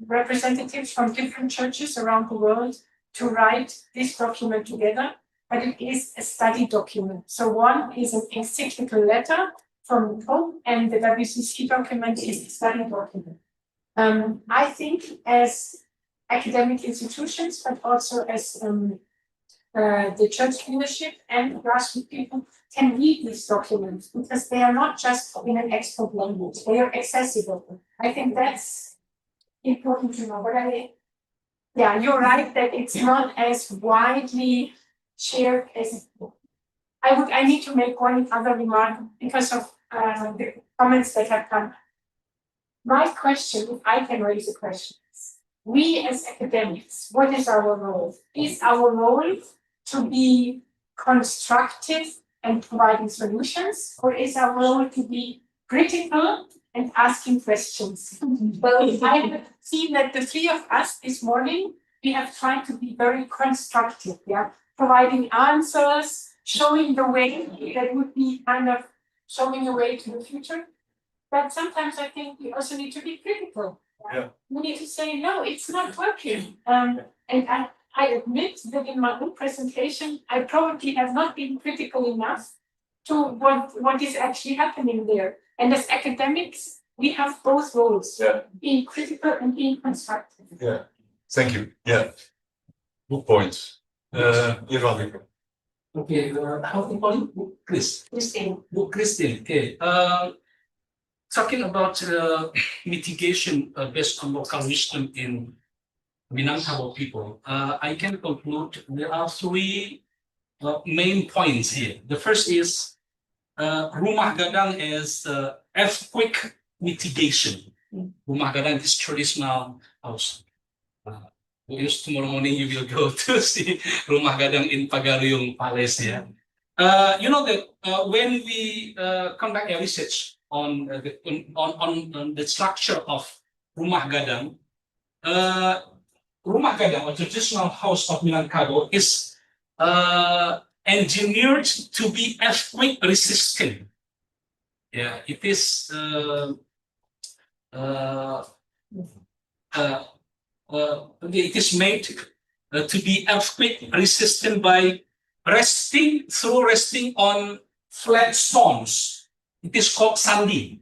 representatives from different churches around the world to write this document together, but it is a study document. So one is an encyclical letter from the Pope, and the WCC document is a study document. I think as academic institutions, but also as the church leadership and grassroots people can read these documents because they are not just in an expert language, they are accessible. I think that's important to know. But you're right that it's not as widely shared as I need to make one other remark because of the comments that have come. My question, if I can raise a question, we as academics, what is our role? Is our role to be constructive and providing solutions, or is our role to be critical and asking questions? Well, I have seen that the three of us this morning, we have tried to be very constructive, providing answers, showing the way that would be kind of showing a way to the future. But sometimes I think we also need to be critical Yeah. We need to say, no, it's not working. And I admit that in my own presentation, I probably have not been critical enough to what is actually happening there. And as academics, we have both roles, Yeah. being critical and being constructive. Yeah. Thank you. Yeah. Good point. Irwan. Okay, how do you call it? Chris. Christine. Christine. Okay. Talking about mitigation based on local wisdom in Minangkabau people, I can conclude there are three main points here. The first is rumah gadang as earthquake mitigation. Rumah gadang is traditional house. Tomorrow morning you will go to see rumah gadang in Pagariung Palace. Yeah. You know that when we conduct a research on the structure of rumah gadang, or traditional house of Minangkabau is engineered to be earthquake resistant. Yeah, it is. It is made to be earthquake resistant by resting on flat stones. It is called sandi.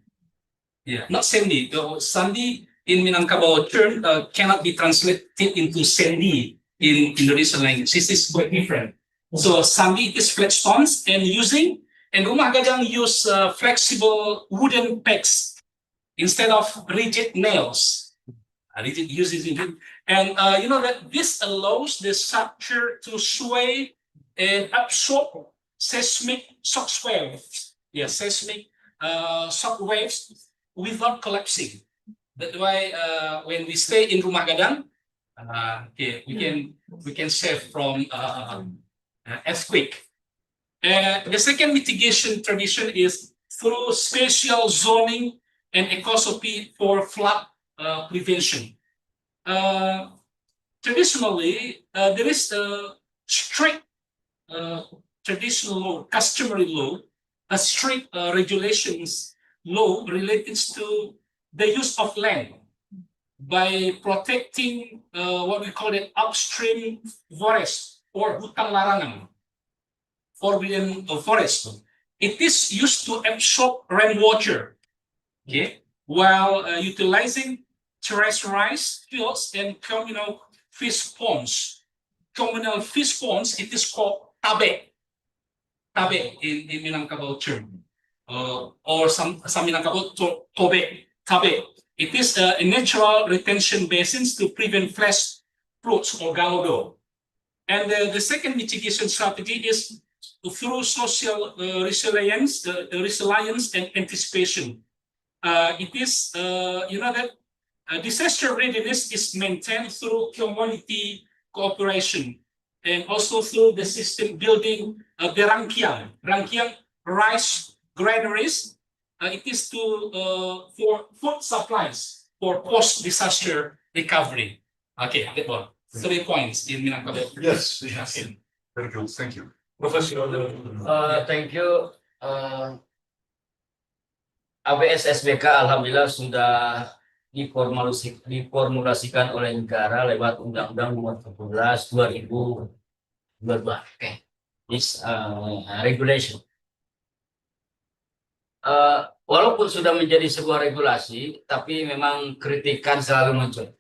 Yeah, not sandy. The sandi in Minangkabau term cannot be translated into sandy in Indonesian language. This is quite different. So sandi is flat stones, and rumah gadang use flexible wooden pegs instead of rigid nails. Rigid uses it, and you know that this allows the structure to sway and absorb seismic shock waves. Yeah, seismic shock waves without collapsing. That's why when we stay in rumah gadang, we can save from earthquake. The second mitigation tradition is through spatial zoning and ecology for flood prevention. Traditionally, there is a strict traditional law, customary law, a strict regulations law related to the use of land by protecting what we call it upstream forest or hutan larangan, forbidden forest. It is used to absorb rainwater, okay, while utilizing terrestrialized fields and communal fish ponds. Communal fish ponds, it is called tabe. Tabe in Minangkabau term. Or some Minangkabau tabe. It is a natural retention basins to prevent flash floods or galodo. And the second mitigation strategy is through social resilience and anticipation. It is, you know that disaster readiness is maintained through community cooperation and also through the system building the rangkiang rice granaries. It is for food supplies for post-disaster recovery. Okay, that one. 3 points in Minangkabau. Yes. Very good. Thank you. Professor. Thank you. ABS SBK alhamdulillah sudah diformulasikan oleh negara lewat Undang-Undang Nomor 14 2022. Okay. This regulation. Walaupun sudah menjadi sebuah regulasi, tapi memang kritikan selalu muncul,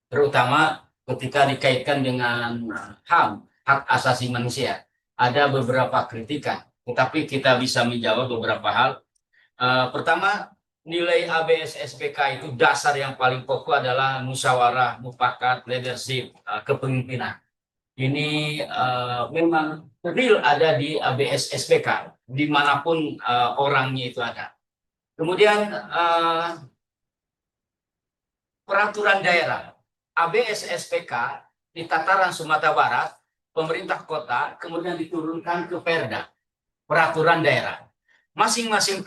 terutama ketika dikaitkan dengan HAM, hak asasi manusia. Ada beberapa kritikan, tetapi kita bisa menjawab beberapa hal. Pertama, nilai ABS SPK itu dasar yang paling pokok adalah musyawarah, mufakat, leadership, kepemimpinan. Ini memang real ada di ABS SPK, dimanapun orangnya itu ada. Kemudian peraturan daerah, ABS SPK di tataran Sumatera Barat, pemerintah kota, kemudian diturunkan ke Perda, peraturan daerah. Masing-masing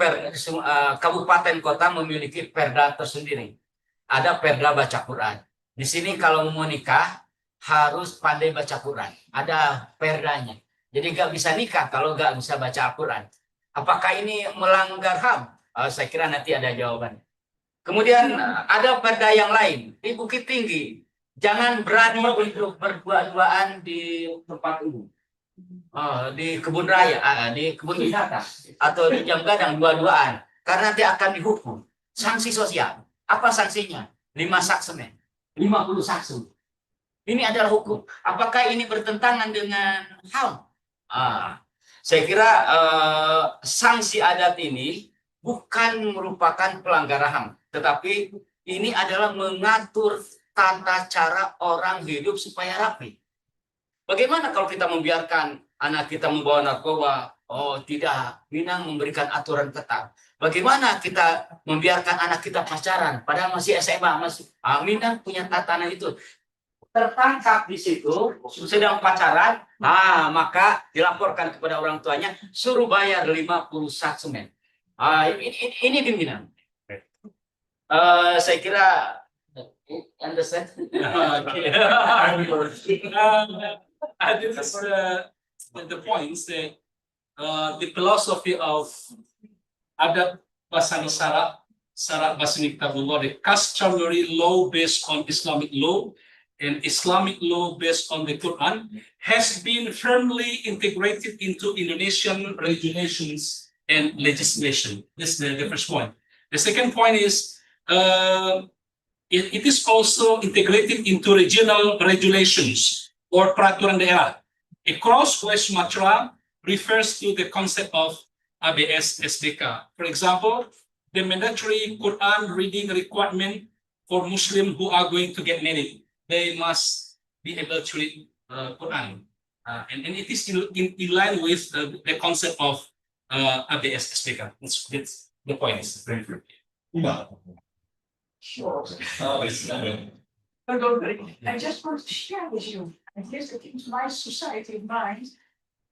kabupaten kota memiliki perda tersendiri. Ada perda baca Quran. Di sini kalau mau nikah harus pandai baca Quran. Ada perdanya. Jadi nggak bisa nikah kalau nggak bisa baca Quran. Apakah ini melanggar HAM? Saya kira nanti ada jawaban. Kemudian ada pada yang lain di Bukit Tinggi, jangan berani untuk berdua-duaan di tempat umum. Di kebun raya, di kebun wisata, atau di jam gadang dua-duaan, karena nanti akan dihukum. Sanksi sosial. Apa sanksinya? 5 sak semen, 50 saksu. Ini adalah hukum. Apakah ini bertentangan dengan HAM? Saya kira sanksi adat ini bukan merupakan pelanggaran HAM, tetapi ini adalah mengatur tata cara orang hidup supaya rapi. Bagaimana kalau kita membiarkan anak kita membawa narkoba? Oh tidak, Minang memberikan aturan ketat. Bagaimana kita membiarkan anak kita pacaran, padahal masih SMA, Minang punya tatanan itu. Tertangkap di situ, sedang pacaran, maka dilaporkan kepada orang tuanya, suruh bayar 50 sak semen. Ini di Minang. Saya kira, understand? This is the points that the philosophy of adat Basani Sarat Basani Kitabullah, the customary law based on Islamic law and Islamic law based on the Quran, has been firmly integrated into Indonesian regulations and legislation. This is the first point. The second point is it is also integrated into regional regulations or peraturan daerah. Across West Sumatra refers to the concept of ABS SDK. For example, the mandatory Quran reading requirement for Muslims who are going to get married. They must be able to read Quran. And it is in line with the concept of ABS SDK. That's the point. Thank you. Sure. I just want to share with you, and here's the thing, my society mind,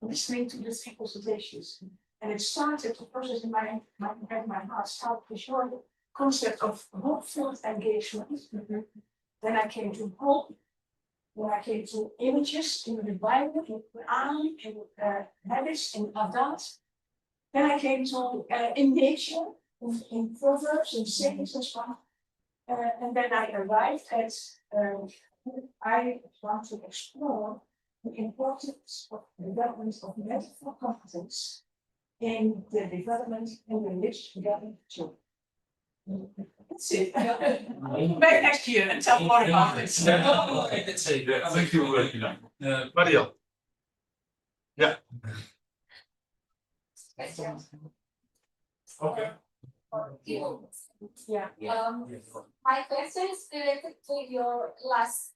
listening to these people's issues. And it started to process in my heart, started with your concept of hope-filled engagement. Then I came to hope. Then I came to images in the Bible, in Quran, in hadiths, in adat. Then I came to in nature, in proverbs and sayings as well. And then I arrived at I want to explore the importance of the development of metaphor competence in the development and the rich development too. That's it. Back next year and tell more about it. Thank you, Maria. Yeah. Okay. Yeah. My question is related to your last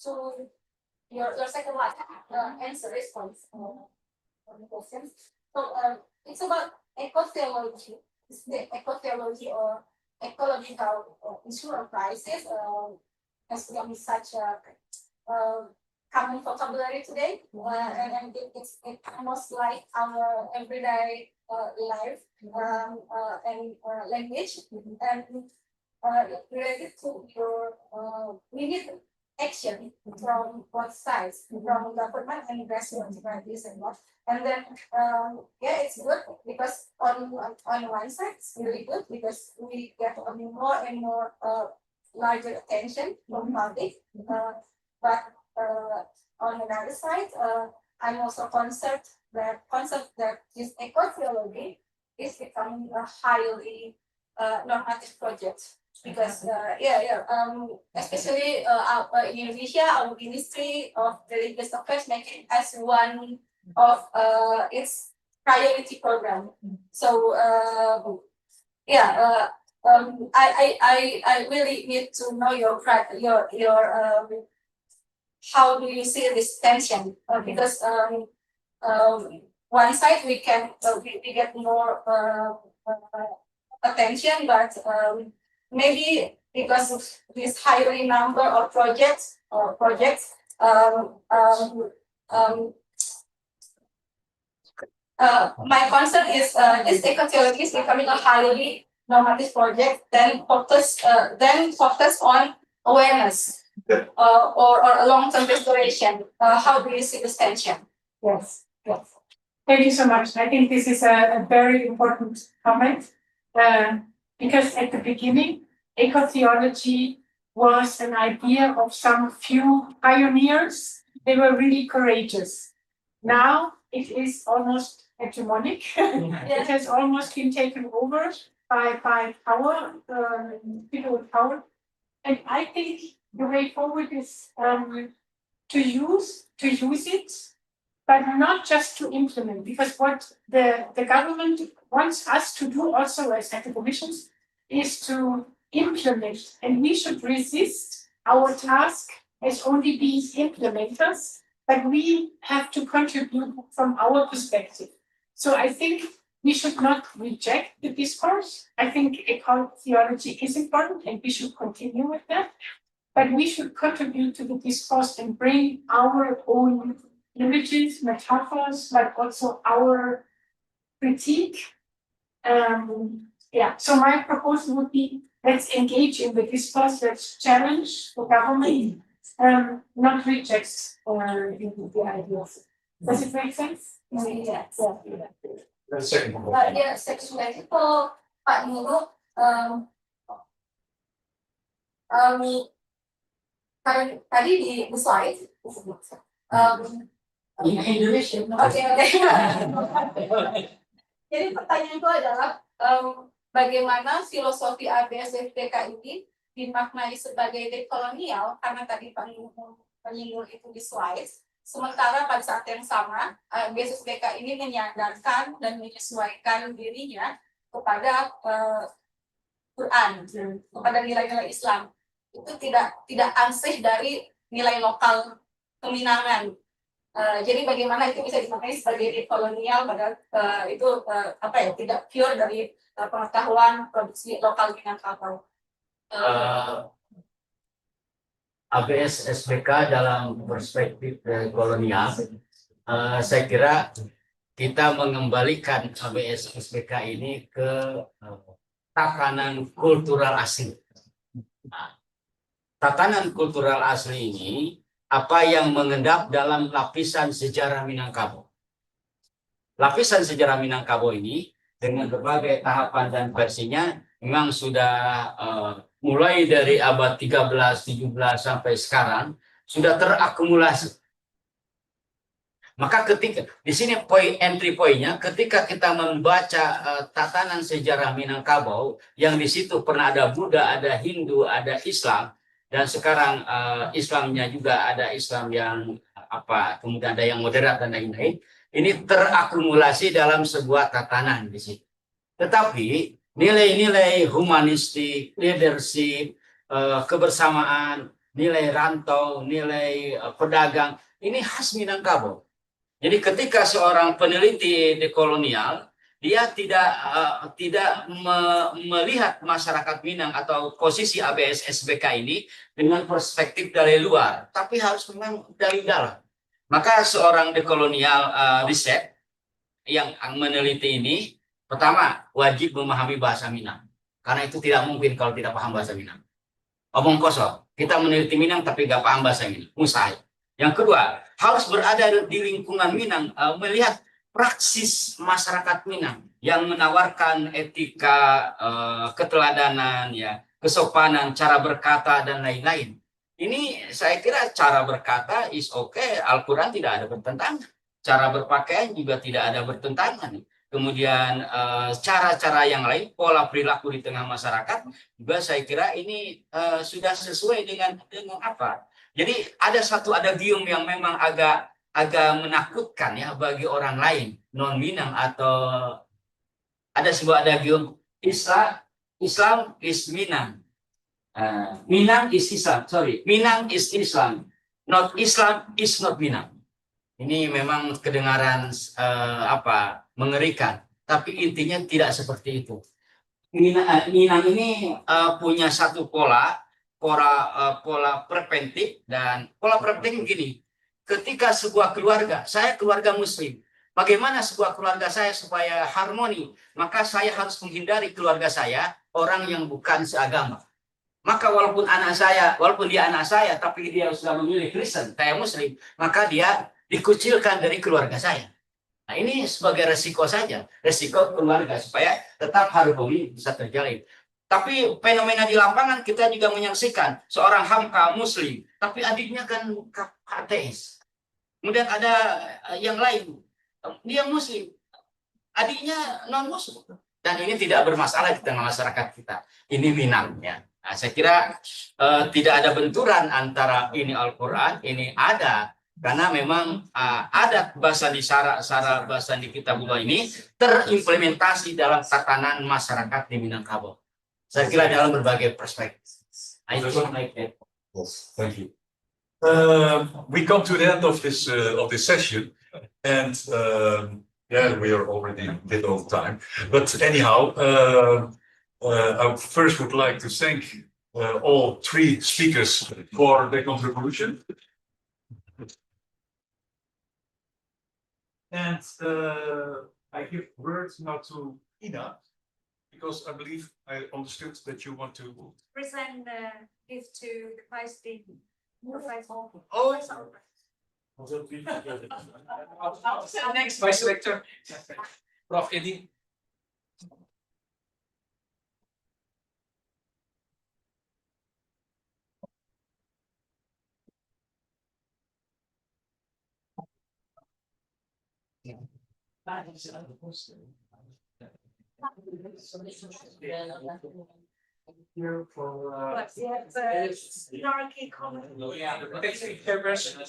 to your second last answer response on the questions. So it's about eco-theology. It's the eco-theology or ecological issue or crisis has become such a common vocabulary today, and it's almost like our everyday life and language, and related to your we need action from both sides, from government and residents, like this and what. And then yeah, it's good because on one side it's really good because we get more and more larger attention from public, but on another side, I'm also concerned that this eco-theology is becoming a highly normative project because especially in Indonesia, our Ministry of Religious Affairs make it as one of its priority program. So I really need to know your how do you see this tension? Because one side we can we get more attention, but maybe because of this higher number of projects my concern is this eco-theology is becoming a highly normative project, then focus on awareness or a long-term restoration. How do you see this tension? Yes. Thank you so much. I think this is a very important comment. Because at the beginning, eco-theology was an idea of some few pioneers. They were really courageous. Now it is almost hegemonic. It has almost been taken over by power, people with power. And I think the way forward is to use it, but not just to implement, because what the government wants us to do also as academicians is to implement, and we should resist our task as only being implementers, but we have to contribute from our perspective. So I think we should not reject the discourse. I think eco-theology is important and we should continue with that, but we should contribute to the discourse and bring our own images, metaphors, but also our critique. So my proposal would be, let's engage in the discourse, let's challenge the government, not reject the ideas. Does it make sense? Yes. The second Ya, seksnya itu Pak Nurul, tadi di slide, Indonesia. Oke. Jadi pertanyaanku adalah bagaimana filosofi ABS-FPK ini dimaknai sebagai dekolonial, karena tadi Pak Nurul menyinggung itu di slide. Sementara pada saat yang sama, BSSBK ini menyadarkan dan menyesuaikan dirinya kepada Quran, kepada nilai-nilai Islam. Itu tidak ansih dari nilai lokal keminangan. Jadi bagaimana itu bisa dimaknai sebagai kolonial, padahal itu tidak pure dari pengetahuan produksi lokal Minangkabau. ABS SBK dalam perspektif kolonial, saya kira kita mengembalikan ABS SBK ini ke tatanan kultural asli. Tatanan kultural asli ini apa yang mengendap dalam lapisan sejarah Minangkabau. Lapisan sejarah Minangkabau ini dengan berbagai tahapan dan versinya memang sudah mulai dari abad 13, 17 sampai sekarang sudah terakumulasi. Maka ketika di sini entry point-nya, ketika kita membaca tatanan sejarah Minangkabau yang di situ pernah ada Buddha, ada Hindu, ada Islam, dan sekarang Islamnya juga ada Islam yang kemudian ada yang moderat dan lain-lain. Ini terakumulasi dalam sebuah tatanan di situ. Tetapi nilai-nilai humanistik, leadership, kebersamaan, nilai rantau, nilai pedagang, ini khas Minangkabau. Jadi ketika seorang peneliti dekolonial, dia tidak melihat masyarakat Minang atau posisi ABS SBK ini dengan perspektif dari luar, tapi harus memang dari dalam. Maka seorang dekolonial riset yang meneliti ini, pertama, wajib memahami bahasa Minang. Karena itu tidak mungkin kalau tidak paham bahasa Minang. Omong kosong, kita meneliti Minang tapi nggak paham bahasa Minang. Mustahil. Yang kedua, harus berada di lingkungan Minang, melihat praksis masyarakat Minang yang menawarkan etika, keteladanan, kesopanan, cara berkata, dan lain-lain. Ini saya kira cara berkata is okay, Al-Quran tidak ada bertentangan. Cara berpakaian juga tidak ada bertentangan. Kemudian cara-cara yang lain, pola perilaku di tengah masyarakat juga saya kira ini sudah sesuai dengan apa. Jadi ada satu adagium yang memang agak menakutkan ya bagi orang lain non Minang, atau ada sebuah adagium Islam is Minang. Minang is Islam, Minang is Islam, not Islam is not Minang. Ini memang kedengaran mengerikan, tapi intinya tidak seperti itu. Minang ini punya satu pola preventif, dan pola preventif begini. Ketika sebuah keluarga, saya keluarga Muslim, bagaimana sebuah keluarga saya supaya harmoni? Maka saya harus menghindari keluarga saya orang yang bukan seagama. Maka walaupun dia anak saya, tapi dia sudah memilih Kristen, saya Muslim, maka dia dikucilkan dari keluarga saya. Nah, ini sebagai resiko saja, resiko keluarga supaya tetap harmoni bisa terjalin. Tapi fenomena di lapangan kita juga menyaksikan seorang hamba muslim, tapi adiknya kan ateis. Kemudian ada yang lain, dia muslim, adiknya non muslim. Dan ini tidak bermasalah di tengah masyarakat kita. Ini Minangnya. Nah, saya kira tidak ada benturan antara ini Al-Quran, ini ada. Karena memang ada bahasa di sara bahasa di Kitabullah ini terimplementasi dalam tatanan masyarakat di Minangkabau. Saya kira dalam berbagai perspektif. I don't like that. Thank you. We come to the end of this session, and yeah, we are already a bit over time. But anyhow, I first would like to thank all three speakers for their contribution. And I give words now to Ina, because I believe I understood that you want to Present the gift to the Vice Dean. Oh, Next, Vice Rector, Prof. Edi. Here for Hierarchy comment. yeah, the basic progression.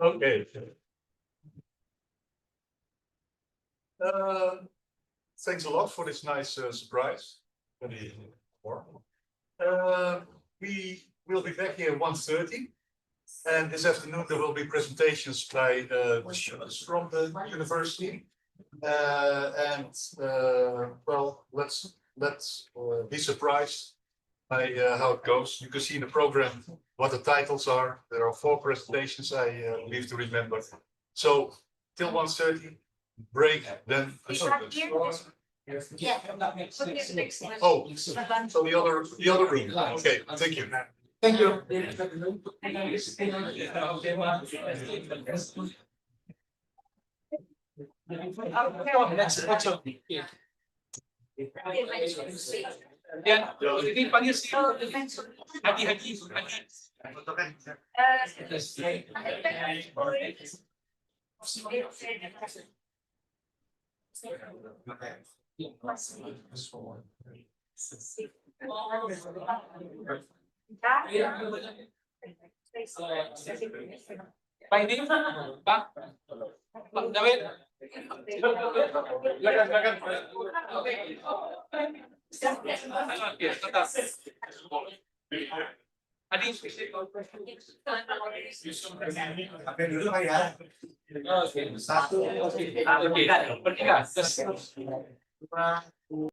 okay. Thanks a lot for this nice surprise. Very warm. We will be back here at 1:30, and this afternoon there will be presentations by from the university. Well, let's be surprised by how it goes. You can see in the program what the titles are. There are 4 presentations, I believe, to remember. So till 1:30, break, then. Yeah. Oh, so the other room. Okay, thank you. Thank you. Next, ya, ini panggil si Hadi. Pak ini, Pak David. Silakan. Adi, Apa dulu ya? Oke. 1, 2, 3.